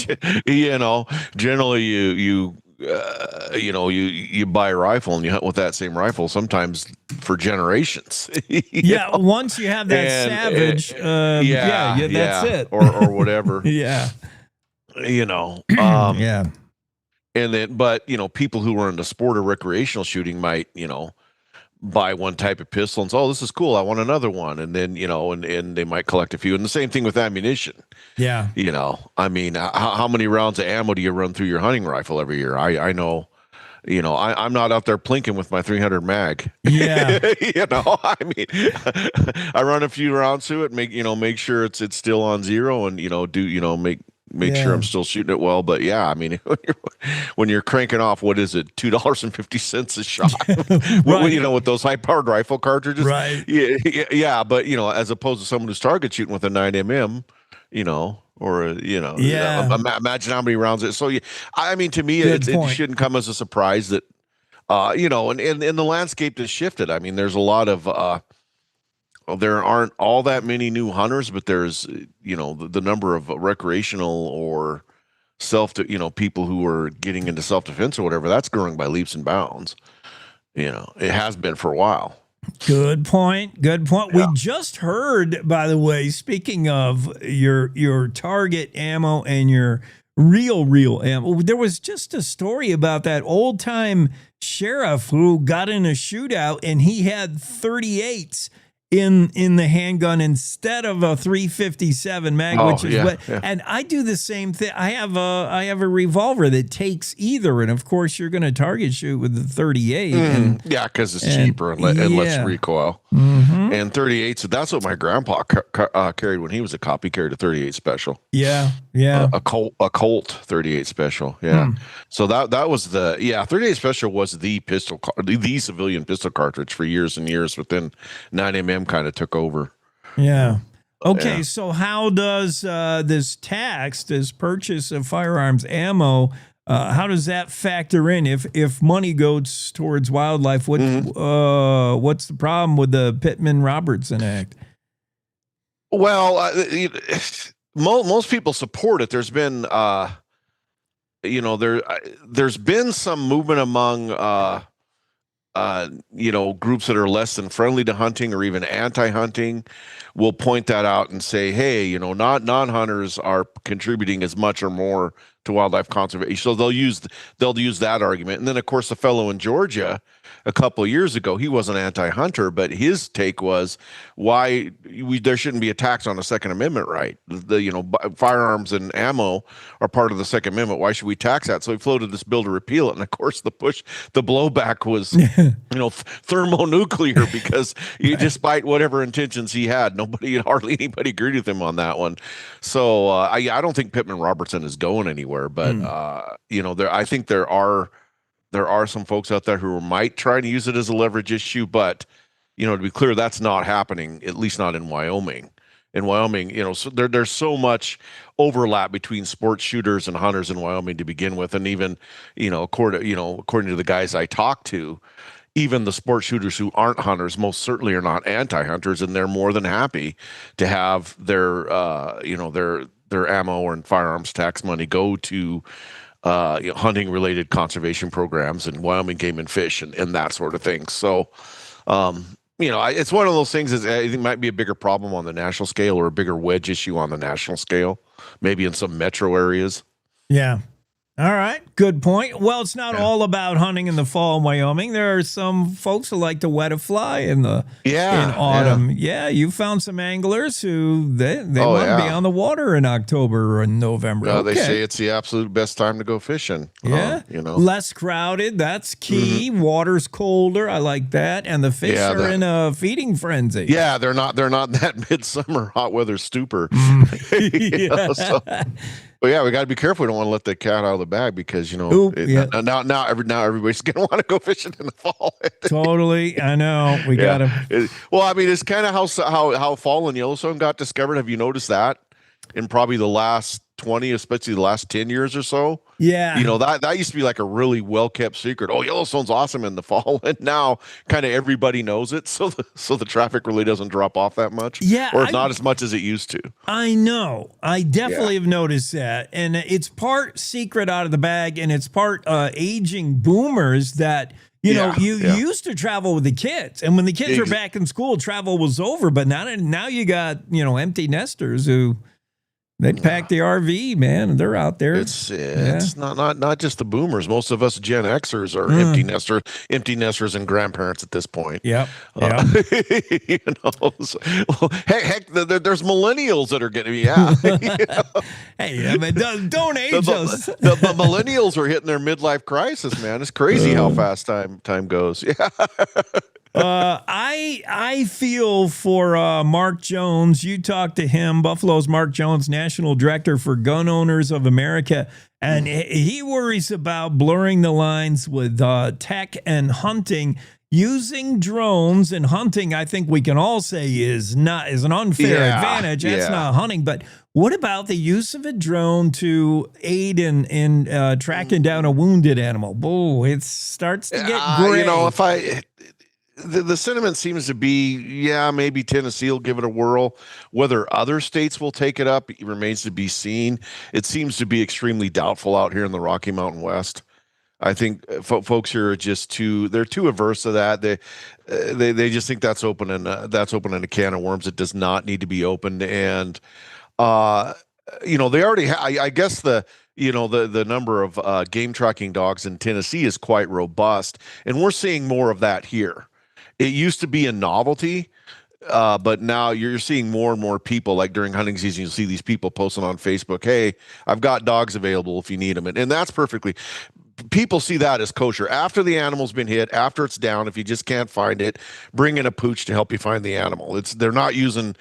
Generally you you buy a rifle and you hunt with that same rifle sometimes for generations. Yeah, once you have that savage, that's it, or whatever. Yeah. Yeah. And then, but people who are into sport or recreational shooting might, buy one type of pistol and say, oh, this is cool, I want another one. And then, and they might collect a few. And the same thing with ammunition. Yeah. I mean, how many rounds of ammo do you run through your hunting rifle every year? I know, I'm not out there plinking with my 300 mag. Yeah. I mean, I run a few rounds through it, make sure it's still on zero and, make sure I'm still shooting it well. But yeah, I mean, when you're cranking off, what is it, $2.50 a shot? Right. With those high-powered rifle cartridges, right? Yeah. But as opposed to someone who's target shooting with a 9mm, imagine how many rounds it. So I mean, to me, it shouldn't come as a surprise that, and the landscape has shifted. I mean, there's a lot of. There aren't all that many new hunters, but there's, the number of recreational or people who are getting into self-defense or whatever, that's growing by leaps and bounds. It has been for a while. Good point. Yeah. We just heard, by the way, speaking of your target ammo and your real ammo, there was just a story about that old time sheriff who got in a shootout and he had 38s in the handgun instead of a 357 mag, which is what. And I do the same thing. I have a revolver that takes either, and of course you're going to target shoot with the 38. Because it's cheaper and less recoil. Mm-hmm. And 38. So that's what my grandpa carried when he was a cop. He carried a 38 special. Yeah. A Colt 38 special. Yeah. So that was 38 special was the pistol, the civilian pistol cartridge for years and years. But then 9mm kind of took over. Yeah. Okay. So how does this purchase of firearms ammo, how does that factor in? If money goes towards wildlife, what's the problem with the Pittman-Robertson Act? Well, most people support it. There's been, there's been some movement among, groups that are less than friendly to hunting or even anti-hunting will point that out and say, hey, non-hunters are contributing as much or more to wildlife conservation. So they'll use that argument. And then of course the fellow in Georgia a couple of years ago, he wasn't anti-hunter, but his take was why there shouldn't be a tax on the Second Amendment right. Firearms and ammo are part of the Second Amendment. Why should we tax that? So he floated this bill to repeal it. And of course the blowback was, thermonuclear because despite whatever intentions he had, hardly anybody agreed with him on that one. So I don't think Pittman-Robertson is going anywhere, but I think there are some folks out there who might try to use it as a leverage issue, but to be clear, that's not happening, at least not in Wyoming. In Wyoming, so there's so much overlap between sports shooters and hunters in Wyoming to begin with, and even according to the guys I talk to, even the sports shooters who aren't hunters most certainly are not anti-hunters, and they're more than happy to have their ammo and firearms tax money go to hunting related conservation programs and Wyoming Game and Fish and that sort of thing. So, it's one of those things that I think might be a bigger problem on the national scale or a bigger wedge issue on the national scale, maybe in some metro areas. Yeah. All right. Good point. Well, it's not all about hunting in the fall in Wyoming. There are some folks who like to wet a fly in autumn. Yeah. You found some anglers who they want to be on the water in October or November. Okay. They say it's the absolute best time to go fishing. Yeah. Less crowded. That's key. Mm-hmm. Water's colder. I like that. And the fish are in a feeding frenzy. Yeah. They're not that midsummer hot weather stupor. But yeah, we got to be careful. We don't want to let the cat out of the bag because now everybody's going to want to go fishing in the fall. Totally, I know. We got to. Well, I mean, it's kind of how fall in Yellowstone got discovered. Have you noticed that? In probably the last 20, especially the last 10 years or so. Yeah. That used to be like a really well-kept secret. Oh, Yellowstone's awesome in the fall. And now kind of everybody knows it. So the traffic really doesn't drop off that much. Yeah. Or not as much as it used to. I know. I definitely have noticed that. And it's part secret out of the bag, and it's part aging boomers that, you used to travel with the kids. And when the kids were back in school, travel was over. But now you got, empty nesters who they pack the RV, man, and they're out there. It's not just the boomers. Most of us Gen Xers are empty nesters and grandparents at this point. Yep. Heck, there's millennials that are getting Hey, I mean, don't age us. The millennials are hitting their midlife crisis, man. It's crazy how fast time goes. Yeah. I feel for Mark Jones. You talked to him, Buffalo's Mark Jones, National Director for Gun Owners of America, and he worries about blurring the lines with tech and hunting. Using drones and hunting, I think we can all say is an unfair advantage. That's not hunting, but what about the use of a drone to aid in tracking down a wounded animal? Oh, it starts to get gray. The sentiment seems to be, maybe Tennessee will give it a whirl. Whether other states will take it up, it remains to be seen. It seems to be extremely doubtful out here in the Rocky Mountain West. I think folks here are just too averse to that. They just think that's opening a can of worms that does not need to be opened. And they already I guess the number of game tracking dogs in Tennessee is quite robust, and we're seeing more of that here. It used to be a novelty, but now you're seeing more and more people, like during hunting season, you'll see these people posting on Facebook, hey, I've got dogs available if you need them. And that's people see that as kosher. After the animal's been hit, after it's down, if you just can't find it, bring in a pooch to help you find the animal. They're not using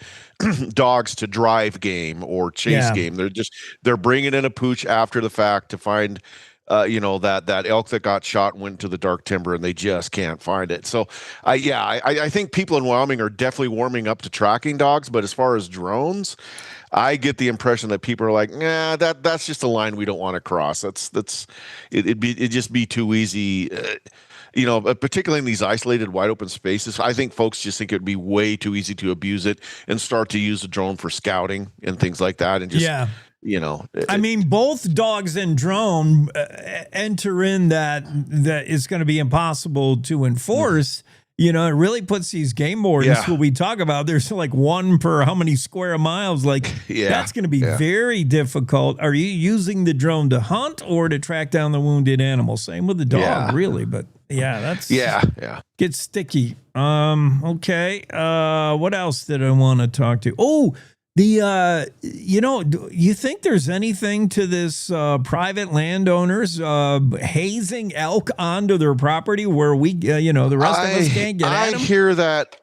dogs to drive game or chase game. They're bringing in a pooch after the fact to find that elk that got shot went to the dark timber and they just can't find it. So I think people in Wyoming are definitely warming up to tracking dogs, but as far as drones, I get the impression that people are like, nah, that's just a line we don't want to cross. It'd just be too easy. Particularly in these isolated, wide open spaces, I think folks just think it'd be way too easy to abuse it and start to use the drone for scouting and things like that. And just I mean, both dogs and drone enter in that it's going to be impossible to enforce. It really puts these game wardens who we talk about. There's like one per how many square miles. Like that's going to be very difficult. Are you using the drone to hunt or to track down the wounded animal? Same with the dog, really. But that's gets sticky. Okay. What else did I want to talk to? Oh. You think there's anything to this private landowners hazing elk onto their property where we, the rest of us can't get at them? I hear that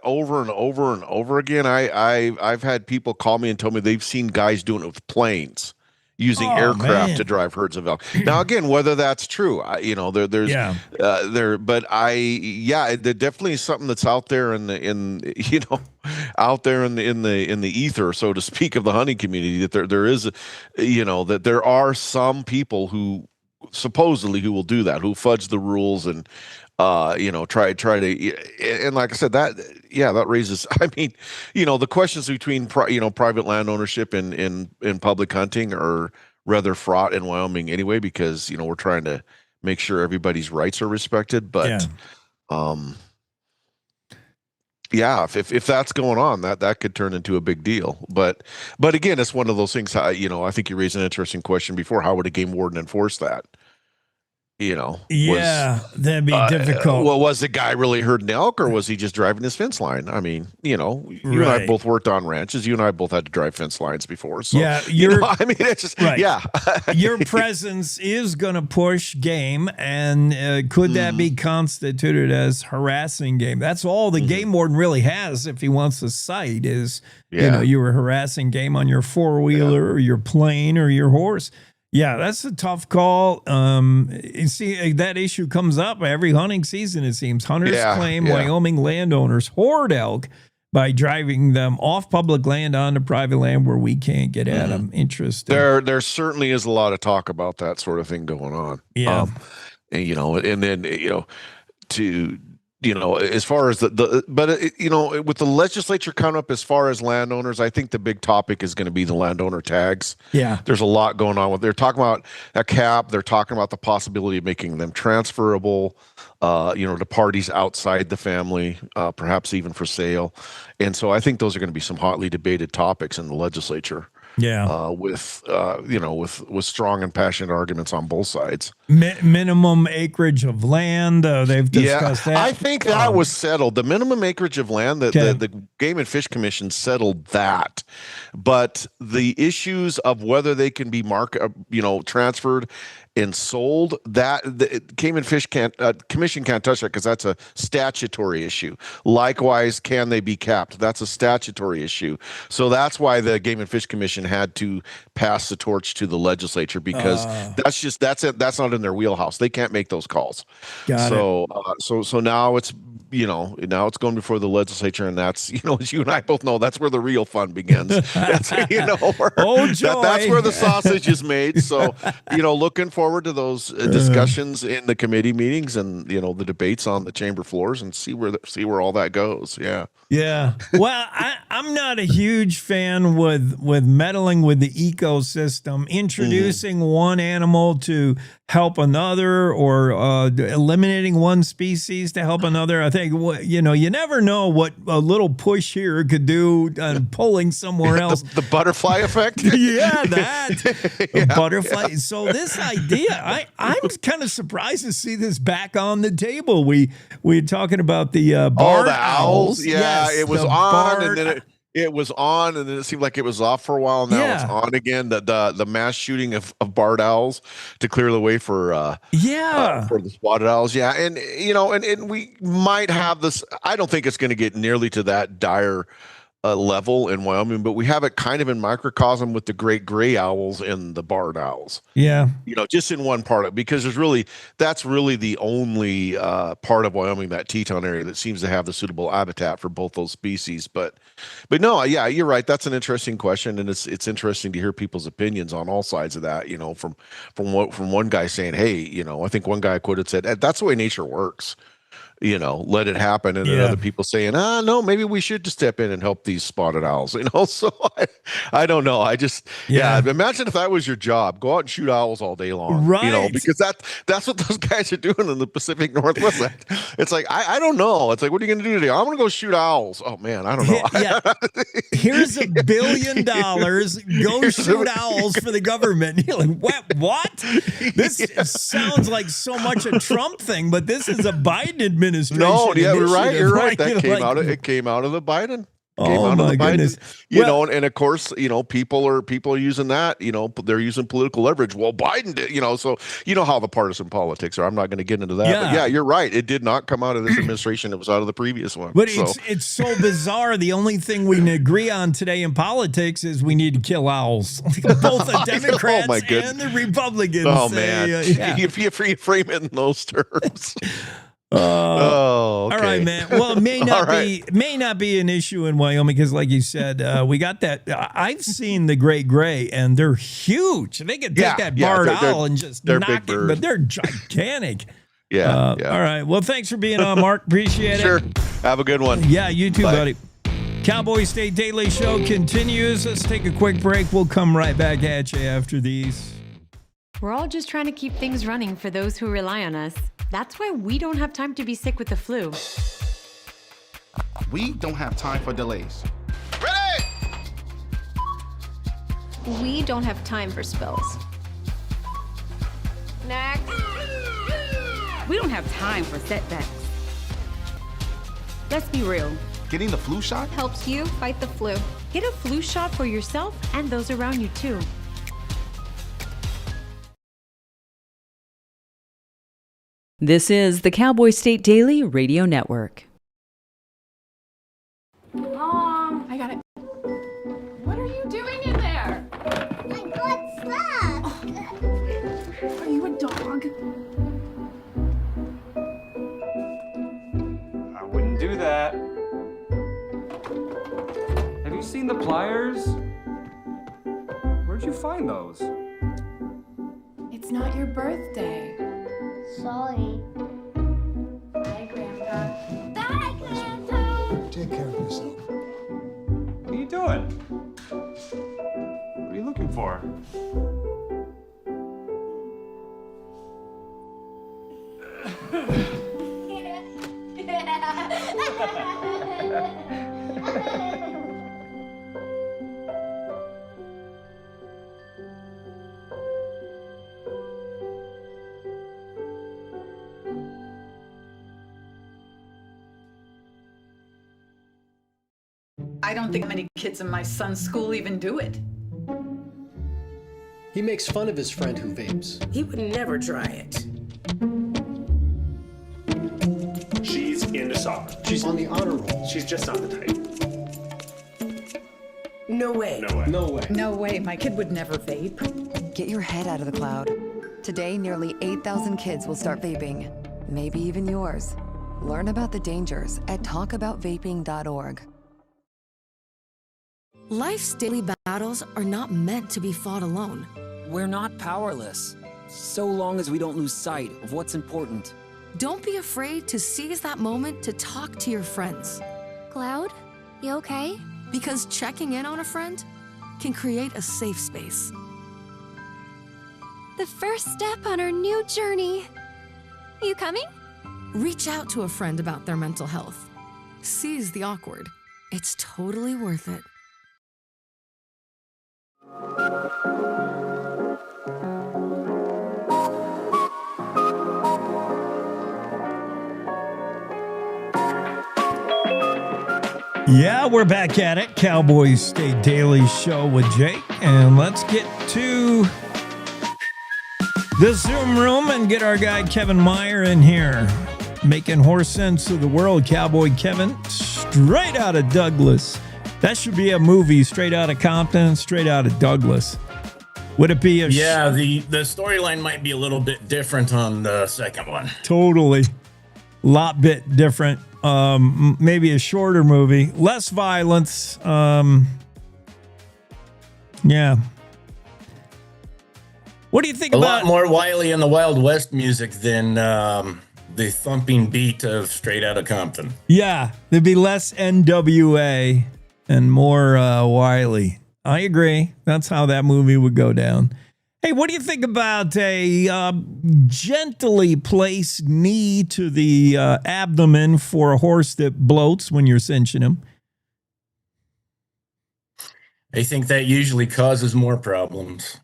over and over and over again. I've had people call me and tell me they've seen guys doing it with planes, using aircraft to drive herds of elk. Now, again, whether that's true, there's definitely something that's out there in the ether, so to speak, of the hunting community, that there is, that there are some people who supposedly who will do that, who fudge the rules and try to, and like I said, that raises, the questions between private land ownership and public hunting are rather fraught in Wyoming anyway, because we're trying to make sure everybody's rights are respected. But if that's going on, that could turn into a big deal. But again, it's one of those things. I think you raised an interesting question before. How would a game warden enforce that? That'd be difficult. Well, was the guy really herding elk, or was he just driving his fence line? I mean, you and I both worked on ranches. You and I both had to drive fence lines before. So, it's just, your presence is going to push game, and could that be constituted as harassing game? That's all the game warden really has if he wants a cite is, you were harassing game on your four-wheeler or your plane or your horse. Yeah, that's a tough call. You see, that issue comes up every hunting season, it seems. Hunters claim Wyoming landowners hoard elk by driving them off public land onto private land where we can't get at them. Interesting. There certainly is a lot of talk about that sort of thing going on. Yeah. And, and then, to, as far as with the legislature coming up as far as landowners, I think the big topic is going to be the landowner tags. Yeah. There's a lot going on they're talking about a cap. They're talking about the possibility of making them transferable, to parties outside the family, perhaps even for sale. And so I think those are going to be some hotly debated topics in the legislature. Yeah. With strong and passionate arguments on both sides. Minimum acreage of land. They've discussed that. I think that was settled. The minimum acreage of land, the Game and Fish Commission settled that. But the issues of whether they can be transferred and sold, that the Game and Fish Commission can't touch that because that's a statutory issue. Likewise, can they be capped? That's a statutory issue. So that's why the Game and Fish Commission had to pass the torch to the legislature, because that's not in their wheelhouse. They can't make those calls. So now it's going before the legislature, and that's as you and I both know, that's where the real fun begins. That's joy. That's where the sausage is made. So looking forward to those discussions in the committee meetings and the debates on the chamber floors, and see where all that goes. Yeah. Well, I'm not a huge fan with meddling with the ecosystem, introducing one animal to help another, or eliminating one species to help another. I think you never know what a little push here could do on pulling somewhere else. The butterfly effect. Yeah, that butterfly. So this idea, I'm kind of surprised to see this back on the table. We were talking about the barred owls. Yeah, yes, it was on, and then it was on, and then it seemed like it was off for a while. Now it's on again. The mass shooting of barred owls to clear the way for the spotted owls. Yeah, and and we might have this. I don't think it's going to get nearly to that dire level in Wyoming, but we have it kind of in microcosm with the great gray owls and the barred owls. Yeah. Just in one part of it, because that's really the only part of Wyoming, that Teton area, that seems to have the suitable habitat for both those species. But no, yeah, you're right. That's an interesting question, and it's interesting to hear people's opinions on all sides of that. From one guy saying, hey, I think one guy quoted said, that's the way nature works. Let it happen. And then other people saying, no, maybe we should just step in and help these spotted owls. So I don't know. I just, imagine if that was your job, go out and shoot owls all day long, right? Because that's what those guys are doing in the Pacific Northwest. It's like, I don't know. It's like, what are you going to do today? I'm going to go shoot owls. Oh man, I don't know. Here's $1 billion. Go shoot owls for the government. You're like, what? This sounds like so much a Trump thing, but this is a Biden administration. No, yeah, you're right. You're right. That came out of the Biden. Goodness. And of course, people are using that, they're using political leverage. Well, Biden did, so how the partisan politics are. I'm not going to get into that. But yeah, you're right. It did not come out of this administration. It was out of the previous one. But it's so bizarre. The only thing we agree on today in politics is we need to kill owls. Both the Democrats and the Republicans. Oh, man. If you frame it in those terms. Okay. All right, man. Well, it may not be an issue in Wyoming because, like you said, we got that. I've seen the great gray, and they're huge. They can take that barred owl and just knock it, but they're gigantic. Yeah. All right. Well, thanks for being on, Mark. Appreciate it. Sure. Have a good one. Yeah, you too, buddy. Cowboy State Daily Show continues. Let's take a quick break. We'll come right back at you after these. We're all just trying to keep things running for those who rely on us. That's why we don't have time to be sick with the flu. We don't have time for delays. Ready! We don't have time for spills. Next. We don't have time for setbacks. Let's be real. Getting the flu shot helps you fight the flu. Get a flu shot for yourself and those around you too. This is the Cowboy State Daily Radio Network. Mom, I got it. What are you doing in there? I got stuff. Are you a dog? I wouldn't do that. seen the pliers? Where'd you find those? It's not your birthday. Sorry. Bye, Grandpa. Bye, Grandpa. Take care of yourself. What are you doing? What are you looking for? I don't think many kids in my son's school even do it. He makes fun of his friend who vapes. He would never try it. She's into soccer. She's on the honor roll. She's just not the type. No way. No way. No way. No way, my kid would never vape. Get your head out of the cloud. Today, nearly 8,000 kids will start vaping, maybe even yours. Learn about the dangers at talkaboutvaping.org. Life's daily battles are not meant to be fought alone. We're not powerless, so long as we don't lose sight of what's important. Don't be afraid to seize that moment to talk to your friends. Cloud, you okay? Because checking in on a friend can create a safe space. The first step on our new journey. You coming? Reach out to a friend about their mental health. Seize the awkward. It's totally worth it. Yeah, we're back at it. Cowboy State Daily Show with Jake. And let's get to the Zoom room and get our guy Kevin Meyer in here. Making horse sense of the world. Cowboy Kevin, straight out of Douglas. That should be a movie, straight out of Compton, straight out of Douglas. Would it be a... Yeah, the storyline might be a little bit different on the second one. Totally. Lot bit different. Maybe a shorter movie. Less violence. Yeah. What do you think a about... lot more Wiley and the Wild West music than the thumping beat of Straight Outta Compton. Yeah, there'd be less NWA and more Wiley. I agree. That's how that movie would go down. Hey, what do you think about a gently placed knee to the abdomen for a horse that bloats when you're cinching him? I think that usually causes more problems.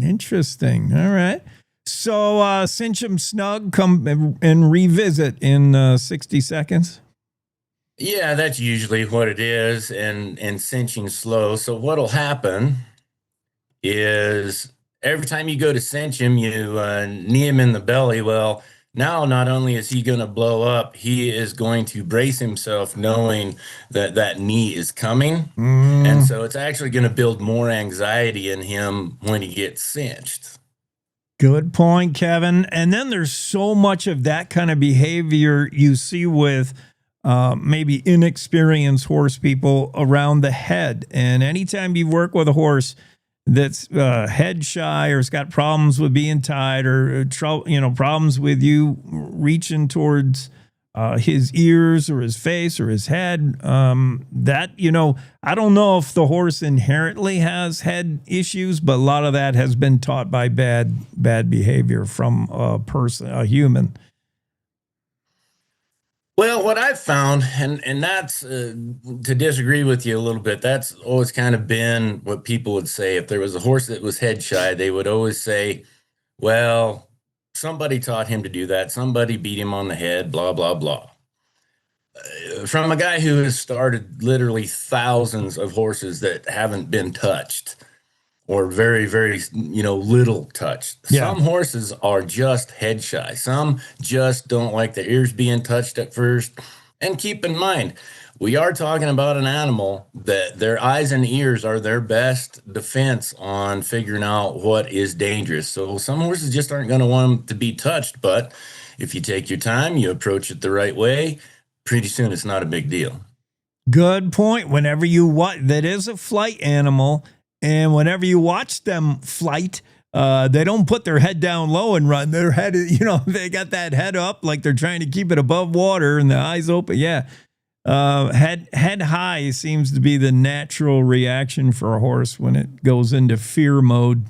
Interesting. All right. So cinch him snug, come and revisit in 60 seconds. Yeah, that's usually what it is, and cinching slow. So what'll happen is every time you go to cinch him, you knee him in the belly. Well, now not only is he going to blow up, he is going to brace himself knowing that that knee is coming. And so it's actually going to build more anxiety in him when he gets cinched. Good point, Kevin. And then there's so much of that kind of behavior you see with maybe inexperienced horse people around the head. And anytime you work with a horse that's head shy or has got problems with being tied or problems with you reaching towards his ears or his face or his head, that, I don't know if the horse inherently has head issues, but a lot of that has been taught by bad behavior from a human. Well, what I've found, and that's to disagree with you a little bit, that's always kind of been what people would say. If there was a horse that was head shy, they would always say, well, somebody taught him to do that. Somebody beat him on the head, blah, blah, blah. From a guy who has started literally thousands of horses that haven't been touched or very, very, little touched. Yeah. Some horses are just head shy. Some just don't like their ears being touched at first. And keep in mind, we are talking about an animal that their eyes and ears are their best defense on figuring out what is dangerous. So some horses just aren't going to want them to be touched. But if you take your time, you approach it the right way, pretty soon it's not a big deal. Good point. Whenever you watch, that is a flight animal, and whenever you watch them flight, they don't put their head down low and run. Their head, they got that head up like they're trying to keep it above water and the eyes open. Yeah, head high seems to be the natural reaction for a horse when it goes into fear mode.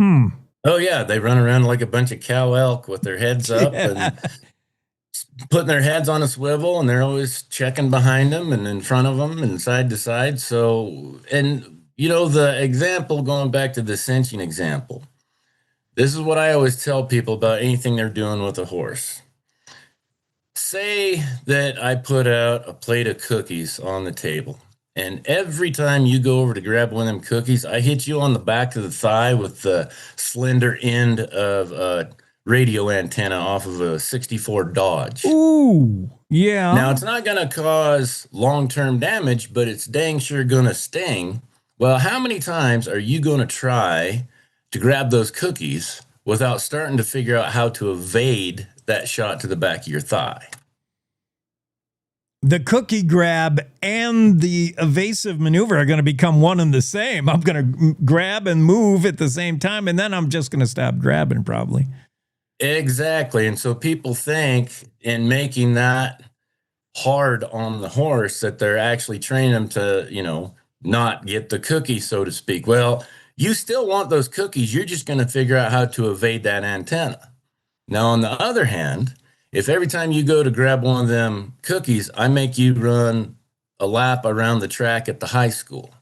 Oh yeah, they run around like a bunch of cow elk with their heads up and putting their heads on a swivel, and they're always checking behind them and in front of them and side to side. So, and the example, going back to the cinching example, this is what I always tell people about anything they're doing with a horse. Say that I put out a plate of cookies on the table, and every time you go over to grab one of them cookies, I hit you on the back of the thigh with the slender end of a radio antenna off of a 64 Dodge. Ooh, yeah. Now, it's not going to cause long-term damage, but it's dang sure going to sting. Well, how many times are you going to try to grab those cookies without starting to figure out how to evade that shot to the back of your thigh? The cookie grab and the evasive maneuver are going to become one and the same. I'm going to grab and move at the same time, and then I'm just going to stop grabbing probably. Exactly. And so people think in making that hard on the horse that they're actually training them to, not get the cookie, so to speak. Well, you still want those cookies. You're just going to figure out how to evade that antenna. Now, on the other hand, if every time you go to grab one of them cookies, I make you run a lap around the track at the high school,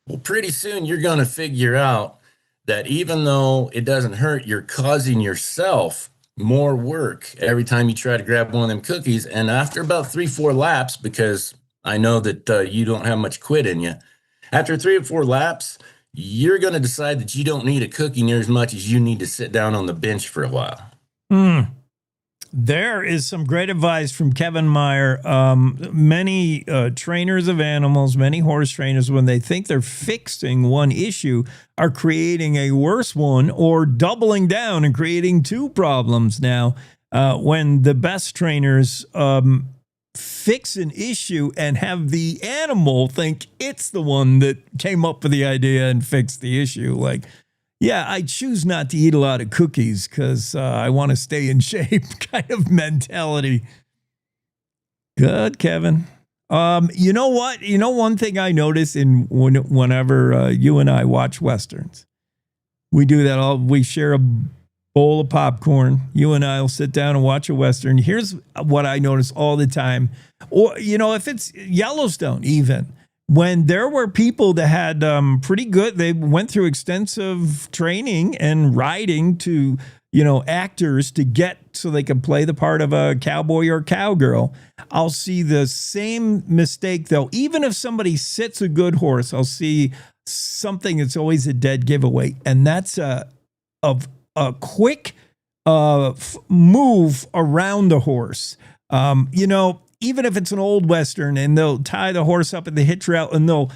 well, pretty soon you're going to figure out that even though it doesn't hurt, you're causing yourself more work every time you try to grab one of them cookies. And after about 3-4 laps, because I know that you don't have much quit in you, after 3 or 4 laps, you're going to decide that you don't need a cookie near as much as you need to sit down on the bench for a while. There is some great advice from Kevin Meyer. Many trainers of animals, many horse trainers, when they think they're fixing one issue, are creating a worse one or doubling down and creating 2 problems now. When the best trainers fix an issue and have the animal think it's the one that came up with the idea and fixed the issue. Like, yeah, I choose not to eat a lot of cookies because I want to stay in shape kind of mentality. Good, Kevin. You know what? One thing I notice whenever you and I watch Westerns, we do that we share a bowl of popcorn. You and I will sit down and watch a Western. Here's what I notice all the time. Or, if it's Yellowstone even, when there were people that had pretty good, they went through extensive training and writing to, actors to get so they could play the part of a cowboy or cowgirl. I'll see the same mistake though. Even if somebody sits a good horse, I'll see something that's always a dead giveaway. And that's a quick move around the horse. Even if it's an old Western and they'll tie the horse up at the hitch rail and they'll,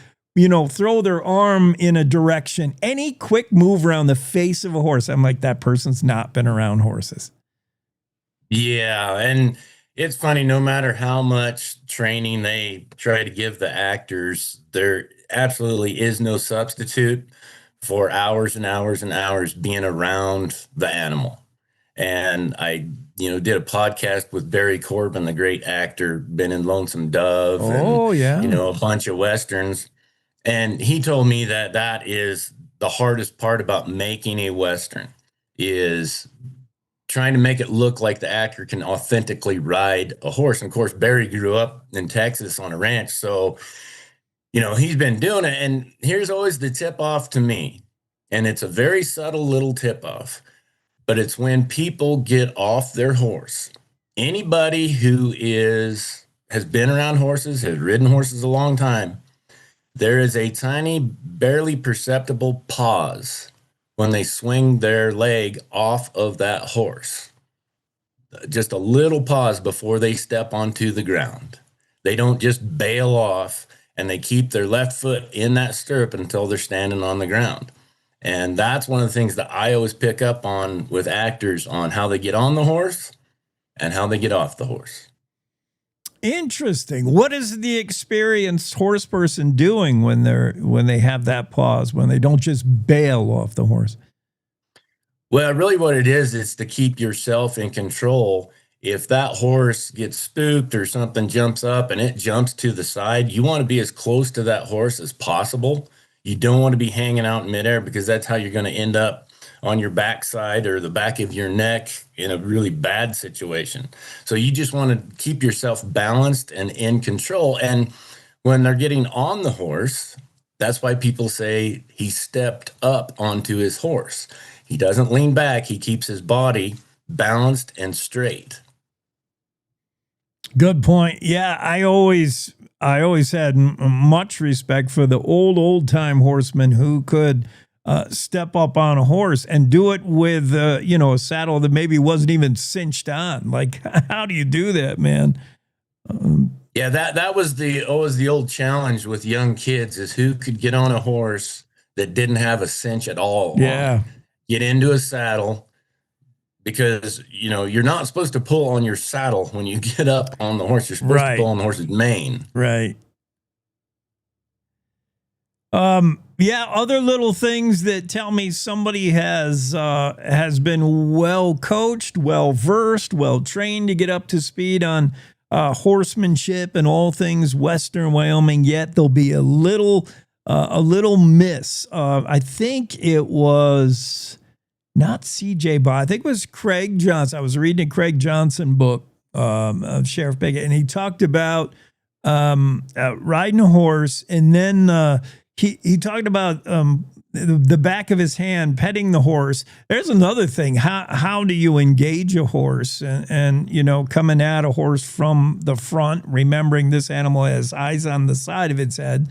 throw their arm in a direction, any quick move around the face of a horse, I'm like, that person's not been around horses. Yeah. And it's funny, no matter how much training they try to give the actors, there absolutely is no substitute for hours and hours and hours being around the animal. And I, did a podcast with Barry Corbin, the great actor, been in Lonesome Dove and, a bunch of Westerns. And he told me that is the hardest part about making a Western, is trying to make it look like the actor can authentically ride a horse. And of course, Barry grew up in Texas on a ranch. So, he's been doing it. And here's always the tip off to me. And it's a very subtle little tip off. But it's when people get off their horse. Anybody who has been around horses, has ridden horses a long time, there is a tiny, barely perceptible pause when they swing their leg off of that horse. Just a little pause before they step onto the ground. They don't just bail off and they keep their left foot in that stirrup until they're standing on the ground. And that's one of the things that I always pick up on with actors, on how they get on the horse and how they get off the horse. Interesting. What is the experienced horse person doing when they have that pause, when they don't just bail off the horse? Well, really what it is to keep yourself in control. If that horse gets spooked or something jumps up and it jumps to the side, you want to be as close to that horse as possible. You don't want to be hanging out in midair, because that's how you're going to end up on your backside or the back of your neck in a really bad situation. So you just want to keep yourself balanced and in control. And when they're getting on the horse, that's why people say he stepped up onto his horse. He doesn't lean back. He keeps his body balanced and straight. Good point. Yeah, I always had much respect for the old time horsemen who could step up on a horse and do it with a saddle that maybe wasn't even cinched on. Like, how do you do that, man? Yeah, that was always the old challenge with young kids, is who could get on a horse that didn't have a cinch at all. Yeah. Get into a saddle, because you're not supposed to pull on your saddle when you get up on the horse. You're supposed to pull on the horse's mane. Right. Yeah, other little things that tell me somebody has been well coached, well versed, well trained to get up to speed on horsemanship and all things Western Wyoming. Yet there'll be a little miss. I think it was not CJ Bond. I think it was Craig Johnson. I was reading a Craig Johnson book of Sheriff Bigot, and he talked about riding a horse, and then he talked about the back of his hand petting the horse. There's another thing. How do you engage a horse and coming at a horse from the front, remembering this animal has eyes on the side of its head,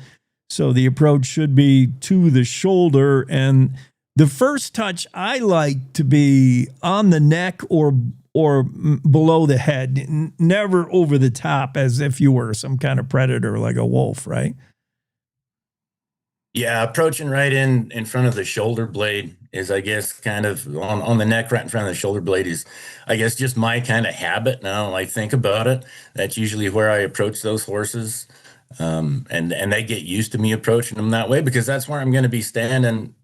so the approach should be to the shoulder, and the first touch I like to be on the neck or below the head, never over the top as if you were some kind of predator like a wolf, right? Yeah, approaching right in front of the shoulder blade is, I guess, kind of on the neck, right in front of the shoulder blade is, I guess, just my kind of habit. Now I think about it, that's usually where I approach those horses. And they get used to me approaching them that way, because that's where I'm going to be standing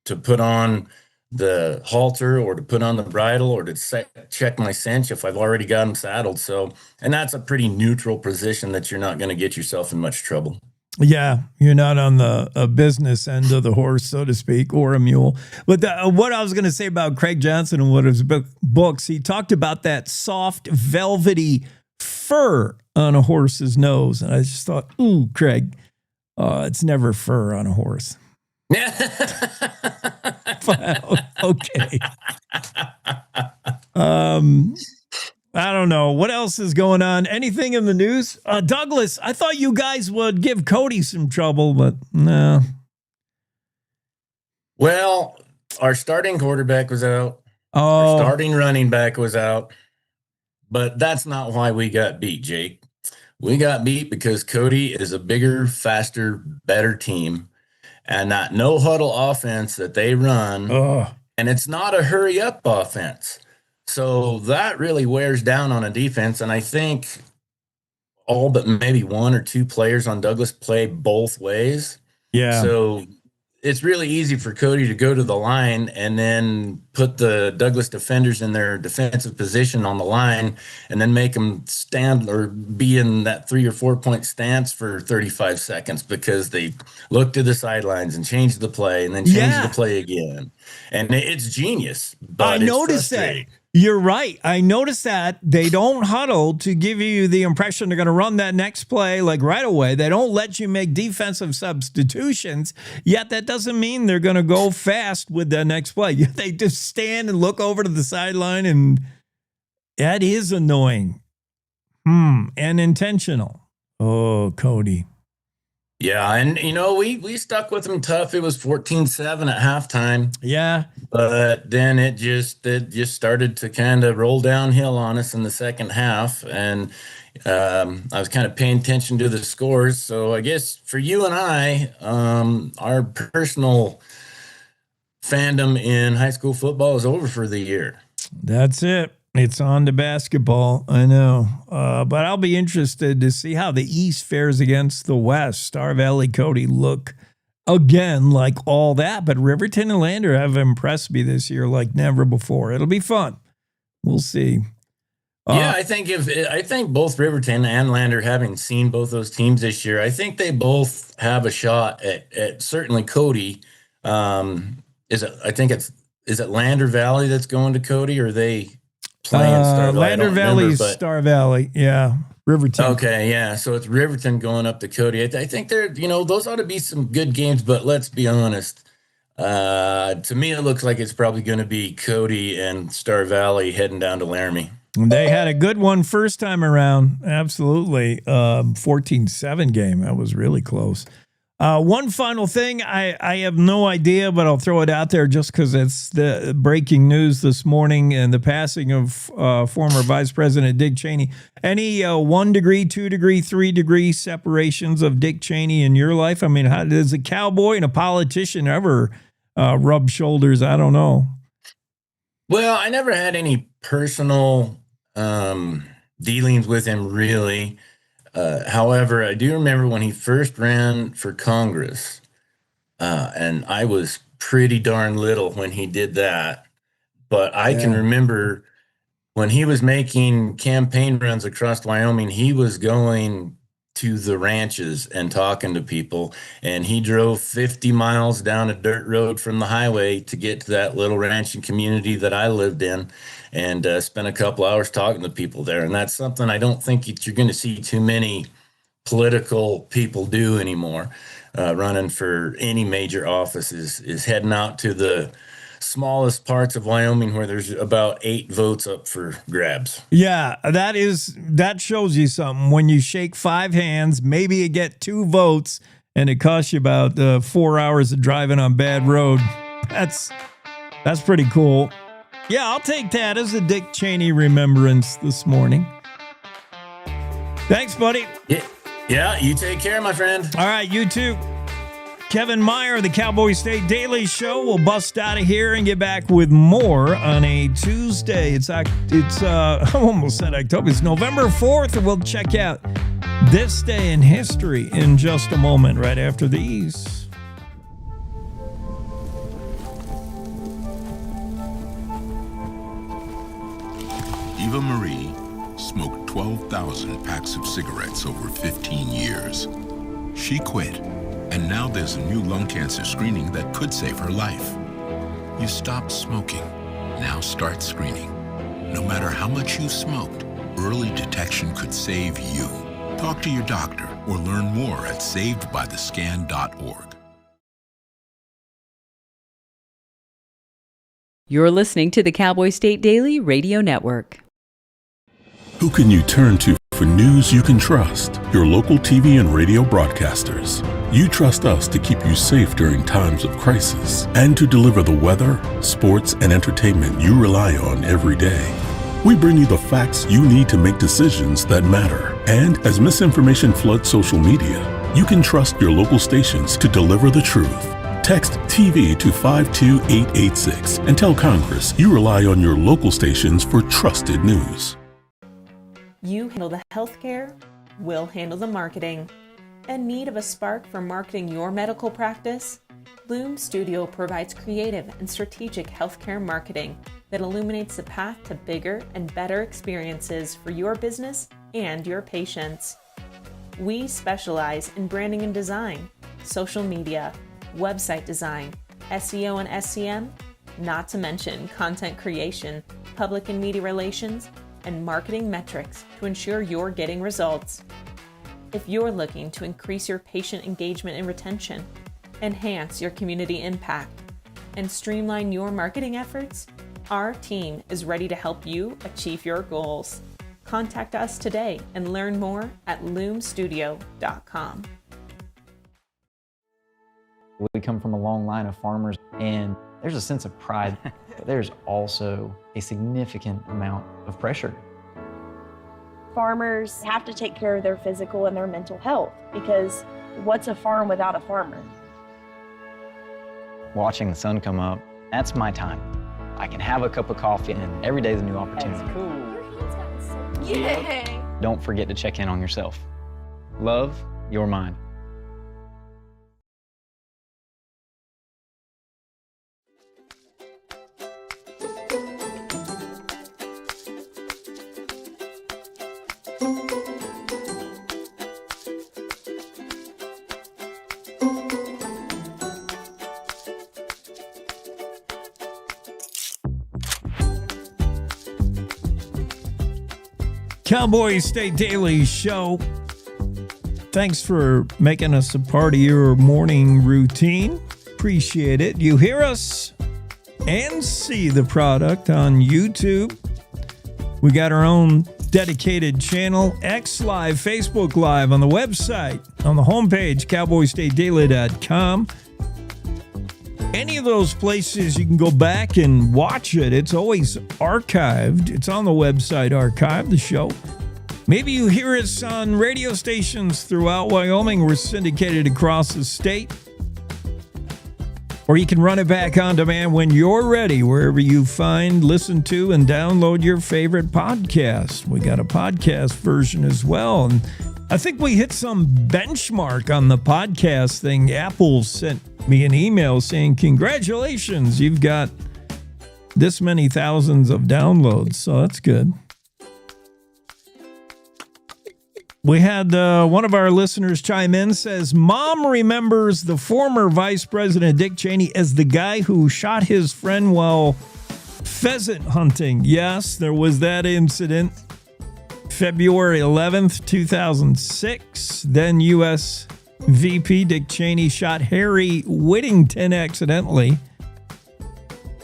to put on the halter or to put on the bridle or to check my cinch if I've already got them saddled. So, and that's a pretty neutral position that you're not going to get yourself in much trouble. Yeah, you're not on the business end of the horse, so to speak, or a mule. But what I was going to say about Craig Johnson and what his books, he talked about that soft, velvety fur on a horse's nose. And I just thought, ooh, Craig, it's never fur on a horse. Okay. I don't know. What else is going on? Anything in the news? Douglas, I thought you guys would give Cody some trouble, but no. Well, our starting quarterback was out. Oh. Our starting running back was out. But that's not why we got beat, Jake. We got beat because Cody is a bigger, faster, better team. And that no huddle offense that they run, and it's not a hurry up offense. So that really wears down on a defense. And I think all but maybe one or two players on Douglas play both ways. Yeah. So it's really easy for Cody to go to the line and then put the Douglas defenders in their defensive position on the line and then make them stand or be in that 3 or 4 point stance for 35 seconds because they look to the sidelines and change the play and then change the play again. And it's genius. But I noticed that. You're right. I noticed that they don't huddle to give you the impression they're going to run that next play like right away. They don't let you make defensive substitutions, yet that doesn't mean they're going to go fast with the next play. They just stand and look over to the sideline, and that is annoying. And intentional. Oh, Cody. Yeah, and we stuck with them tough. It was 14-7 at halftime. Yeah. But then it just started to kind of roll downhill on us in the second half. And I was kind of paying attention to the scores. So I guess for you and I, our personal fandom in high school football is over for the year. That's it. It's on to basketball. I know. But I'll be interested to see how the East fares against the West. Star Valley, Cody look again like all that. But Riverton and Lander have impressed me this year like never before. It'll be fun. We'll see. Yeah, I think both Riverton and Lander, having seen both those teams this year, I think they both have a shot at certainly Cody. Is it Lander Valley that's going to Cody, or are they playing Star Valley? Lander Valley, Star Valley. Yeah. Riverton. Okay, yeah. So it's Riverton going up to Cody. I think those ought to be some good games, but let's be honest. To me, it looks like it's probably going to be Cody and Star Valley heading down to Laramie. They had a good one first time around. Absolutely. 14-7 game. That was really close. One final thing. I have no idea, but I'll throw it out there just because it's the breaking news this morning and the passing of former Vice President Dick Cheney. Any 1 degree, 2 degree, 3 degree separations of Dick Cheney in your life? I mean, how does a cowboy and a politician ever rub shoulders? I don't know. Well, I never had any personal dealings with him, really. However, I do remember when he first ran for Congress, and I was pretty darn little when he did that. But I can remember when he was making campaign runs across Wyoming, he was going to the ranches and talking to people, and he drove 50 miles down a dirt road from the highway to get to that little ranching community that I lived in, and spent a couple hours talking to people there. And that's something I don't think you're going to see too many political people do anymore. Running for any major office is heading out to the smallest parts of Wyoming where there's about 8 votes up for grabs. Yeah, that shows you something. When you shake 5 hands, maybe you get 2 votes, and it costs you about 4 hours of driving on bad road. That's pretty cool. Yeah, I'll take that as a Dick Cheney remembrance this morning. Thanks, buddy. Yeah, you take care, my friend. All right, you too. Kevin Meyer, the Cowboy State Daily Show. We'll bust out of here and get back with more on a Tuesday. I almost said October. It's November 4th, and we'll check out this day in history in just a moment, right after these. Eva Marie smoked 12,000 packs of cigarettes over 15 years. She quit. And now there's a new lung cancer screening that could save her life. You stopped smoking. Now start screening. No matter how much you smoked, early detection could save you. Talk to your doctor or learn more at savedbythescan.org. You're listening to the Cowboy State Daily Radio Network. Who can you turn to for news you can trust? Your local TV and radio broadcasters. You trust us to keep you safe during times of crisis and to deliver the weather, sports, and entertainment you rely on every day. We bring you the facts you need to make decisions that matter. And as misinformation floods social media, you can trust your local stations to deliver the truth. Text TV to 52886 and tell Congress you rely on your local stations for trusted news. You handle the healthcare, we'll handle the marketing. In need of a spark for marketing your medical practice? Loom Studio provides creative and strategic healthcare marketing that illuminates the path to bigger and better experiences for your business and your patients. We specialize in branding and design, social media, website design, SEO and SCM, not to mention content creation, public and media relations, and marketing metrics to ensure you're getting results. If you're looking to increase your patient engagement and retention, enhance your community impact, and streamline your marketing efforts, our team is ready to help you achieve your goals. Contact us today and learn more at loomstudio.com. We come from a long line of farmers, and there's a sense of pride, but there's also a significant amount of pressure. Farmers have to take care of their physical and their mental health, because what's a farm without a farmer? Watching the sun come up, that's my time. I can have a cup of coffee, and every day is a new opportunity. That's cool. Yay! Don't forget to check in on yourself. Love your mind. Cowboy State Daily Show. Thanks for making us a part of your morning routine. Appreciate it. You hear us and see the product on YouTube. We got our own dedicated channel, X Live, Facebook Live, on the website, on the homepage, cowboystatedaily.com. Any of those places you can go back and watch it. It's always archived. It's on the website archived, the show. Maybe you hear us on radio stations throughout Wyoming. We're syndicated across the state. Or you can run it back on demand when you're ready, wherever you find, listen to, and download your favorite podcast. We got a podcast version as well. And I think we hit some benchmark on the podcast thing. Apple sent me an email saying, congratulations, you've got this many thousands of downloads. So that's good. We had one of our listeners chime in, says, Mom remembers the former Vice President Dick Cheney as the guy who shot his friend while pheasant hunting. Yes, there was that incident. February 11th, 2006. Then U.S. VP Dick Cheney shot Harry Whittington accidentally.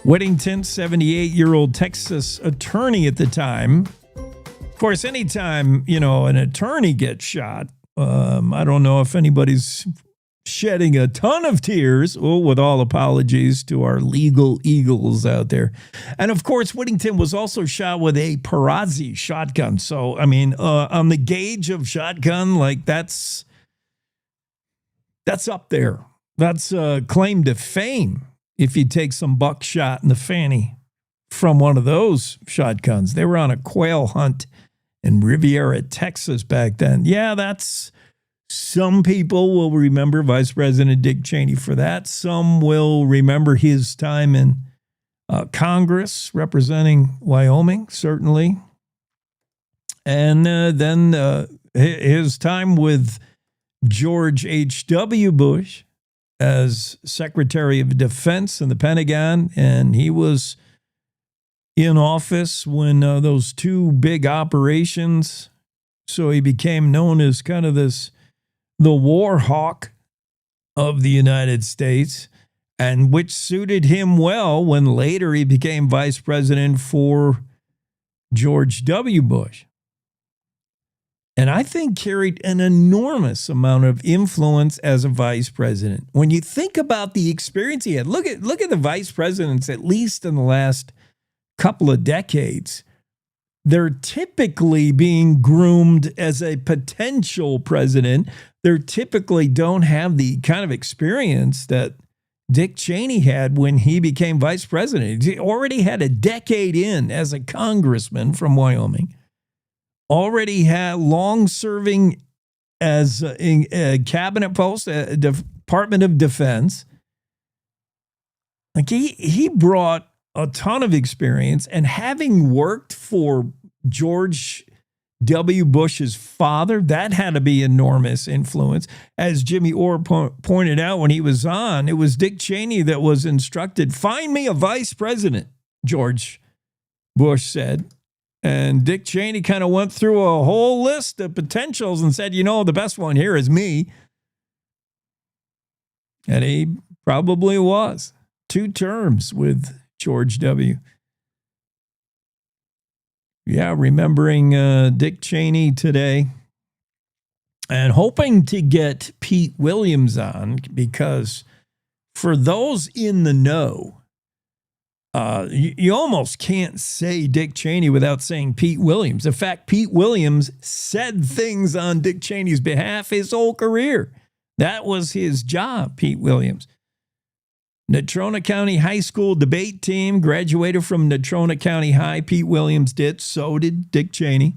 Whittington, 78-year-old Texas attorney at the time. Of course, anytime, an attorney gets shot, I don't know if anybody's shedding a ton of tears, with all apologies to our legal eagles out there. And of course, Whittington was also shot with a Perazzi shotgun. So, on the gauge of shotgun, that's up there. That's a claim to fame if you take some buckshot in the fanny from one of those shotguns. They were on a quail hunt in Riviera, Texas back then. Yeah, some people will remember Vice President Dick Cheney for that. Some will remember his time in Congress representing Wyoming, certainly. And then his time with George H.W. Bush as Secretary of Defense in the Pentagon. And he was in office when those two big operations, so he became known as kind of the war hawk of the United States, and which suited him well when later he became vice president for George W. Bush. And I think carried an enormous amount of influence as a vice president. When you think about the experience he had, look at the vice presidents, at least in the last couple of decades, they're typically being groomed as a potential president. They typically don't have the kind of experience that Dick Cheney had when he became vice president. He already had a decade in as a congressman from Wyoming, already had long serving as a cabinet post, a Department of Defense. Like he brought a ton of experience, and having worked for George W. Bush's father, that had to be enormous influence. As Jimmy Orr pointed out when he was on, it was Dick Cheney that was instructed, find me a vice president, George Bush said. And Dick Cheney kind of went through a whole list of potentials and said, the best one here is me. And he probably was. 2 terms with George W. Yeah, remembering Dick Cheney today and hoping to get Pete Williams on, because for those in the know, you almost can't say Dick Cheney without saying Pete Williams. In fact, Pete Williams said things on Dick Cheney's behalf his whole career. That was his job, Pete Williams. Natrona County High School debate team graduated from Natrona County High. Pete Williams did. So did Dick Cheney.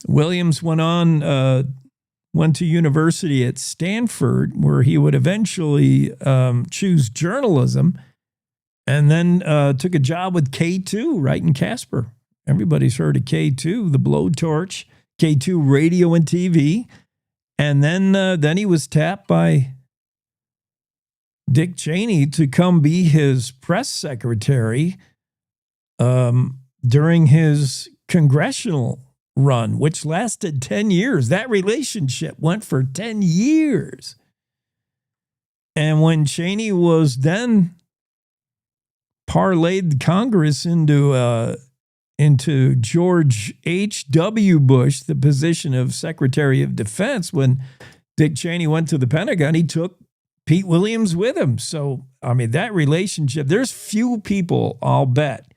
Williams went to university at Stanford, where he would eventually choose journalism, and then took a job with K2 right in Casper. Everybody's heard of K2, the blowtorch, K2 radio and TV. And then he was tapped by Dick Cheney to come be his press secretary during his congressional run, which lasted 10 years. That relationship went for 10 years. And when Cheney was then parlayed Congress into George H.W. Bush, the position of Secretary of Defense, when Dick Cheney went to the Pentagon, he took Pete Williams with him. So, I mean, that relationship, there's few people, I'll bet,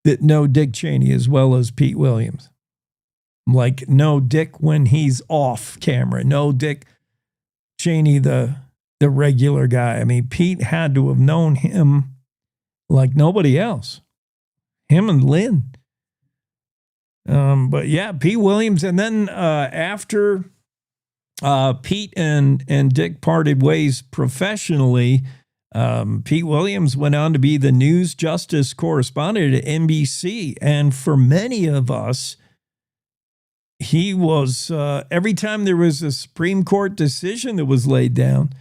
that know Dick Cheney as well as Pete Williams. Like, no Dick when he's off camera. No Dick Cheney, the regular guy. I mean, Pete had to have known him like nobody else. Him and Lynn. But yeah, Pete Williams. And then after Pete and Dick parted ways professionally, Pete Williams went on to be the news justice correspondent at NBC. And for many of us, he was, every time there was a Supreme Court decision that was laid down,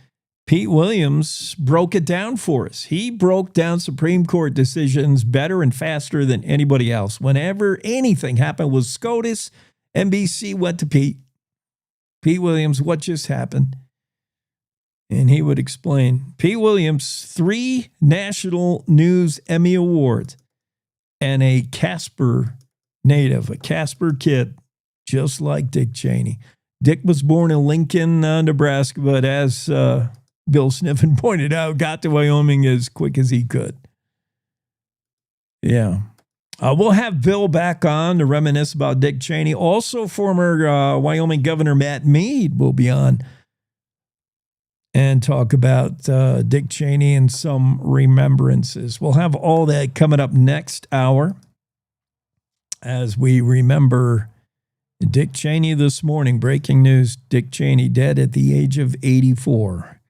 Pete Williams broke it down for us. He broke down Supreme Court decisions better and faster than anybody else. Whenever anything happened with SCOTUS, NBC went to Pete Williams, what just happened? And he would explain. Pete Williams, 3 National News Emmy Awards, and a Casper native, a Casper kid, just like Dick Cheney. Dick was born in Lincoln, Nebraska, but as Bill Sniffen pointed out, got to Wyoming as quick as he could. Yeah. We'll have Bill back on to reminisce about Dick Cheney. Also, former Wyoming Governor Matt Mead will be on and talk about Dick Cheney and some remembrances. We'll have all that coming up next hour as we remember Dick Cheney this morning. Breaking news, Dick Cheney dead at the age of 84.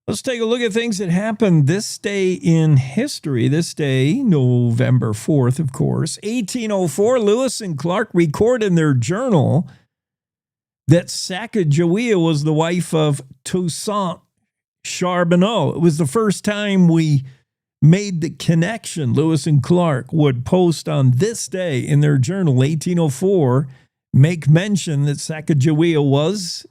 Let's take a look at things that happened this day in history. This day, November 4th, of course, 1804, Lewis and Clark record in their journal that Sacagawea was the wife of Toussaint Charbonneau. It was the first time we made the connection. Lewis and Clark would post on this day in their journal, 1804, make mention that Sacagawea was,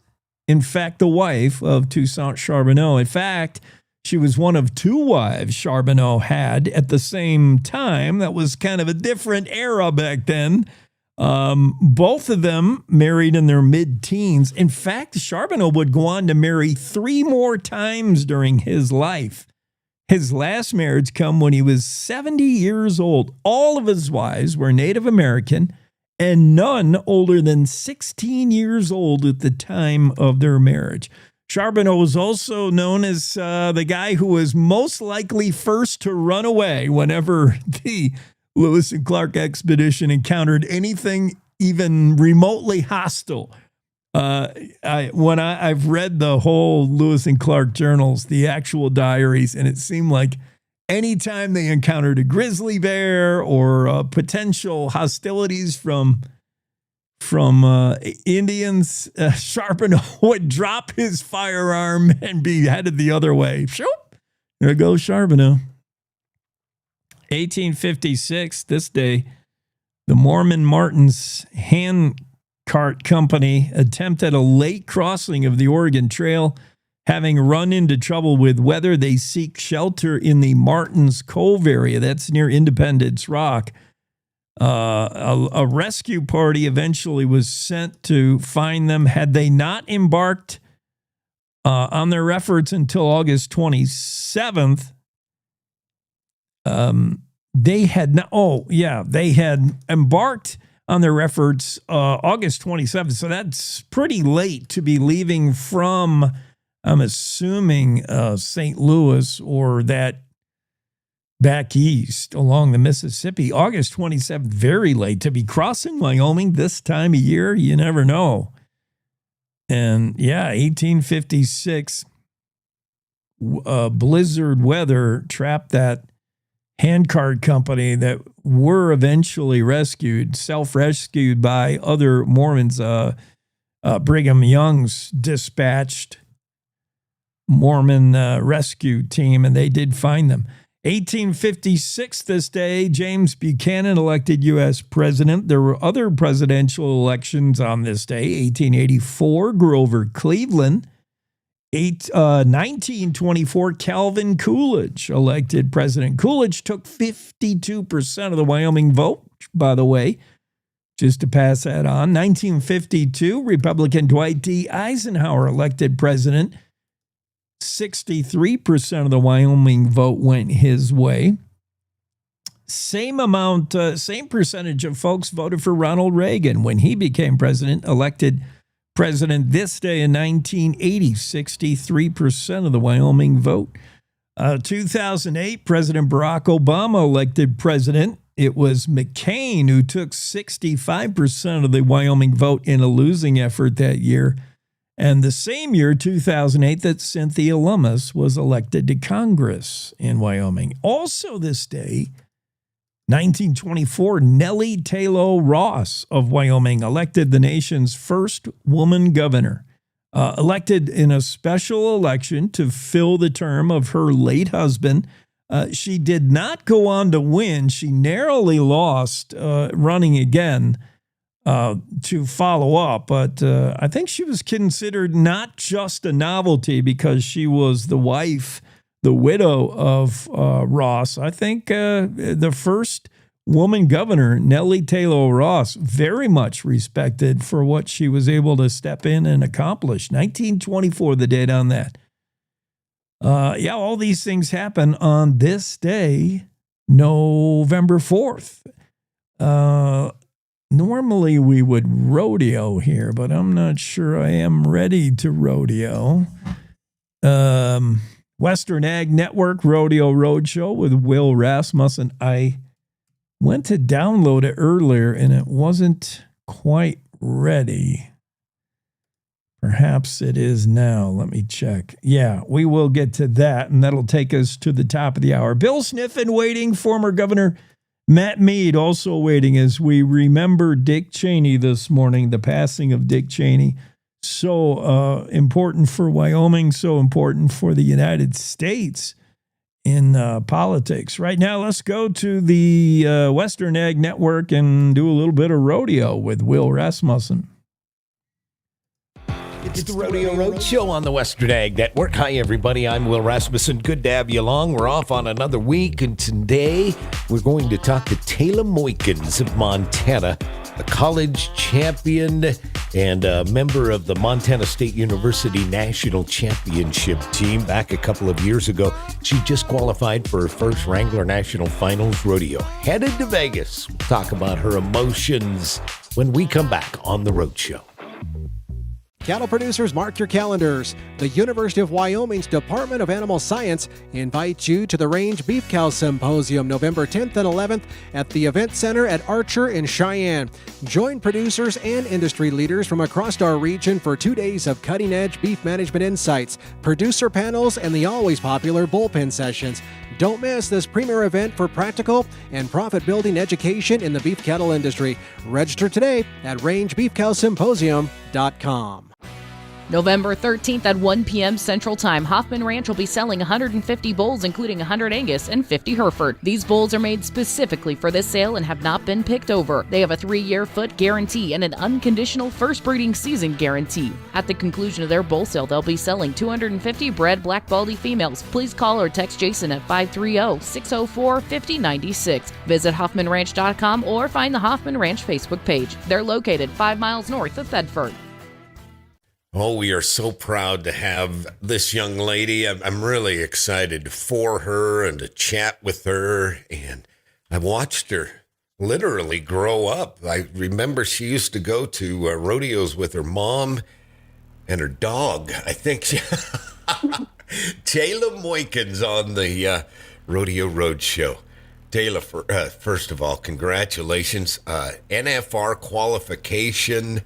in fact, the wife of Toussaint Charbonneau. In fact, she was one of 2 wives Charbonneau had at the same time. That was kind of a different era back then. Both of them married in their mid-teens. In fact, Charbonneau would go on to marry 3 more times during his life. His last marriage come when he was 70 years old. All of his wives were Native American, and none older than 16 years old at the time of their marriage. Charbonneau was also known as the guy who was most likely first to run away whenever the Lewis and Clark expedition encountered anything even remotely hostile. I've read the whole Lewis and Clark journals, the actual diaries, and it seemed like anytime they encountered a grizzly bear or potential hostilities from Indians, Charbonneau would drop his firearm and be headed the other way. Shoop, there goes Charbonneau. 1856, this day, the Mormon Martin's Hand Cart Company attempted a late crossing of the Oregon Trail. Having run into trouble with weather, they seek shelter in the Martins Cove area. That's near Independence Rock. A rescue party eventually was sent to find them. Had they not embarked on their efforts until August 27th, they had embarked on their efforts August 27th. So that's pretty late to be leaving from I'm assuming St. Louis or that back east along the Mississippi. August 27th, very late to be crossing Wyoming this time of year. You never know. And yeah, 1856, blizzard weather trapped that handcart company that were eventually rescued, self-rescued by other Mormons. Brigham Young's dispatched Mormon rescue team, and they did find them. 1856 this day, James Buchanan elected U.S. president. There were other presidential elections on this day. 1884, Grover Cleveland. 1924, Calvin Coolidge elected president. Coolidge took 52% of the Wyoming vote, by the way, just to pass that on. 1952, Republican Dwight D. Eisenhower elected president. 63% of the Wyoming vote went his way. Same percentage of folks voted for Ronald Reagan when he became president, elected president this day in 1980, 63% of the Wyoming vote. 2008, President Barack Obama elected president. It was McCain who took 65% of the Wyoming vote in a losing effort that year. And the same year, 2008, that Cynthia Lummis was elected to Congress in Wyoming. Also this day, 1924, Nellie Taylor Ross of Wyoming elected the nation's first woman governor. Elected in a special election to fill the term of her late husband. She did not go on to win. She narrowly lost running again to follow up, but I think she was considered not just a novelty because she was the wife, the widow of Ross. I think the first woman governor, Nellie Taylor Ross, very much respected for what she was able to step in and accomplish. 1924, the date on that. All these things happen on this day, November 4th. Normally we would rodeo here, but I'm not sure I am ready to rodeo. Western Ag Network Rodeo Roadshow with Will Rasmussen. I went to download it earlier and it wasn't quite ready. Perhaps it is now. Let me check. Yeah, we will get to that, and that'll take us to the top of the hour. Bill Sniffen waiting, former Governor Matt Mead also waiting as we remember Dick Cheney this morning, the passing of Dick Cheney. So important for Wyoming, so important for the United States in politics. Right now, let's go to the Western Ag Network and do a little bit of rodeo with Will Rasmussen. It's the Rodeo Roadshow on the Western Ag Network. Hi, everybody. I'm Will Rasmussen. Good to have you along. We're off on another week, and today we're going to talk to Taylor Moykins of Montana, a college champion and a member of the Montana State University National Championship team. Back a couple of years ago, she just qualified for her first Wrangler National Finals rodeo. Headed to Vegas. We'll talk about her emotions when we come back on the Roadshow. Cattle producers, mark your calendars. The University of Wyoming's Department of Animal Science invites you to the Range Beef Cow Symposium November 10th and 11th at the Event Center at Archer in Cheyenne. Join producers and industry leaders from across our region for 2 days of cutting-edge beef management insights, producer panels, and the always popular bullpen sessions. Don't miss this premier event for practical and profit-building education in the beef cattle industry. Register today at rangebeefcowsymposium.com. November 13th at 1 p.m. Central Time, Hoffman Ranch will be selling 150 bulls, including 100 Angus and 50 Hereford. These bulls are made specifically for this sale and have not been picked over. They have a 3-year foot guarantee and an unconditional first breeding season guarantee. At the conclusion of their bull sale, they'll be selling 250 bred black baldy females. Please call or text Jason at 530-604-5096. Visit HoffmanRanch.com or find the Hoffman Ranch Facebook page. They're located 5 miles north of Thedford. Oh, we are so proud to have this young lady. I'm really excited for her and to chat with her. And I've watched her literally grow up. I remember she used to go to rodeos with her mom and her dog. I think Taylor Moykins on the Rodeo Roadshow. Taylor, first of all, congratulations. NFR qualification.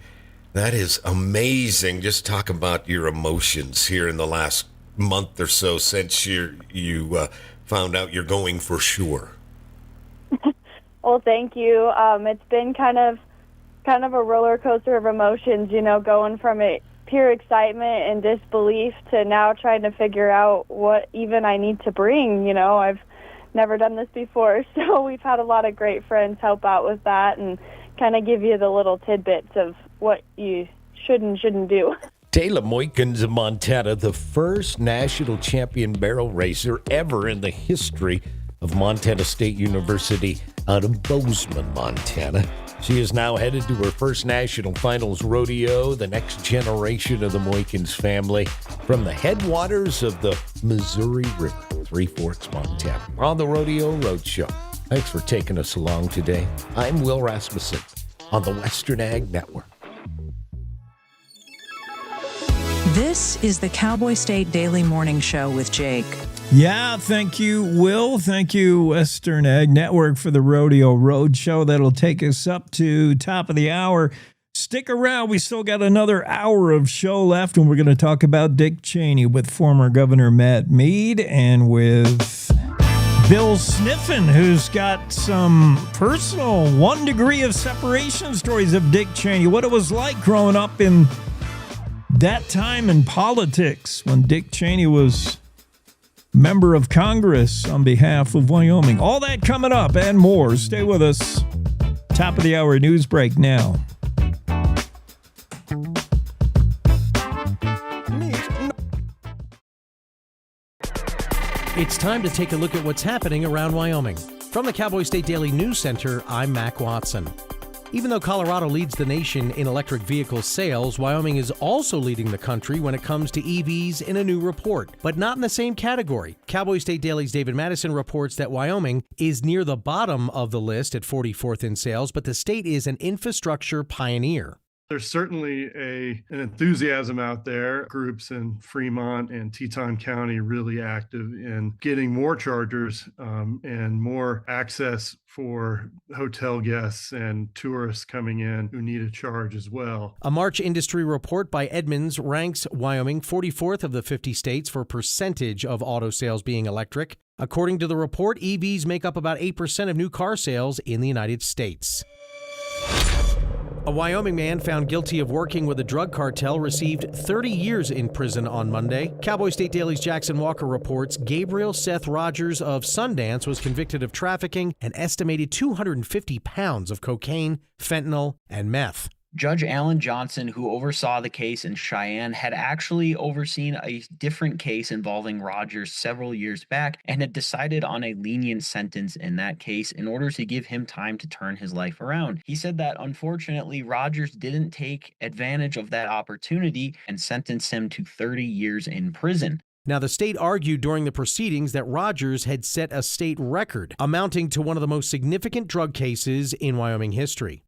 That is amazing. Just talk about your emotions here in the last month or so since you found out you're going for sure. Well, thank you. It's been kind of a roller coaster of emotions, going from pure excitement and disbelief to now trying to figure out what even I need to bring. I've never done this before, so we've had a lot of great friends help out with that and kind of give you the little tidbits of what you should and shouldn't do. Taylor Moykins of Montana, the first national champion barrel racer ever in the history of Montana State University out of Bozeman, Montana. She is now headed to her first national finals rodeo, the next generation of the Moykins family, from the headwaters of the Missouri River, Three Forks, Montana, on the Rodeo Roadshow. Thanks for taking us along today. I'm Will Rasmussen on the Western Ag Network. This is the Cowboy State Daily Morning Show with Jake. Yeah, thank you, Will. Thank you, Western Ag Network, for the Rodeo Roadshow. That'll take us up to top of the hour. Stick around. We still got another hour of show left, and we're going to talk about Dick Cheney with former Governor Matt Mead and with Bill Sniffen, who's got some personal 1 degree of separation stories of Dick Cheney, what it was like growing up in that time in politics when Dick Cheney was member of Congress on behalf of Wyoming. All that coming up and more. Stay with us. Top of the hour news break now. It's time to take a look at what's happening around Wyoming. From the Cowboy State Daily News Center, I'm Mac Watson. Even though Colorado leads the nation in electric vehicle sales, Wyoming is also leading the country when it comes to EVs in a new report, but not in the same category. Cowboy State Daily's David Madison reports that Wyoming is near the bottom of the list at 44th in sales, but the state is an infrastructure pioneer. There's certainly an enthusiasm out there. Groups in Fremont and Teton County really active in getting more chargers and more access for hotel guests and tourists coming in who need a charge as well. A March industry report by Edmunds ranks Wyoming 44th of the 50 states for percentage of auto sales being electric. According to the report, EVs make up about 8% of new car sales in the United States. A Wyoming man found guilty of working with a drug cartel received 30 years in prison on Monday. Cowboy State Daily's Jackson Walker reports Gabriel Seth Rogers of Sundance was convicted of trafficking an estimated 250 pounds of cocaine, fentanyl, and meth. Judge Alan Johnson, who oversaw the case in Cheyenne, had actually overseen a different case involving Rogers several years back and had decided on a lenient sentence in that case in order to give him time to turn his life around. He said that unfortunately Rogers didn't take advantage of that opportunity and sentenced him to 30 years in prison. Now, the state argued during the proceedings that Rogers had set a state record, amounting to one of the most significant drug cases in Wyoming history.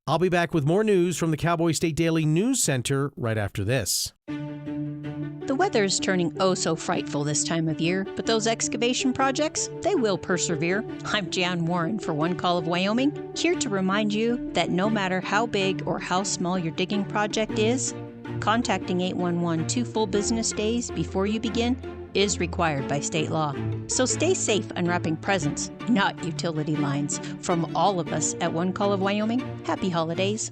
I'll be back with more news from the Cowboy State Daily News Center right after this. The weather's turning oh so frightful this time of year, but those excavation projects, they will persevere. I'm Jan Warren for One Call of Wyoming, here to remind you that no matter how big or how small your digging project is, contacting 811 2 full business days before you begin is required by state law. So stay safe unwrapping presents, not utility lines. From all of us at One Call of Wyoming, happy holidays.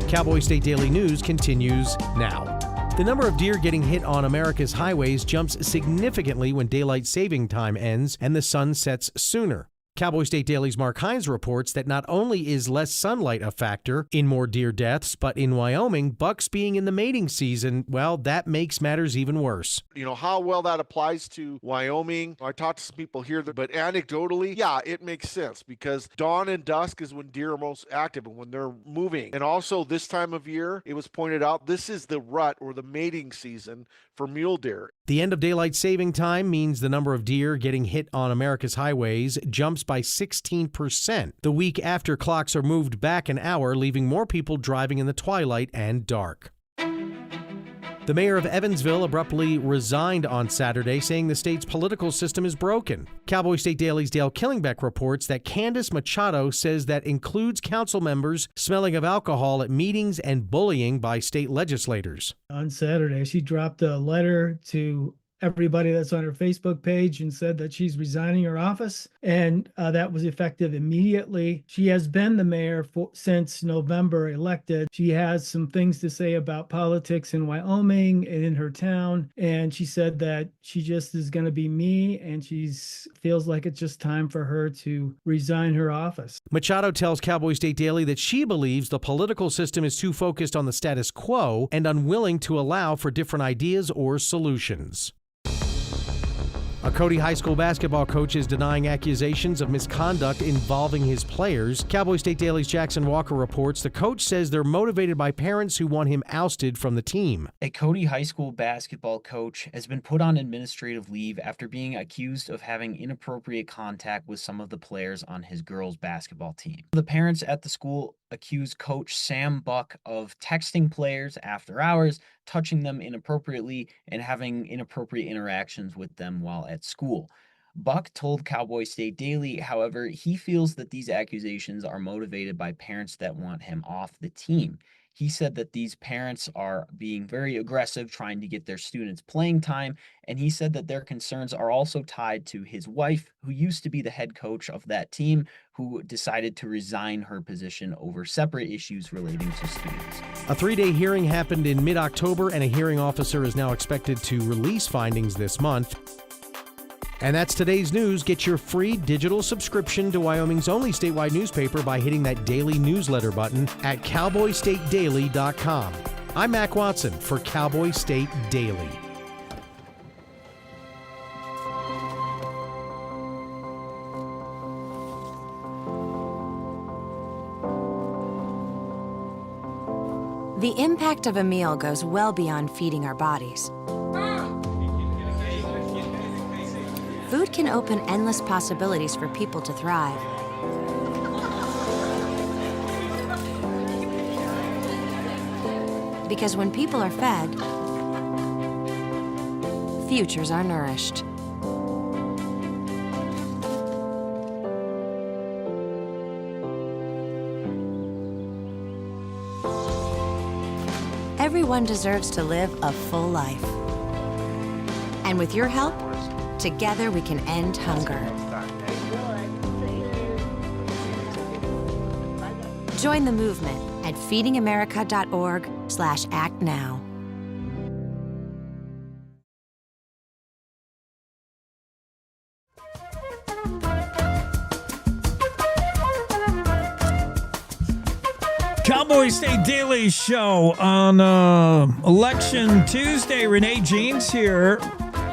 Cowboy State Daily News continues now. The number of deer getting hit on America's highways jumps significantly when daylight saving time ends and the sun sets sooner. Cowboy State Daily's Mark Hines reports that not only is less sunlight a factor in more deer deaths, but in Wyoming, bucks being in the mating season, well, that makes matters even worse. You know, how well that applies to Wyoming, I talked to some people here, but anecdotally, yeah, it makes sense because dawn and dusk is when deer are most active and when they're moving. And also this time of year, it was pointed out, this is the rut or the mating season for mule deer. The end of daylight saving time means the number of deer getting hit on America's highways jumps by 16% the week after clocks are moved back an hour, leaving more people driving in the twilight and dark. The The mayor of Evansville abruptly resigned on Saturday, saying the state's political system is broken. Cowboy State Daily's Dale Killingbeck reports that Candace Machado says that includes council members smelling of alcohol at meetings and bullying by state legislators. On Saturday, she dropped a letter to everybody that's on her Facebook page and said that she's resigning her office, and that was effective immediately. She has been the mayor since November elected. She has some things to say about politics in Wyoming and in her town, and she said that she just is going to be me, and she's feels like it's just time for her to resign her office. Machado tells Cowboy State Daily that she believes the political system is too focused on the status quo and unwilling to allow for different ideas or solutions. A Cody High School basketball coach is denying accusations of misconduct involving his players. Cowboy State Daily's Jackson Walker reports the coach says they're motivated by parents who want him ousted from the team. A Cody High School basketball coach has been put on administrative leave after being accused of having inappropriate contact with some of the players on his girls' basketball team. The parents at the school accused Coach Sam Buck of texting players after hours, touching them inappropriately, and having inappropriate interactions with them while at school. Buck told Cowboy State Daily, however, he feels that these accusations are motivated by parents that want him off the team. He said that these parents are being very aggressive trying to get their students playing time, and he said that their concerns are also tied to his wife, who used to be the head coach of that team, who decided to resign her position over separate issues relating to students. A 3-day hearing happened in mid-October, and a hearing officer is now expected to release findings this month. And that's today's news. Get your free digital subscription to Wyoming's only statewide newspaper by hitting that daily newsletter button at cowboystatedaily.com. I'm Mac Watson for Cowboy State Daily. The impact of a meal goes well beyond feeding our bodies. Food can open endless possibilities for people to thrive. Because when people are fed, futures are nourished. Everyone deserves to live a full life. And with your help, together we can end hunger. Join the movement at feedingamerica.org/actnow. Cowboy State Daily Show on Election Tuesday. Renee Jean's here.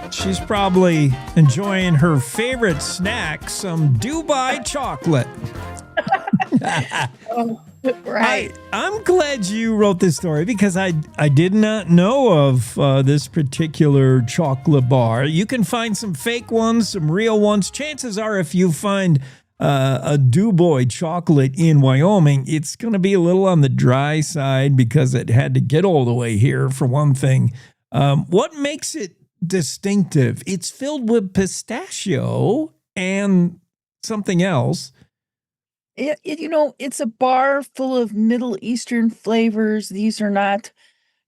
She's probably enjoying her favorite snack, some Dubai chocolate. Oh, right. I'm glad you wrote this story because I did not know of this particular chocolate bar. You can find some fake ones, some real ones. Chances are if you find a Dubai chocolate in Wyoming, it's going to be a little on the dry side because it had to get all the way here for one thing. What makes it distinctive? It's filled with pistachio and something else. It's a bar full of Middle Eastern flavors. These are not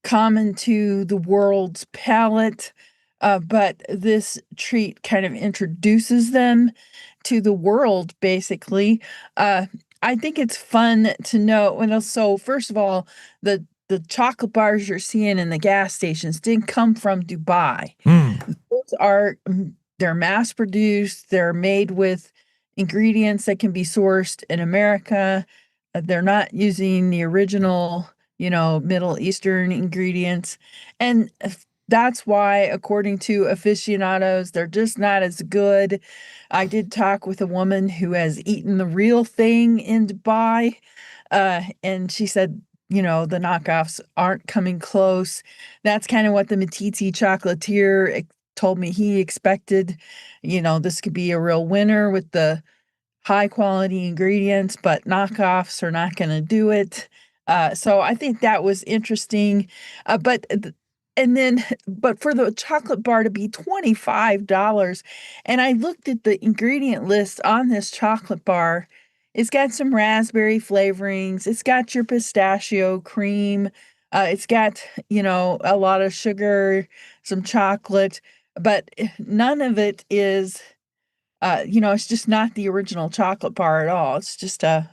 common to the world's palate, but this treat kind of introduces them to the world, basically. I think it's fun to know. So first of all, the chocolate bars you're seeing in the gas stations didn't come from Dubai. They're mass produced. They're made with ingredients that can be sourced in America. They're not using the original, Middle Eastern ingredients. And that's why, according to aficionados, they're just not as good. I did talk with a woman who has eaten the real thing in Dubai, and she said, the knockoffs aren't coming close. That's kind of what the Matiti chocolatier told me he expected. This could be a real winner with the high quality ingredients, but knockoffs are not going to do it. So I think that was interesting. But and then, but for the chocolate bar to be $25, and I looked at the ingredient list on this chocolate bar. It's got some raspberry flavorings. It's got your pistachio cream. It's got, a lot of sugar, some chocolate, but none of it is, it's just not the original chocolate bar at all. It's just a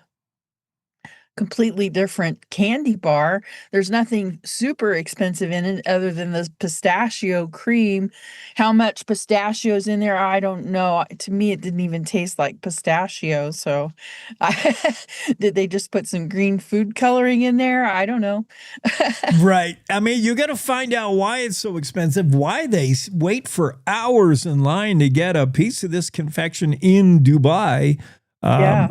completely different candy bar. There's nothing super expensive in it other than the pistachio cream. How much pistachios in there, I don't know. To me, it didn't even taste like pistachio. So did they just put some green food coloring in there? I don't know. Right. I mean, you got to find out why it's so expensive, why they wait for hours in line to get a piece of this confection in Dubai. I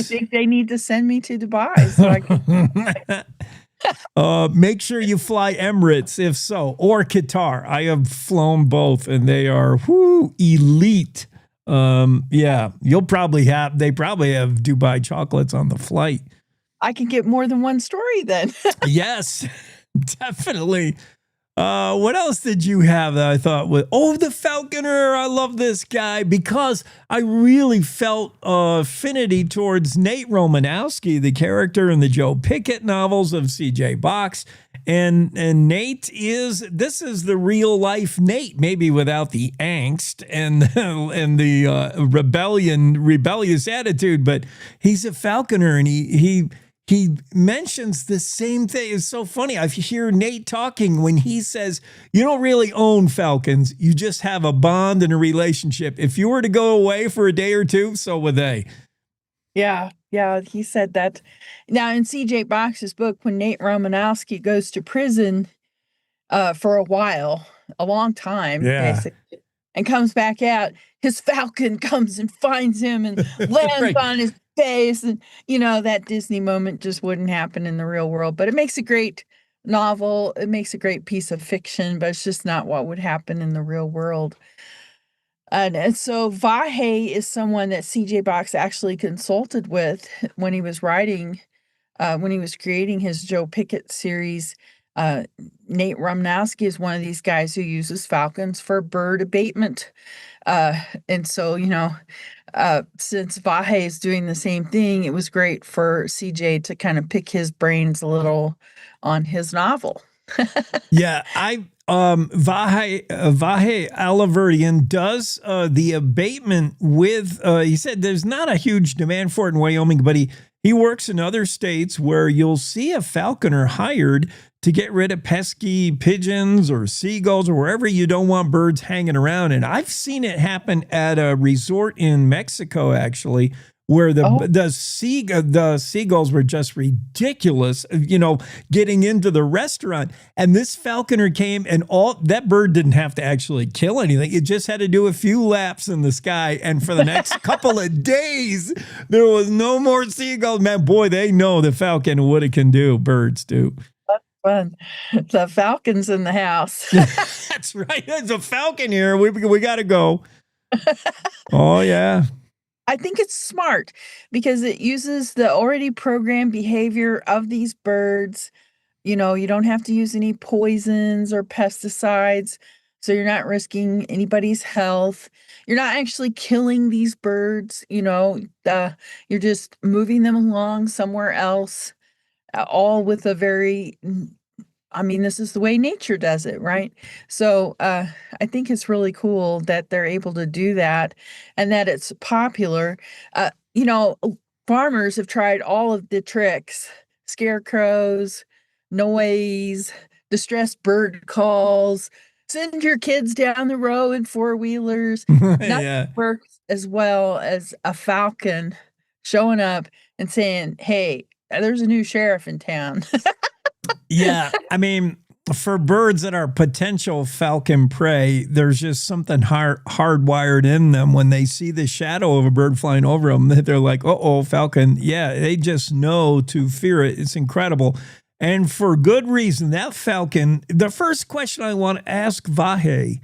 think they need to send me to Dubai so I can. Make sure you fly Emirates, if so, or Qatar. I have flown both, and they are elite. They probably have Dubai chocolates on the flight. I can get more than one story then. Yes, definitely. What else did you have that I thought was, the Falconer? I love this guy because I really felt affinity towards Nate Romanowski, the character in the Joe Pickett novels of C.J. Box. And Nate this is the real life Nate, maybe without the angst and the rebellious attitude, but he's a Falconer, and he mentions the same thing. It's so funny. I hear Nate talking when he says, you don't really own Falcons. You just have a bond and a relationship. If you were to go away for a day or two, so would they. Yeah, he said that. Now, in C.J. Box's book, when Nate Romanowski goes to prison for a while, a long time, basically, and comes back out, his Falcon comes and finds him and lands on his face. And, that Disney moment just wouldn't happen in the real world. But it makes a great novel. It makes a great piece of fiction, but it's just not what would happen in the real world. And so Vahe is someone that C.J. Box actually consulted with when he was writing, when he was creating his Joe Pickett series. Nate Romanowski is one of these guys who uses falcons for bird abatement. And so, since Vahe is doing the same thing, it was great for CJ to kind of pick his brains a little on his novel. Vahe Alaverdian does the abatement with, he said there's not a huge demand for it in Wyoming, but he works in other states where you'll see a falconer hired to get rid of pesky pigeons or seagulls or wherever you don't want birds hanging around. And I've seen it happen at a resort in Mexico, actually, where the seagulls were just ridiculous, getting into the restaurant. And this falconer came, and that bird didn't have to actually kill anything. It just had to do a few laps in the sky. And for the next couple of days, there was no more seagulls. Man, boy, they know the falcon what it can do. Birds do. Fun. The falcon's in the house. That's right. There's a falcon here. We got to go. Oh, yeah. I think it's smart because it uses the already programmed behavior of these birds. You don't have to use any poisons or pesticides, so you're not risking anybody's health. You're not actually killing these birds. You're just moving them along somewhere else, all with a very, this is the way nature does it, right? So I think it's really cool that they're able to do that and that it's popular. Farmers have tried all of the tricks, scarecrows, noise, distressed bird calls, send your kids down the road in four-wheelers. Nothing works as well as a falcon showing up and saying, hey, there's a new sheriff in town. Yeah, for birds that are potential falcon prey, there's just something hardwired in them. When they see the shadow of a bird flying over them, they're like, uh-oh, falcon. Yeah, they just know to fear it. It's incredible. And for good reason. That falcon, the first question I want to ask Vahe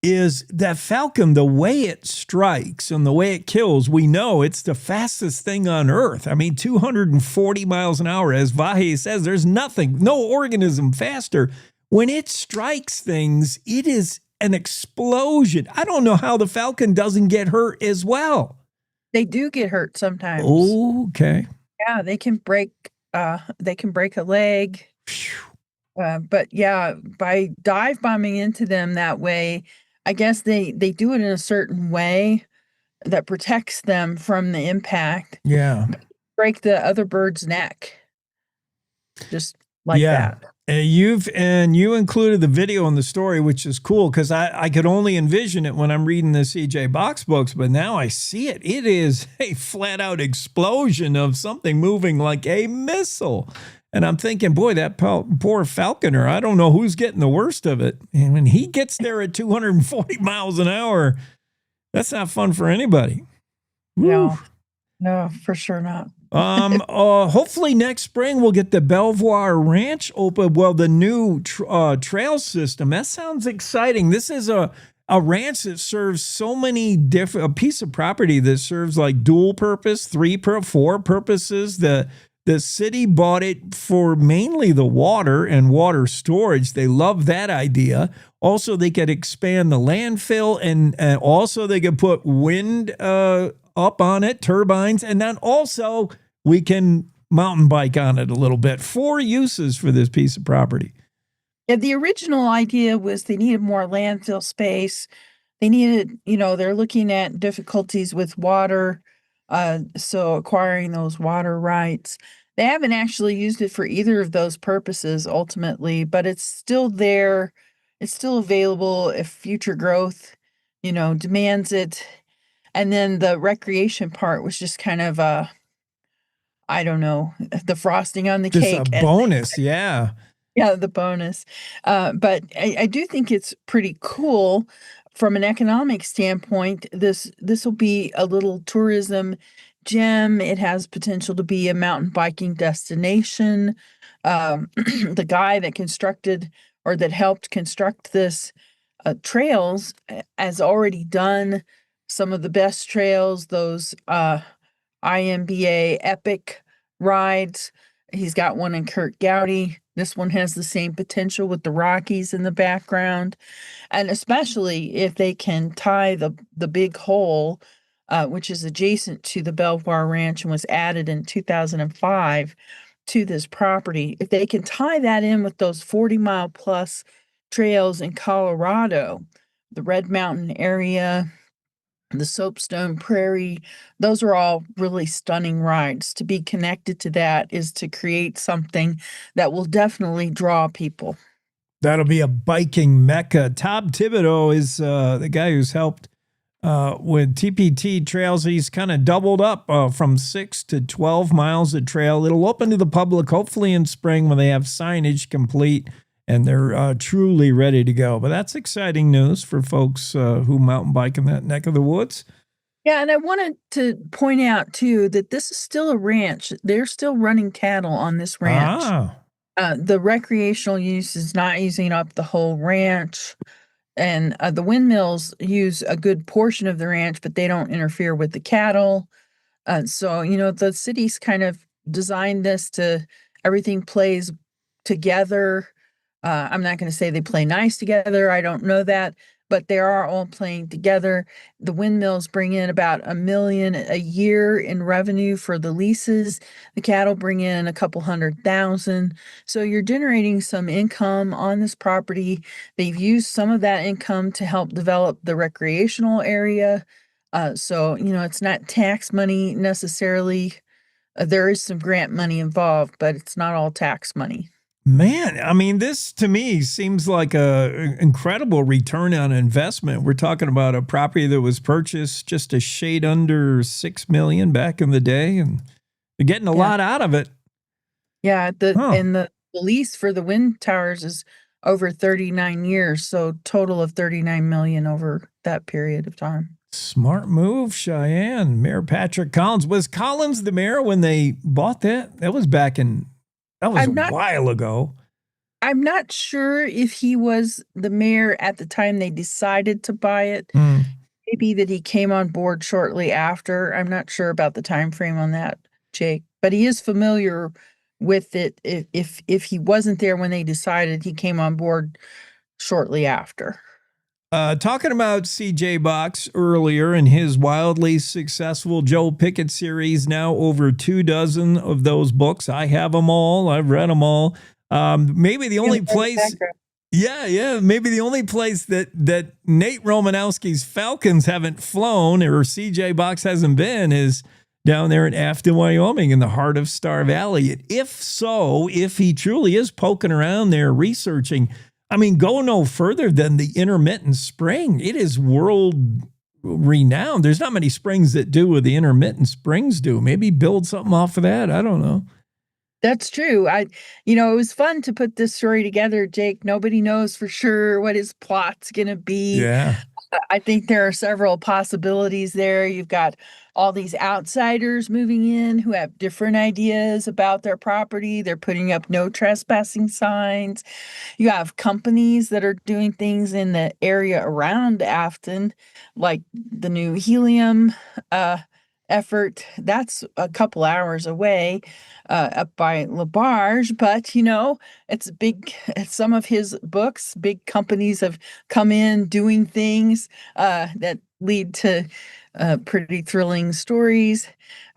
is that falcon, the way it strikes and the way it kills, we know it's the fastest thing on Earth. 240 miles an hour. As Vahe says, there's no organism faster. when it strikes things, it is an explosion. I don't know how the Falcon doesn't get hurt as well. They do get hurt sometimes. Okay. Yeah, they can break a leg. But yeah, by dive bombing into them that way, I guess they do it in a certain way that protects them from the impact. Yeah. Break the other bird's neck. Just like that. You included the video in the story, which is cool because I could only envision it when I'm reading the CJ Box books, but now I see it. It is a flat out explosion of something moving like a missile. And I'm thinking, boy, that poor falconer, I don't know who's getting the worst of it. And when he gets there at 240 miles an hour, that's not fun for anybody. No, for sure not. Hopefully next spring we'll get the Belvoir Ranch open. Well, the new trail system. That sounds exciting. This is a ranch that serves so many different, a piece of property that serves like dual purpose, 4 purposes. The city bought it for mainly the water and water storage. They love that idea. Also, they could expand the landfill and also they could put wind up on it, turbines, and then also we can mountain bike on it a little bit. 4 uses for this piece of property. Yeah, the original idea was they needed more landfill space. They needed, they're looking at difficulties with water, so acquiring those water rights. They haven't actually used it for either of those purposes ultimately, but it's still there. It's still available if future growth, demands it. And then the recreation part was just kind of I don't know, the frosting on the cake. Just a bonus, yeah. Yeah, the bonus. But I do think it's pretty cool from an economic standpoint. This will be a little tourism gem. It has potential to be a mountain biking destination. The guy that constructed or that helped construct this trails has already done some of the best trails, those IMBA epic rides. He's got one in Kurt Gowdy. This one has the same potential with the Rockies in the background. And especially if they can tie the big hole, which is adjacent to the Belvoir Ranch and was added in 2005 to this property. If they can tie that in with those 40-mile plus trails in Colorado, the Red Mountain area, the Soapstone Prairie, those are all really stunning rides. To be connected to that is to create something that will definitely draw people. That'll be a biking mecca. Todd Thibodeau is the guy who's helped with TPT trails. He's kind of doubled up from 6 to 12 miles of trail. It'll open to the public hopefully in spring when they have signage complete and they're truly ready to go. But that's exciting news for folks who mountain bike in that neck of the woods. Yeah, and I wanted to point out, too, that this is still a ranch. They're still running cattle on this ranch. The recreational use is not using up the whole ranch. And the windmills use a good portion of the ranch, but they don't interfere with the cattle. So, the city's kind of designed this to everything plays together. I'm not going to say they play nice together. I don't know that, but they are all playing together. The windmills bring in about $1 million a year in revenue for the leases. The cattle bring in a couple $100,000. So you're generating some income on this property. They've used some of that income to help develop the recreational area. So, it's not tax money necessarily. There is some grant money involved, but it's not all tax money. Man, I mean, this to me seems like a incredible return on investment. We're talking about a property that was purchased just a shade under $6 million back in the day, and they're getting a lot out of it. Yeah, and the lease for the wind towers is over 39 years, so total of $39 million over that period of time. Smart move, Cheyenne. Mayor Patrick Collins. Was Collins the mayor when they bought that? That was a while ago. I'm not sure if he was the mayor at the time they decided to buy it. Maybe that he came on board shortly after. I'm not sure about the time frame on that, Jake. But he is familiar with it if he wasn't there when they decided. He came on board shortly after. Talking about C.J. Box earlier and his wildly successful Joe Pickett series, now over 24 of those books. I have them all. I've read them all. Maybe the only place... Yeah. Maybe the only place that Nate Romanowski's Falcons haven't flown or C.J. Box hasn't been is down there in Afton, Wyoming, in the heart of Star Valley. And if he truly is poking around there researching... I mean, go no further than the intermittent spring. It is world renowned. There's not many springs that do what the intermittent springs do. Maybe build something off of that. I don't know. That's true. It was fun to put this story together, Jake. Nobody knows for sure what his plot's going to be. Yeah. I think there are several possibilities there. You've got all these outsiders moving in who have different ideas about their property. They're putting up no trespassing signs. You have companies that are doing things in the area around Afton, like the new helium effort. That's a couple hours away up by LaBarge, but it's some of his books. Big companies have come in doing things that lead to pretty thrilling stories.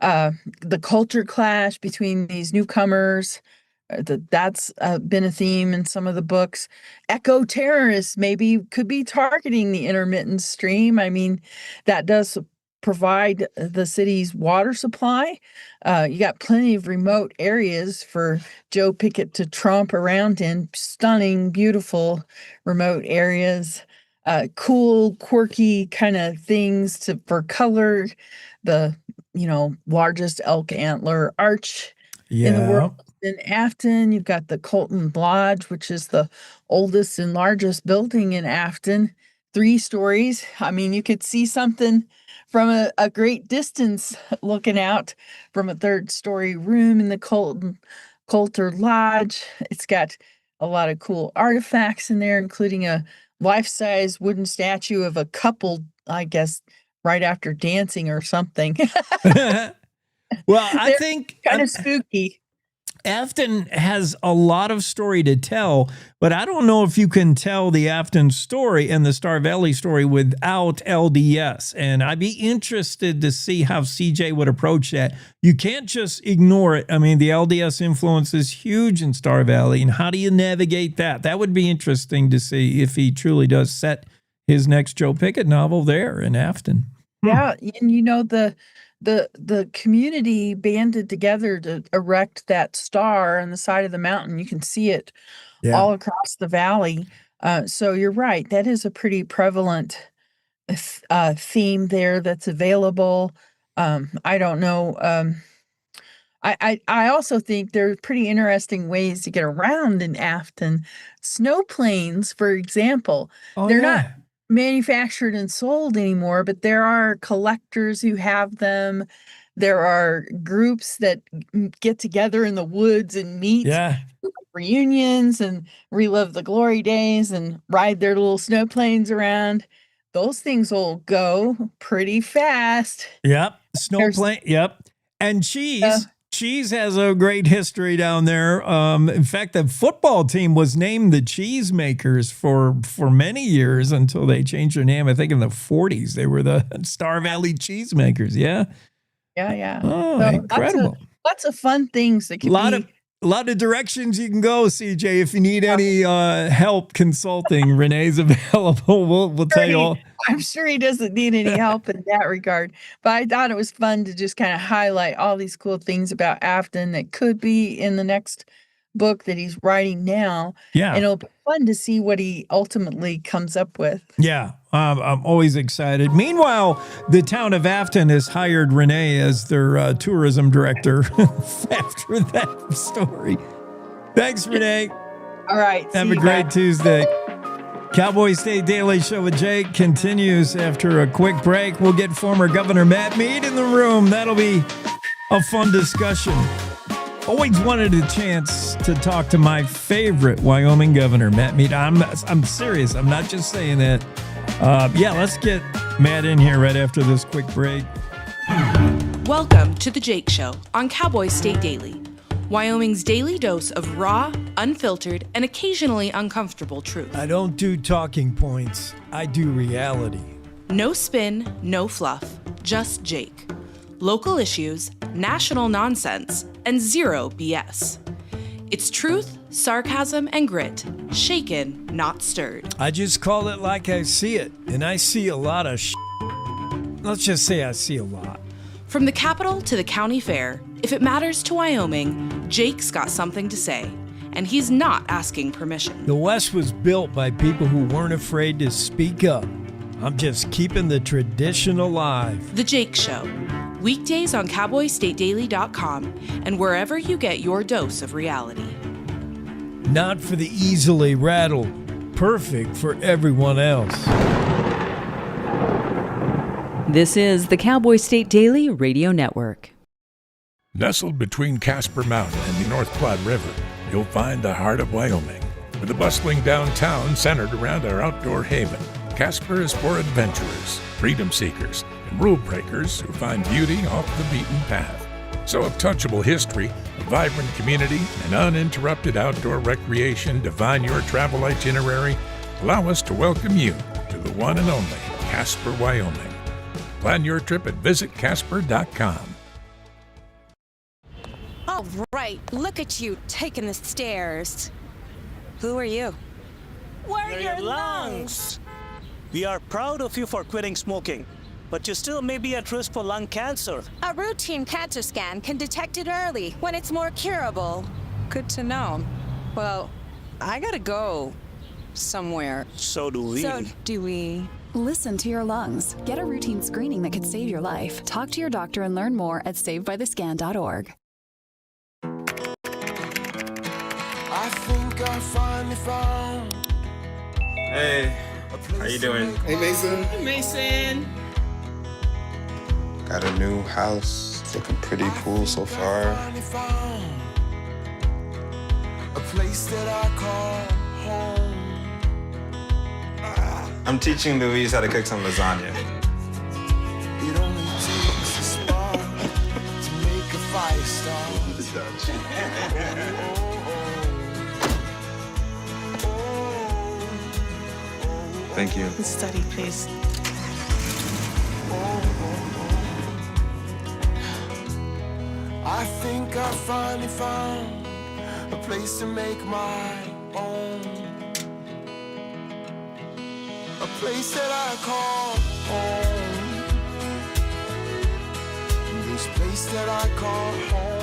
The culture clash between these newcomers, that's been a theme in some of the books. Eco terrorists maybe could be targeting the intermittent stream. I mean, that does provide the city's water supply. You got plenty of remote areas for Joe Pickett to tromp around in. Stunning, beautiful remote areas. Cool, quirky kind of things for color. The largest elk antler arch in the world. In Afton, you've got the Colton Lodge, which is the oldest and largest building in Afton. 3 stories. I mean, you could see something from a great distance looking out from a 3rd-story room in the Coulter Lodge. It's got a lot of cool artifacts in there, including a life-size wooden statue of a couple, I guess, right after dancing or something. Well, I think kind of spooky. Afton has a lot of story to tell, but I don't know if you can tell the Afton story and the Star Valley story without LDS. And I'd be interested to see how CJ would approach that. You can't just ignore it. I mean, the LDS influence is huge in Star Valley. And how do you navigate that? That would be interesting to see if he truly does set his next Joe Pickett novel there in Afton. Yeah. And the community banded together to erect that star on the side of the mountain. You can see it all across the valley. So you're right. That is a pretty prevalent theme there that's available. I don't know. I also think there are pretty interesting ways to get around in Afton. Snow planes, for example, they're not manufactured and sold anymore, but there are collectors who have them. There are groups that get together in the woods and meet reunions and relive the glory days and ride their little snow planes around. Those things will go pretty fast. Yep. Snow plane. Yep. And cheese. Cheese has a great history down there. In fact, the football team was named the Cheesemakers for many years until they changed their name. I think in the 40s, they were the Star Valley Cheesemakers. Yeah. Yeah. Oh, so incredible. Lots of fun things that can a lot of directions you can go, CJ. If you need any help consulting, Renee's available. We'll tell you all. I'm sure he doesn't need any help in that regard. But I thought it was fun to just kind of highlight all these cool things about Afton that could be in the next book that he's writing now. Yeah. And it'll be fun to see what he ultimately comes up with. Yeah. I'm always excited. Meanwhile, the town of Afton has hired Renee as their tourism director after that story. Thanks, Renee. All right. Have a great Tuesday. Cowboy State Daily Show with Jake continues after a quick break. We'll get former Governor Matt Mead in the room. That'll be a fun discussion. Always wanted a chance to talk to my favorite Wyoming governor, Matt Mead. I'm serious. I'm not just saying that. Let's get Matt in here right after this quick break. Welcome to The Jake Show on Cowboy State Daily. Wyoming's daily dose of raw, unfiltered, and occasionally uncomfortable truth. I don't do talking points. I do reality. No spin, no fluff, just Jake. Local issues, national nonsense, and zero BS. It's truth, sarcasm, and grit, shaken, not stirred. I just call it like I see it, and I see a lot of Let's just say I see a lot. From the Capitol to the county fair, if it matters to Wyoming, Jake's got something to say, and he's not asking permission. The West was built by people who weren't afraid to speak up. I'm just keeping the tradition alive. The Jake Show. Weekdays on CowboyStateDaily.com and wherever you get your dose of reality. Not for the easily rattled. Perfect for everyone else. This is the Cowboy State Daily Radio Network. Nestled between Casper Mountain and the North Platte River, you'll find the heart of Wyoming, with a bustling downtown centered around our outdoor haven. Casper is for adventurers, freedom seekers, and rule breakers who find beauty off the beaten path. So if touchable history, a vibrant community, and uninterrupted outdoor recreation define your travel itinerary, allow us to welcome you to the one and only Casper, Wyoming. Plan your trip at visitcasper.com. All right, look at you taking the stairs. Who are you? We're your lungs. We are proud of you for quitting smoking, but you still may be at risk for lung cancer. A routine cancer scan can detect it early when it's more curable. Good to know. Well, I gotta go somewhere. So do we. So do we. Listen to your lungs. Get a routine screening that could save your life. Talk to your doctor and learn more at savedbythescan.org. I think I finally found. Hey, how you doing? Hey, Mason. Hey, Mason. Got a new house. It's looking pretty cool so far. A place that I call home. I'm teaching Louise how to cook some lasagna. It only takes a spark to make a fire start. Thank you. Study, please. I think I finally found a place to make my own. A place that I call home. This place that I call home.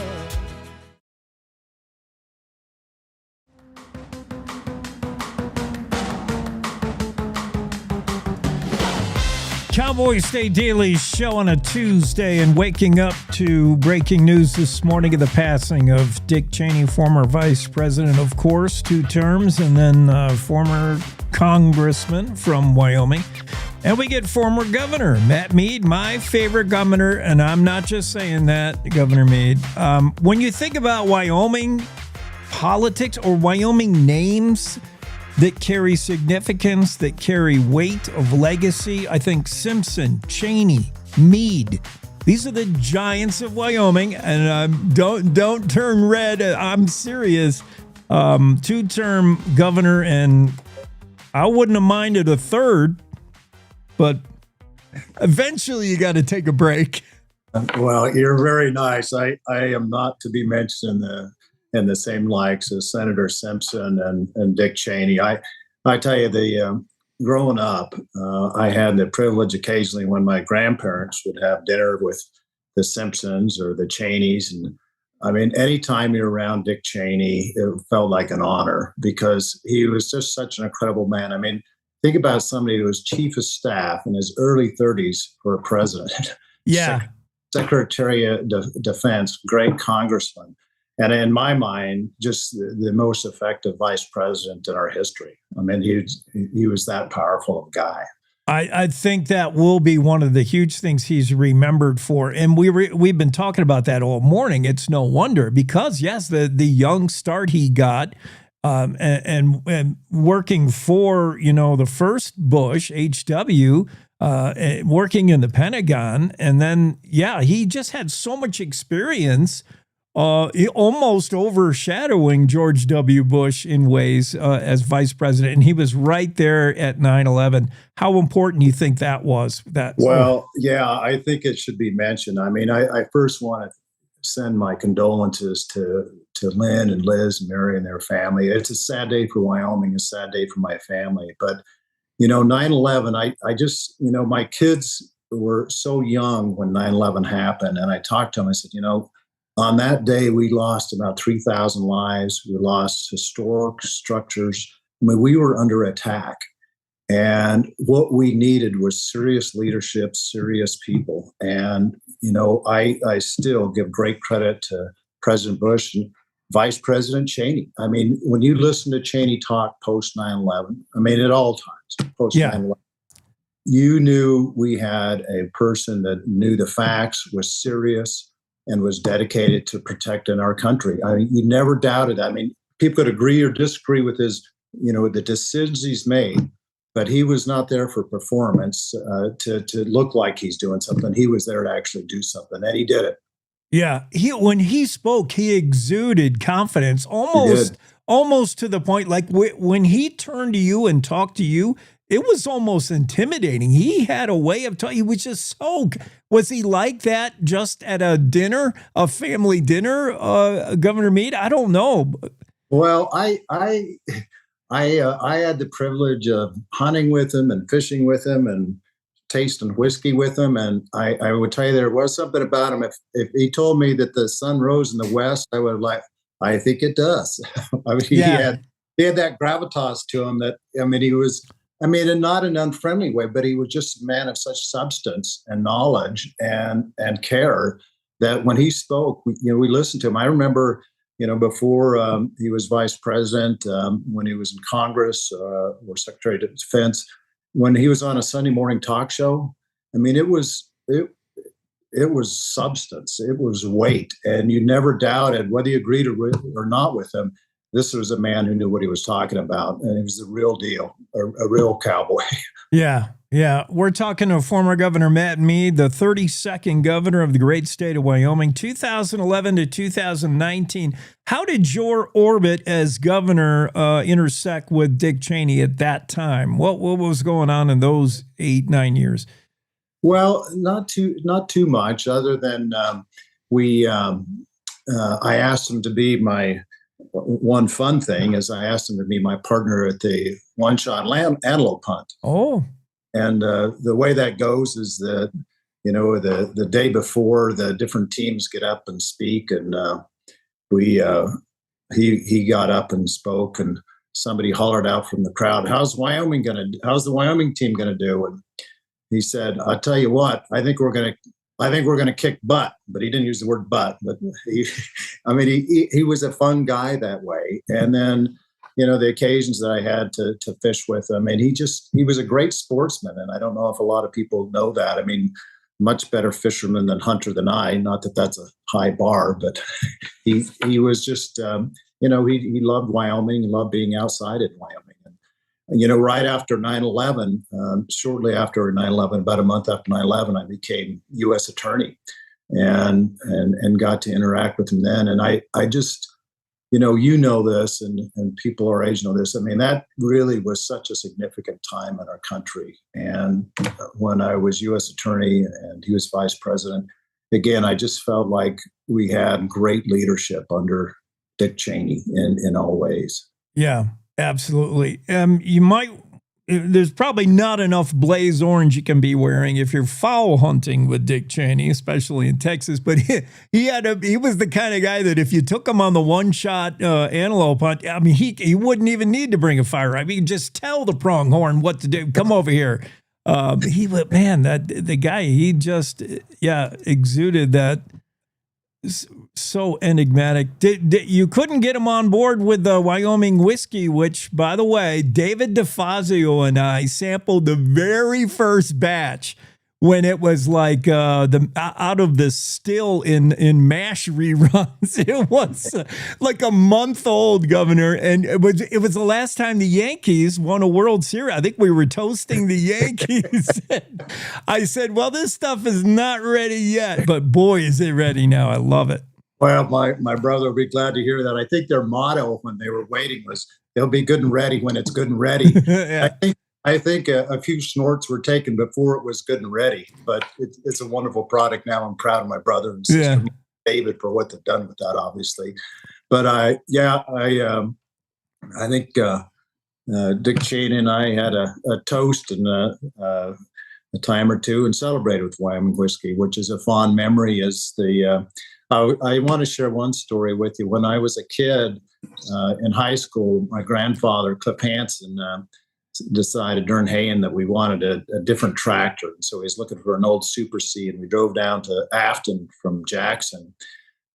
Cowboy State Daily show on a Tuesday, and waking up to breaking news this morning of the passing of Dick Cheney, former vice president, of course, 2 terms, and then former congressman from Wyoming. And we get former governor, Matt Mead, my favorite governor, and I'm not just saying that, Governor Mead. When you think about Wyoming politics or Wyoming names that carry significance, that carry weight of legacy, I think Simpson, Cheney, Mead, these are the giants of Wyoming. And don't turn red. I'm serious. 2-term governor, and I wouldn't have minded a third, but eventually you got to take a break. Well, you're very nice. I am not to be mentioned in the same likes as Senator Simpson and Dick Cheney. I tell you, growing up, I had the privilege occasionally when my grandparents would have dinner with the Simpsons or the Cheneys. And I mean, anytime you're around Dick Cheney, it felt like an honor because he was just such an incredible man. I mean, think about somebody who was chief of staff in his early 30s for a president. Yeah. Secretary of Defense, great congressman. And in my mind, just the most effective vice president in our history. I mean, he was that powerful of a guy. I think that will be one of the huge things he's remembered for. And we've been talking about that all morning. It's no wonder because, yes, the young start he got and working for, the first Bush, H.W., working in the Pentagon. And then, yeah, he just had so much experience almost overshadowing George W. Bush in ways as vice president. And he was right there at 9/11. How important do you think that was? Well, yeah, I think it should be mentioned. I mean, I first want to send my condolences to Lynn and Liz and Mary and their family. It's a sad day for Wyoming, a sad day for my family. But, 9/11, I just, my kids were so young when 9/11 happened. And I talked to them, I said, on that day, we lost about 3,000 lives. We lost historic structures. I mean, we were under attack. And what we needed was serious leadership, serious people. And, I still give great credit to President Bush and Vice President Cheney. I mean, when you listen to Cheney talk post 9/11, I mean, at all times, post 9/11, you knew we had a person that knew the facts, was serious, and was dedicated to protecting our country. I mean, you never doubted. I mean, people could agree or disagree with his, the decisions he's made, but he was not there for performance to look like he's doing something. He was there to actually do something, and he did it. Yeah, when he spoke, he exuded confidence, almost to the point like when he turned to you and talked to you, it was almost intimidating. He had a way of talking. He was just was he like that just at a dinner, a family dinner, Governor Meade? I don't know. Well, I had the privilege of hunting with him and fishing with him and tasting whiskey with him. And I would tell you there was something about him. If he told me that the sun rose in the west, I would I think it does. I mean, he had that gravitas to him that, he was, and not in an unfriendly way, but he was just a man of such substance and knowledge and care that when he spoke, we listened to him. I remember, before he was vice president, when he was in Congress or Secretary of Defense, when he was on a Sunday morning talk show, it was substance, it was weight, and you never doubted whether you agreed or not with him. This was a man who knew what he was talking about, and he was the real deal, a real cowboy. Yeah. We're talking to former Governor Matt Meade, the 32nd governor of the great state of Wyoming, 2011 to 2019. How did your orbit as governor intersect with Dick Cheney at that time? What was going on in those 8-9 years? Well, not too much, other than I asked him to be my. One fun thing is I asked him to be my partner at the one-shot antelope hunt. Oh. And the way that goes is that, the day before, the different teams get up and speak, and he got up and spoke, and somebody hollered out from the crowd, how's the Wyoming team gonna do? And he said, I'll tell you what, I think we're gonna kick butt, but he didn't use the word butt. But he was a fun guy that way. And then, the occasions that I had to fish with him, and he was a great sportsman. And I don't know if a lot of people know that. Much better fisherman than hunter than I. Not that that's a high bar, but he was just, he loved Wyoming, loved being outside in Wyoming. Right after 9/11, shortly after 9/11, about a month after 9/11, I became U.S. attorney and got to interact with him then. And I just, this and people our age know this. That really was such a significant time in our country. And when I was U.S. attorney and he was vice president, again, I just felt like we had great leadership under Dick Cheney in all ways. Yeah. Absolutely. There's probably not enough blaze orange you can be wearing if you're fowl hunting with Dick Cheney, especially in Texas. But he was the kind of guy that if you took him on the one-shot antelope hunt, he wouldn't even need to bring a fire. He could just tell the pronghorn what to do. Come over here. The guy, he just exuded that. So enigmatic. You couldn't get him on board with the Wyoming whiskey, which, by the way, David DeFazio and I sampled the very first batch when it was like out of the still in MASH reruns. It was like a month old, Governor, and it was the last time the Yankees won a World Series. I think we were toasting the Yankees. I said, well, this stuff is not ready yet, but boy, is it ready now. I love it. Well, my brother will be glad to hear that. I think their motto when they were waiting was, "They'll be good and ready when it's good and ready." Yeah. I think a few snorts were taken before it was good and ready, but it's a wonderful product now. I'm proud of my brother and sister David for what they've done with that, obviously. But I think Dick Cheney and I had a toast and a time or two and celebrated with Wyoming whiskey, which is a fond memory. I want to share one story with you. When I was a kid in high school, my grandfather, Cliff Hansen, decided during haying that we wanted a different tractor. And so he was looking for an old Super C, and we drove down to Afton from Jackson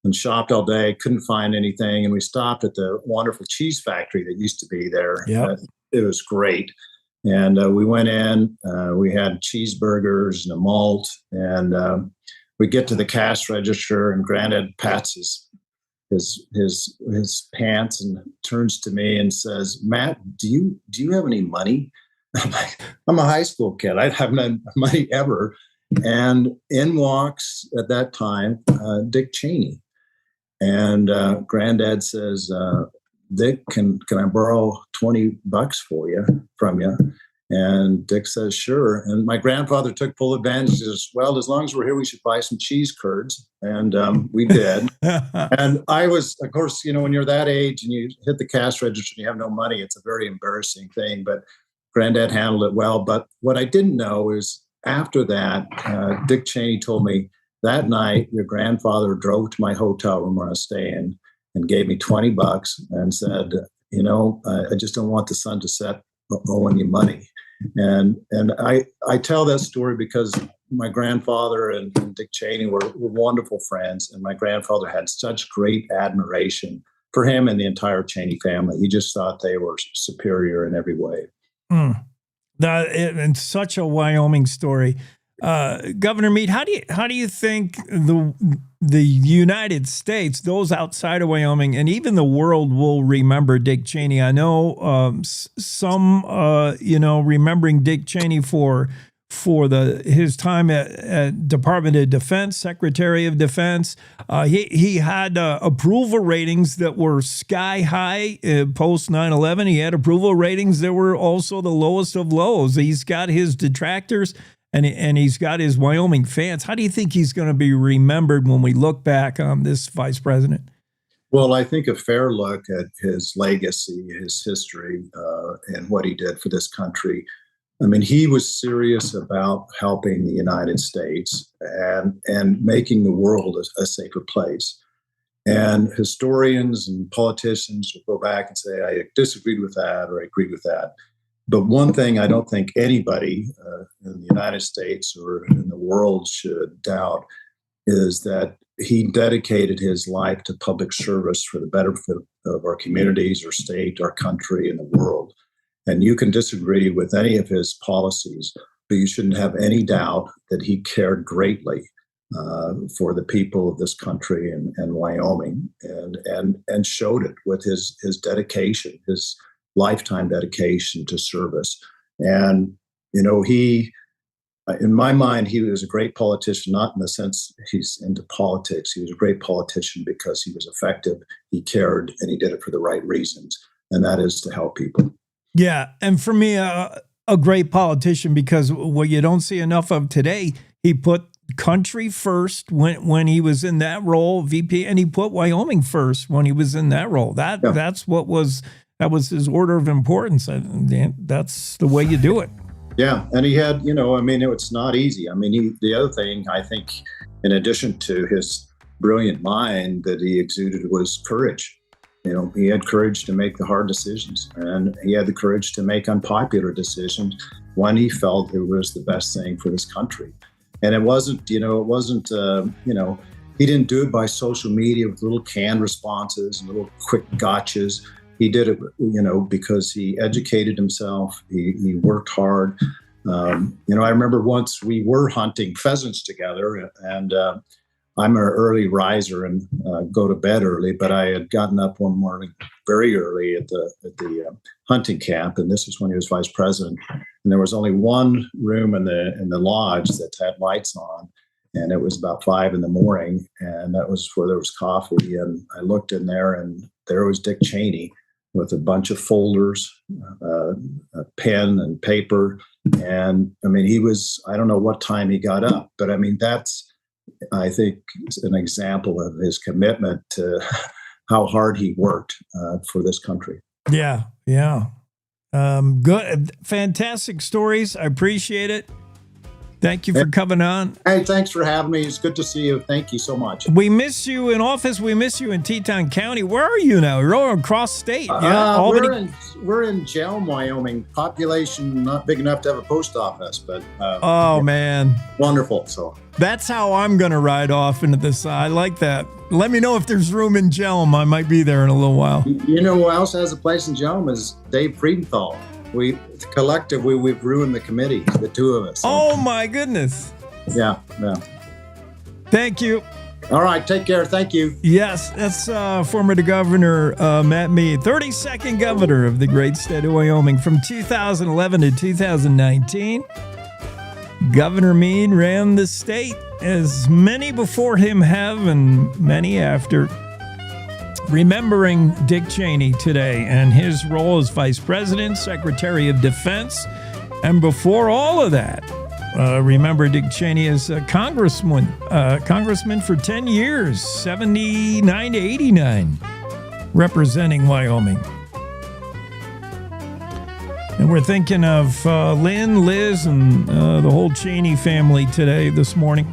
and shopped all day, couldn't find anything. And we stopped at the wonderful cheese factory that used to be there. Yep. It was great. And we went in, we had cheeseburgers and a malt, and we get to the cash register, and Granddad pats his pants and turns to me and says, "Matt, do you have any money?" I'm like, I'm a high school kid. I have no money ever. And in walks at that time Dick Cheney, and Granddad says, "Dick, can I borrow $20 from you?" And Dick says, "Sure." And my grandfather took full advantage. He says, "Well, as long as we're here, we should buy some cheese curds." And we did. And I was, of course, when you're that age and you hit the cash register and you have no money, it's a very embarrassing thing. But Granddad handled it well. But what I didn't know is after that, Dick Cheney told me, "That night, your grandfather drove to my hotel room where I was staying and gave me $20 and said, I just don't want the sun to set owing you money." And I tell that story because my grandfather and Dick Cheney were wonderful friends, and my grandfather had such great admiration for him and the entire Cheney family. He just thought they were superior in every way. And such a Wyoming story. Governor Meade, how do you think the United States, those outside of Wyoming, and even the world will remember Dick Cheney? I know some remembering Dick Cheney for his time at Department of Defense, Secretary of Defense. He had approval ratings that were sky high post 9/11. He had approval ratings that were also the lowest of lows. He's got his detractors. And he's got his Wyoming fans. How do you think he's going to be remembered when we look back on this vice president? Well, I think a fair look at his legacy, his history, and what he did for this country. I mean, he was serious about helping the United States and making the world a safer place. And historians and politicians will go back and say, "I disagreed with that," or "I agreed with that." But one thing I don't think anybody in the United States or in the world should doubt is that he dedicated his life to public service for the benefit of our communities, our state, our country, and the world. And you can disagree with any of his policies, but you shouldn't have any doubt that he cared greatly for the people of this country and Wyoming, and showed it with his dedication, his lifetime dedication to service. And, he, in my mind, he was a great politician, not in the sense he's into politics. He was a great politician because he was effective, he cared, and he did it for the right reasons. And that is to help people. Yeah. And for me, a great politician, because what you don't see enough of today, he put country first when he was in that role, VP, and he put Wyoming first when he was in that role. That was his order of importance. And that's the way you do it. Yeah. And he had, it's not easy. I mean, the other thing I think, in addition to his brilliant mind that he exuded, was courage. He had courage to make the hard decisions, and he had the courage to make unpopular decisions when he felt it was the best thing for this country. And it wasn't, he didn't do it by social media with little canned responses and little quick gotchas. He did it, because he educated himself. He worked hard. I remember once we were hunting pheasants together, and I'm an early riser and go to bed early, but I had gotten up one morning very early at the hunting camp, and this was when he was vice president. And there was only one room in the lodge that had lights on, and it was about 5 a.m, and that was where there was coffee. And I looked in there, and there was Dick Cheney with a bunch of folders, a pen and paper. And I mean, I don't know what time he got up, but I mean, that's, I think, an example of his commitment to how hard he worked for this country. Yeah. Good. Fantastic stories. I appreciate it. Thank you for coming on. Hey, thanks for having me. It's good to see you. Thank you so much. We miss you in office. We miss you in Teton County. Where are you now? You're all across state. Yeah, Albany. We're in Jelm, Wyoming. Population not big enough to have a post office, but man, wonderful. So that's how I'm going to ride off into the side. I like that. Let me know if there's room in Jelm. I might be there in a little while. You know who else has a place in Jelm is Dave Friedenthal. Collectively, we've ruined the committee, the two of us. Oh my goodness. Yeah. Thank you. All right, take care. Thank you. Yes, that's former Governor Matt Mead, 32nd governor of the great state of Wyoming from 2011 to 2019. Governor Mead ran the state, as many before him have and many after. Remembering Dick Cheney today and his role as Vice President, Secretary of Defense, and before all of that, remember Dick Cheney as a congressman for 10 years, 79 to 89, representing Wyoming. And we're thinking of Lynn, Liz, and the whole Cheney family today, this morning.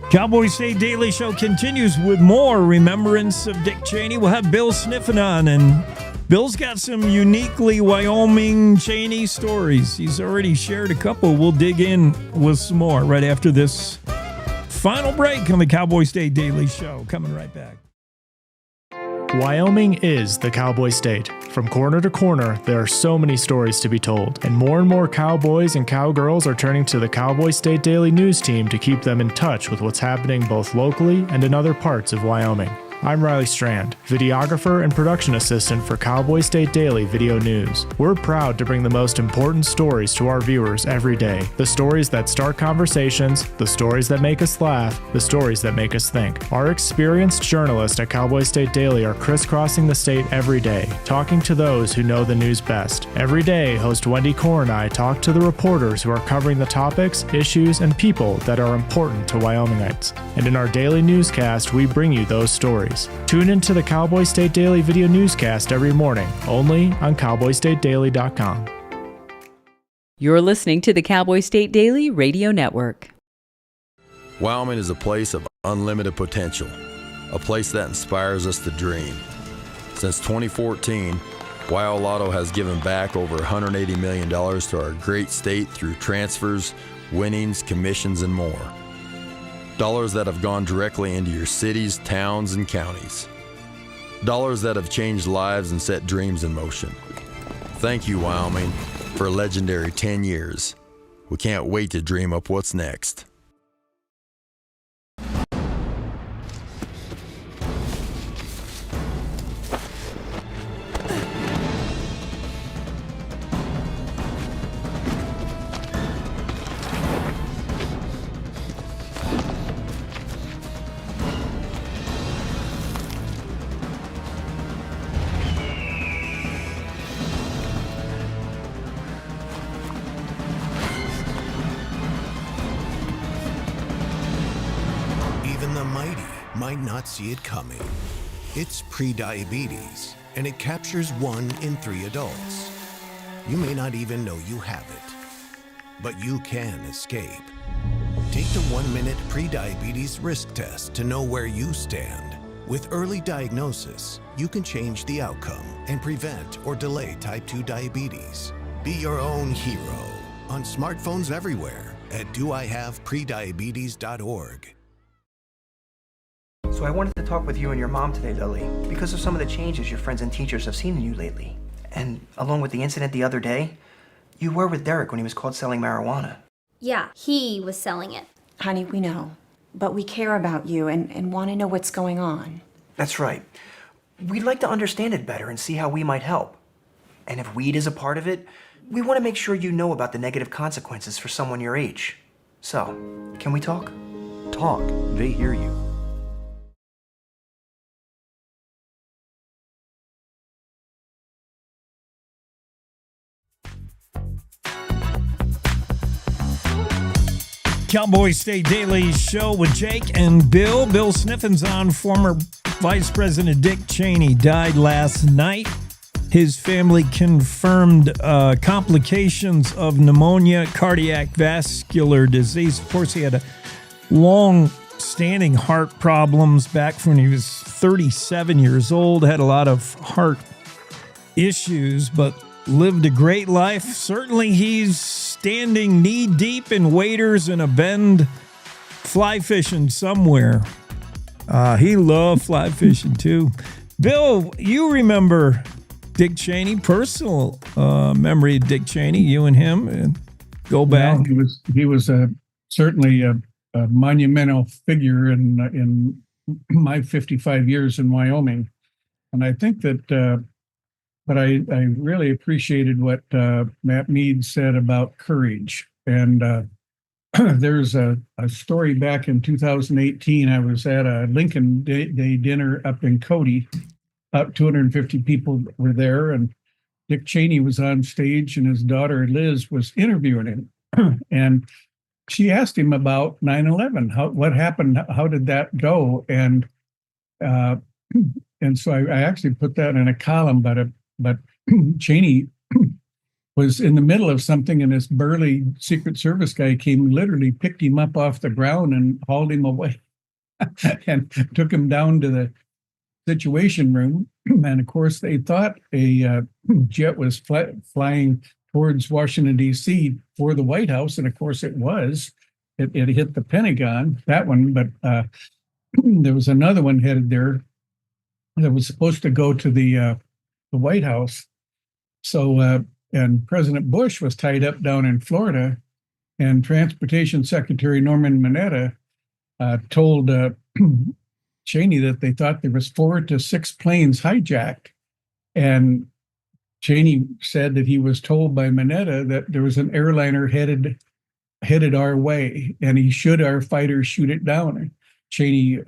Cowboy State Daily Show continues with more remembrance of Dick Cheney. We'll have Bill Sniffen on, and Bill's got some uniquely Wyoming Cheney stories. He's already shared a couple. We'll dig in with some more right after this final break on the Cowboy State Daily Show. Coming right back. Wyoming is the cowboy state. From corner to corner, there are so many stories to be told, and more cowboys and cowgirls are turning to the Cowboy State Daily News team to keep them in touch with what's happening both locally and in other parts of Wyoming. I'm Riley Strand, videographer and production assistant for Cowboy State Daily Video News. We're proud to bring the most important stories to our viewers every day. The stories that start conversations, the stories that make us laugh, the stories that make us think. Our experienced journalists at Cowboy State Daily are crisscrossing the state every day, talking to those who know the news best. Every day, host Wendy Core and I talk to the reporters who are covering the topics, issues, and people that are important to Wyomingites. And in our daily newscast, we bring you those stories. Tune into the Cowboy State Daily video newscast every morning, only on cowboystatedaily.com. You're listening to the Cowboy State Daily Radio Network. Wyoming is a place of unlimited potential, a place that inspires us to dream. Since 2014, Wyo Lotto has given back over $180 million to our great state through transfers, winnings, commissions, and more. Dollars that have gone directly into your cities, towns, and counties. Dollars that have changed lives and set dreams in motion. Thank you, Wyoming, for a legendary 10 years. We can't wait to dream up what's next. Might not see it coming. It's prediabetes, and it captures 1 in 3 adults. You may not even know you have it, but you can escape. Take the 1-minute prediabetes risk test to know where you stand. With early diagnosis, you can change the outcome and prevent or delay type 2 diabetes. Be your own hero on smartphones everywhere at doihaveprediabetes.org. So I wanted to talk with you and your mom today, Lily, because of some of the changes your friends and teachers have seen in you lately. And along with the incident the other day, you were with Derek when he was caught selling marijuana. Yeah, he was selling it. Honey, we know. But we care about you and want to know what's going on. That's right. We'd like to understand it better and see how we might help. And if weed is a part of it, we want to make sure you know about the negative consequences for someone your age. So, can we talk? Talk. They hear you. Cowboy State Daily Show with Jake and Bill. Bill Sniffin's on. Former Vice President Dick Cheney died last night. His family confirmed complications of pneumonia, cardiac vascular disease. Of course, he had a long-standing heart problems back when he was 37 years old, had a lot of heart issues, but lived a great life. Certainly, he's standing knee-deep in waders in a bend fly fishing somewhere. He loved fly fishing, too. Bill, you remember Dick Cheney, personal memory of Dick Cheney, you and him, and go back. Well, he was certainly a monumental figure in my 55 years in Wyoming, and I think that. But I really appreciated what Matt Mead said about courage. And there's a story back in 2018. I was at a Lincoln Day dinner up in Cody. About 250 people were there, and Dick Cheney was on stage, and his daughter Liz was interviewing him. And she asked him about 9/11. What happened? How did that go? And so I actually put that in a column, but Cheney was in the middle of something, and this burly Secret Service guy came, literally picked him up off the ground and hauled him away and took him down to the Situation Room. And of course, they thought a jet was flying towards Washington, D.C. for the White House. And of course, it was. It hit the Pentagon, that one. But there was another one headed there that was supposed to go to the White House. So, and President Bush was tied up down in Florida, and Transportation Secretary Norman Mineta told Cheney that they thought there was 4 to 6 planes hijacked. And Cheney said that he was told by Mineta that there was an airliner headed our way, and our fighters shoot it down. Cheney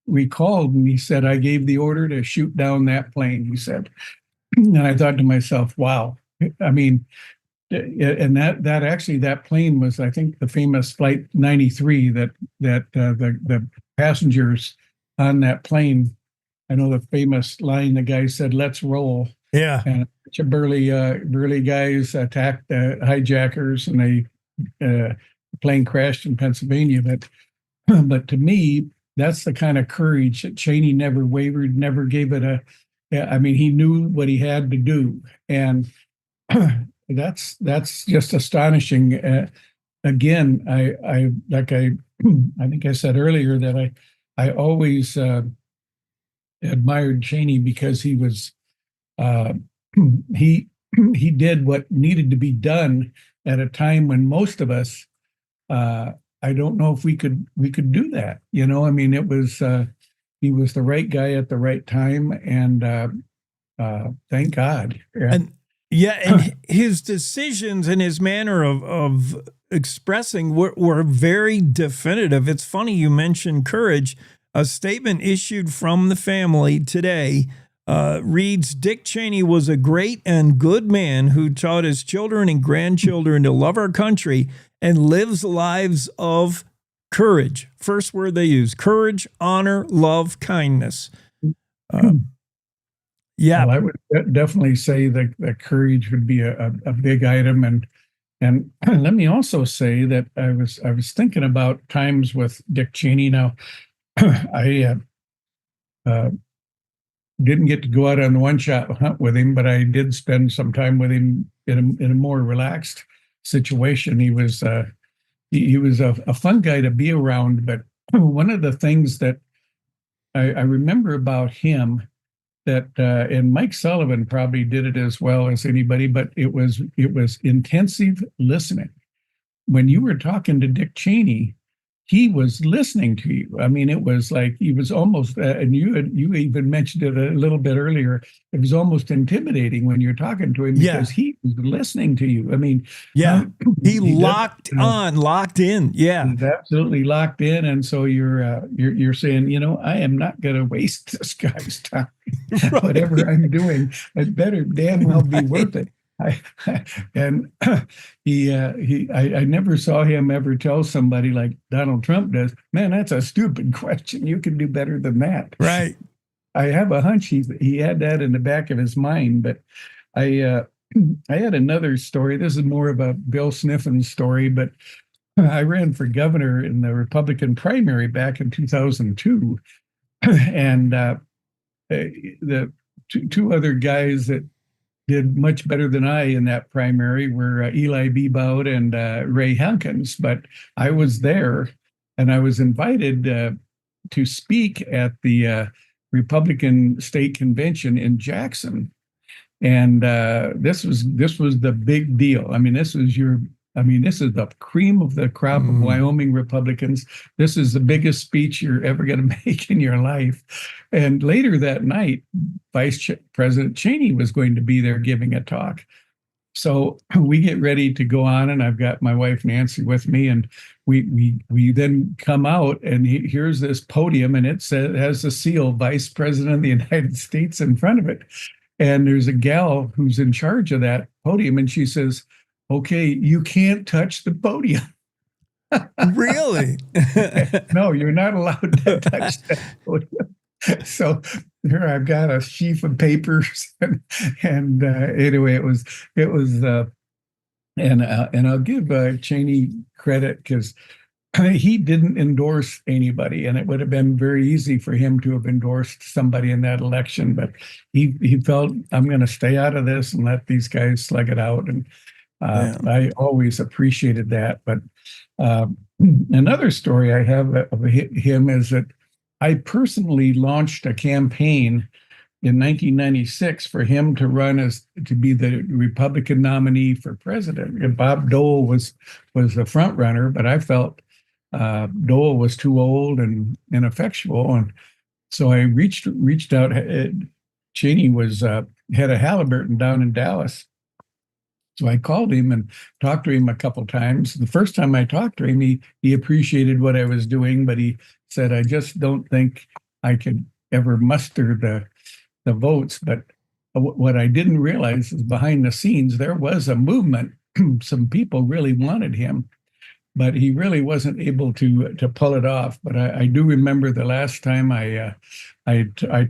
recalled, and he said, "I gave the order to shoot down that plane," he said. And I thought to myself, wow. I mean, and that plane was, I think, the famous Flight 93, that the passengers on that plane, I know the famous line the guy said, "Let's roll." Yeah. And a bunch of burly guys attacked the hijackers, and the plane crashed in Pennsylvania. But to me, that's the kind of courage that Cheney never wavered, never gave it he knew what he had to do. And that's just astonishing. Again, I think I said earlier that I always admired Cheney because he was he did what needed to be done at a time when most of us, I don't know if we could do that. It was he was the right guy at the right time, and thank God. And his decisions and his manner of expressing were very definitive. It's funny you mentioned courage. A statement issued from the family today reads, "Dick Cheney was a great and good man who taught his children and grandchildren to love our country and lives lives of courage." First word they use: courage, honor, love, kindness. Well, I would definitely say that courage would be a big item, and let me also say that I was thinking about times with Dick Cheney. Now, I didn't get to go out on the one-shot hunt with him, but I did spend some time with him in a more relaxed situation. He was a fun guy to be around, but one of the things that I remember about him that, and Mike Sullivan probably did it as well as anybody, but it was intensive listening. When you were talking to Dick Cheney, he was listening to you. I mean, it was like he was almost, and you even mentioned it a little bit earlier. It was almost intimidating when you're talking to him because he was listening to you. I mean, he locked in. Yeah, he's absolutely locked in, and so you're saying, I am not going to waste this guy's time. Whatever I'm doing, it better damn well be worth it. And I never saw him ever tell somebody like Donald Trump does, man, that's a stupid question. You can do better than that. Right. I have a hunch he had that in the back of his mind, but I had another story. This is more of a Bill Sniffen story, but I ran for governor in the Republican primary back in 2002. And the two other guys that did much better than I in that primary were Eli Bebout and Ray Hunkins, but I was there and I was invited to speak at the Republican State Convention in Jackson. And this was the big deal. I mean, this is the cream of the crop of Wyoming Republicans. This is the biggest speech you're ever going to make in your life. And later that night, Vice President Cheney was going to be there giving a talk. So we get ready to go on, and I've got my wife Nancy with me, and we then come out, and here's this podium, and it has the seal Vice President of the United States in front of it. And there's a gal who's in charge of that podium, and she says, "Okay, you can't touch the podium." Really? No, you're not allowed to touch that podium. So here I've got a sheaf of papers, and anyway, it was, and I'll give Cheney credit because he didn't endorse anybody, and it would have been very easy for him to have endorsed somebody in that election, but he felt, I'm going to stay out of this and let these guys slug it out, and I always appreciated that. But another story I have of him is that I personally launched a campaign in 1996 for him to run to be the Republican nominee for president. And Bob Dole was the front runner, but I felt Dole was too old and ineffectual, and so I reached out. Cheney was head of Halliburton down in Dallas. So I called him and talked to him a couple times. The first time I talked to him, he appreciated what I was doing, but he said, "I just don't think I could ever muster the votes." But what I didn't realize is behind the scenes, there was a movement. Some people really wanted him, but he really wasn't able to pull it off. But I do remember the last time I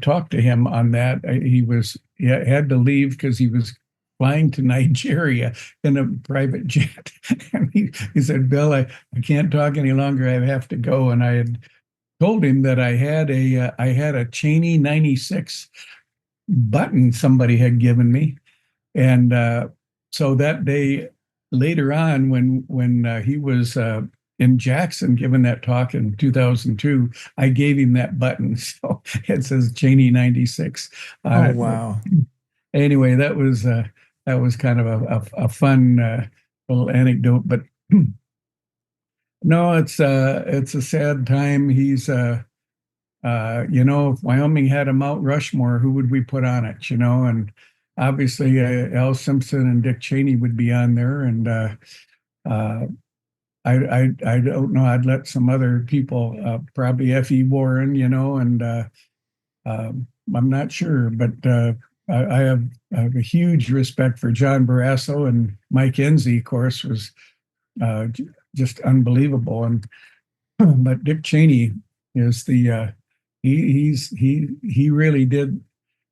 talked to him on that, he had to leave because he was flying to Nigeria in a private jet. And he said, "Bill, I can't talk any longer. I have to go." And I had told him that I had a Cheney 96 button somebody had given me. And so that day, later on, when he was in Jackson giving that talk in 2002, I gave him that button. So it says Cheney 96. Oh, wow. Anyway, that was kind of a fun little anecdote, but no, it's a sad time. He's if Wyoming had a Mount Rushmore, who would we put on it? And obviously Al Simpson and Dick Cheney would be on there, and I don't know. I'd let some other people, probably F.E. Warren, and I'm not sure, but I have a huge respect for John Barrasso, and Mike Enzi, of course, was just unbelievable. And but Dick Cheney is he really did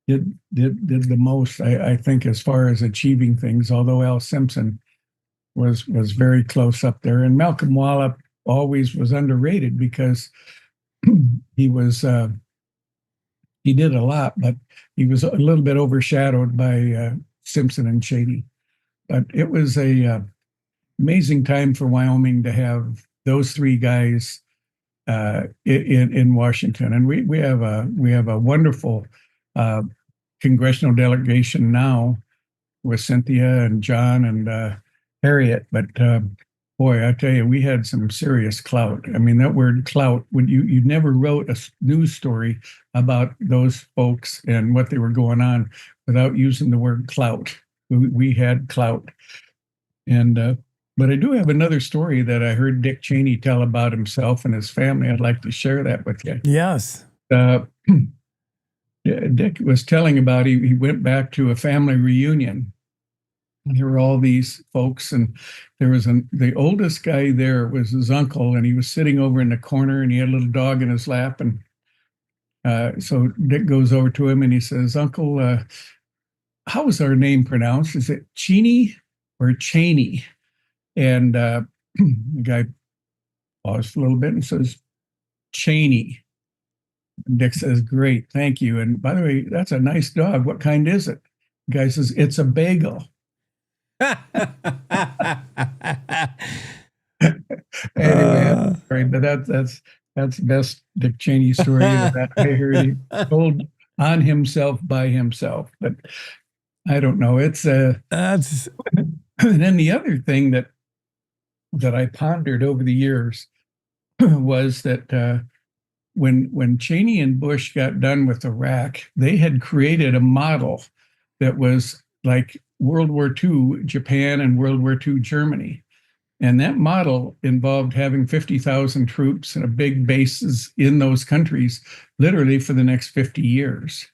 the most, I think, as far as achieving things. Although Al Simpson was very close up there, and Malcolm Wallop always was underrated because he did a lot, but he was a little bit overshadowed by Simpson and Cheney. But it was a amazing time for Wyoming to have those three guys in Washington, and we have a wonderful congressional delegation now with Cynthia and John and Harriet. But Boy, I tell you, we had some serious clout. I mean, that word clout, when you never wrote a news story about those folks and what they were going on without using the word clout. We had clout. And but I do have another story that I heard Dick Cheney tell about himself and his family. I'd like to share that with you. Yes. Dick was telling about he went back to a family reunion. And there were all these folks, and there was the oldest guy there was his uncle, and he was sitting over in the corner, and he had a little dog in his lap. And so Dick goes over to him and he says, "Uncle, how is our name pronounced? Is it Cheney or Cheney?" And the guy paused a little bit and says, "Cheney." And Dick says, "Great, thank you. And by the way, that's a nice dog. What kind is it?" The guy says, "It's a bagel." Anyway, sorry, but that's the best Dick Cheney story that I heard. He told on himself by himself, but I don't know. It's that's. And then the other thing that I pondered over the years was that when Cheney and Bush got done with Iraq, they had created a model that was like World War II Japan and World War II Germany. And that model involved having 50,000 troops and a big bases in those countries, literally for the next 50 years.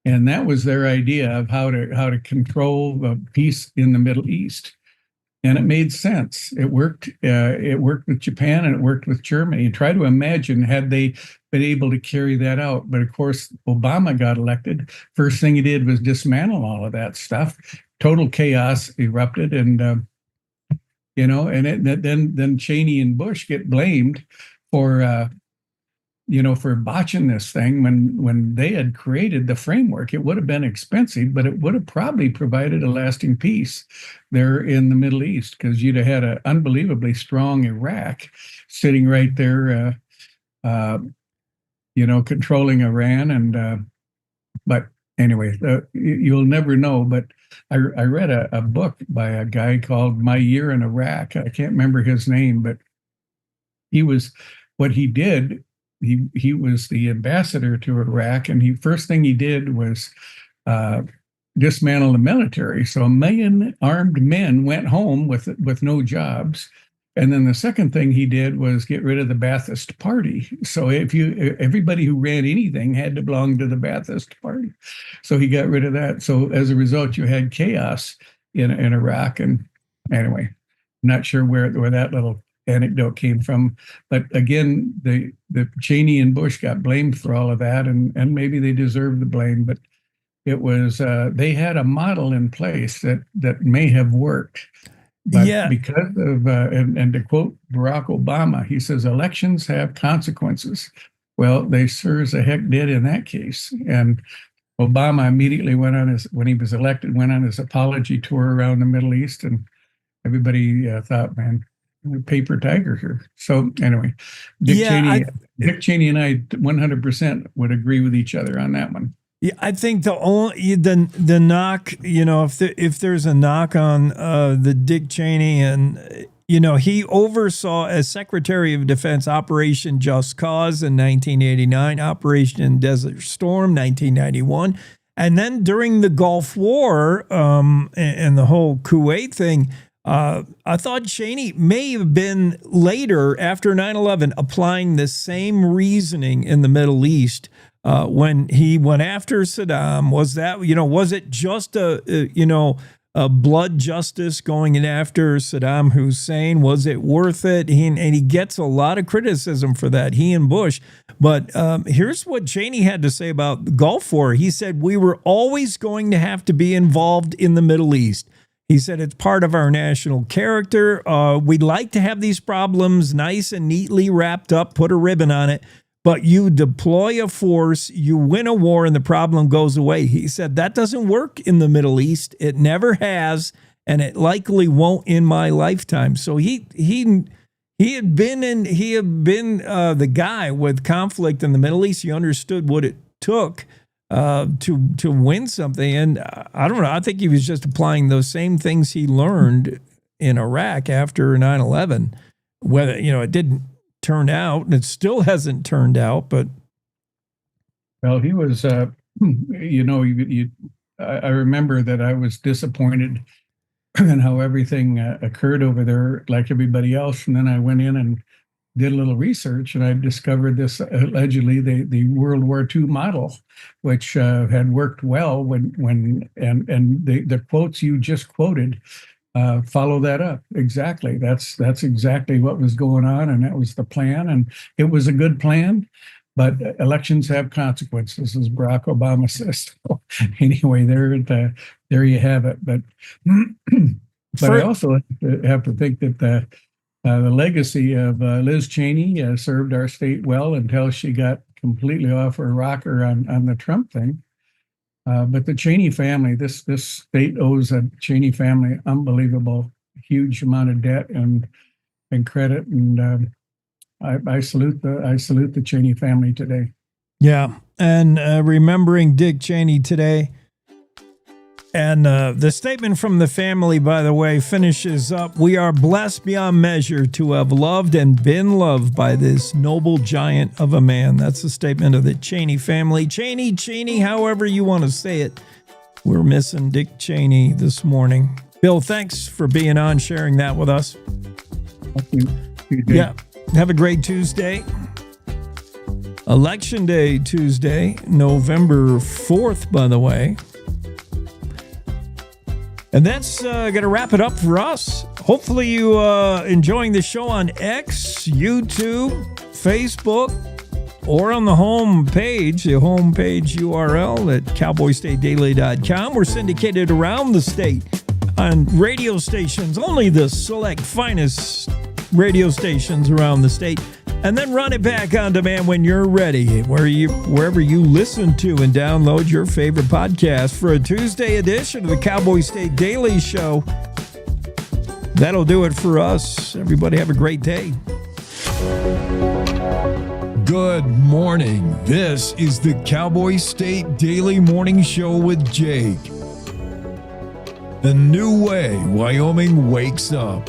And that was their idea of how to control the peace in the Middle East. And it made sense. It worked. It worked with Japan and it worked with Germany. And try to imagine had they been able to carry that out. But of course, Obama got elected. First thing he did was dismantle all of that stuff. Total chaos erupted, and then Cheney and Bush get blamed for for botching this thing when they had created the framework. It would have been expensive, but it would have probably provided a lasting peace there in the Middle East, because you'd have had an unbelievably strong Iraq sitting right there, controlling Iran. And but anyway, you'll never know. But I read a book by a guy called My Year in Iraq. I can't remember his name, but what he did. He was the ambassador to Iraq, and first thing he did was dismantle the military. So 1 million armed men went home with no jobs. And then the second thing he did was get rid of the Ba'athist Party. So everybody who ran anything had to belong to the Ba'athist Party. So he got rid of that. So as a result, you had chaos in Iraq. And anyway, I'm not sure where that little anecdote came from, but again, the Cheney and Bush got blamed for all of that, and maybe they deserve the blame, but it was they had a model in place that may have worked. But because of and to quote Barack Obama, he says elections have consequences. Well, they sure as the heck did in that case. And Obama immediately when he was elected, went on his apology tour around the Middle East, and everybody thought, man, paper tiger here. So anyway, Dick Cheney and I 100% would agree with each other on that one. Yeah, I think the knock, if there's a knock on the Dick Cheney, and he oversaw as Secretary of Defense Operation Just Cause in 1989, Operation Desert Storm 1991, and then during the Gulf War and the whole Kuwait thing. I thought Cheney may have been later, after 9/11, applying the same reasoning in the Middle East when he went after Saddam. Was it just a blood justice going in after Saddam Hussein? Was it worth it? And he gets a lot of criticism for that, he and Bush. But here's what Cheney had to say about the Gulf War. He said, "We were always going to have to be involved in the Middle East." He said, "It's part of our national character. We'd like to have these problems nice and neatly wrapped up, put a ribbon on it, but you deploy a force, you win a war, and the problem goes away." He said, "That doesn't work in the Middle East. It never has, and it likely won't in my lifetime." So he had been the guy with conflict in the Middle East. He understood what it took to win something. And I don't know, I think he was just applying those same things he learned in Iraq after 9/11. Whether, it didn't turn out, and it still hasn't turned out, but. Well, he was, I remember that I was disappointed in how everything occurred over there, like everybody else. And then I went in and did a little research, and I discovered this allegedly the World War II model, which had worked well when the quotes you just quoted follow that up. Exactly. That's exactly what was going on, and that was the plan, and it was a good plan. But elections have consequences, as Barack Obama says. So anyway, there you have it. But I also have to think that the legacy of Liz Cheney served our state well until she got completely off her rocker on the Trump thing. But the Cheney family, this state owes a Cheney family unbelievable, huge amount of debt and credit, and I salute the Cheney family today. Yeah, and remembering Dick Cheney today. And the statement from the family, by the way, finishes up, "We are blessed beyond measure to have loved and been loved by this noble giant of a man." That's the statement of the Cheney family. Cheney, however you want to say it. We're missing Dick Cheney this morning. Bill, thanks for being on, sharing that with us. Thank you. Yeah. Have a great Tuesday. Election Day Tuesday, November 4th, by the way. And that's going to wrap it up for us. Hopefully you enjoying the show on X, YouTube, Facebook, or on the homepage, the homepage URL at cowboystatedaily.com. We're syndicated around the state on radio stations, only the select finest radio stations around the state, and then run it back on demand when you're ready, wherever you listen to and download your favorite podcast for a Tuesday edition of the Cowboy State Daily Show. That'll do it for us. Everybody have a great day. Good morning. This is the Cowboy State Daily Morning Show with Jake. The new way Wyoming wakes up.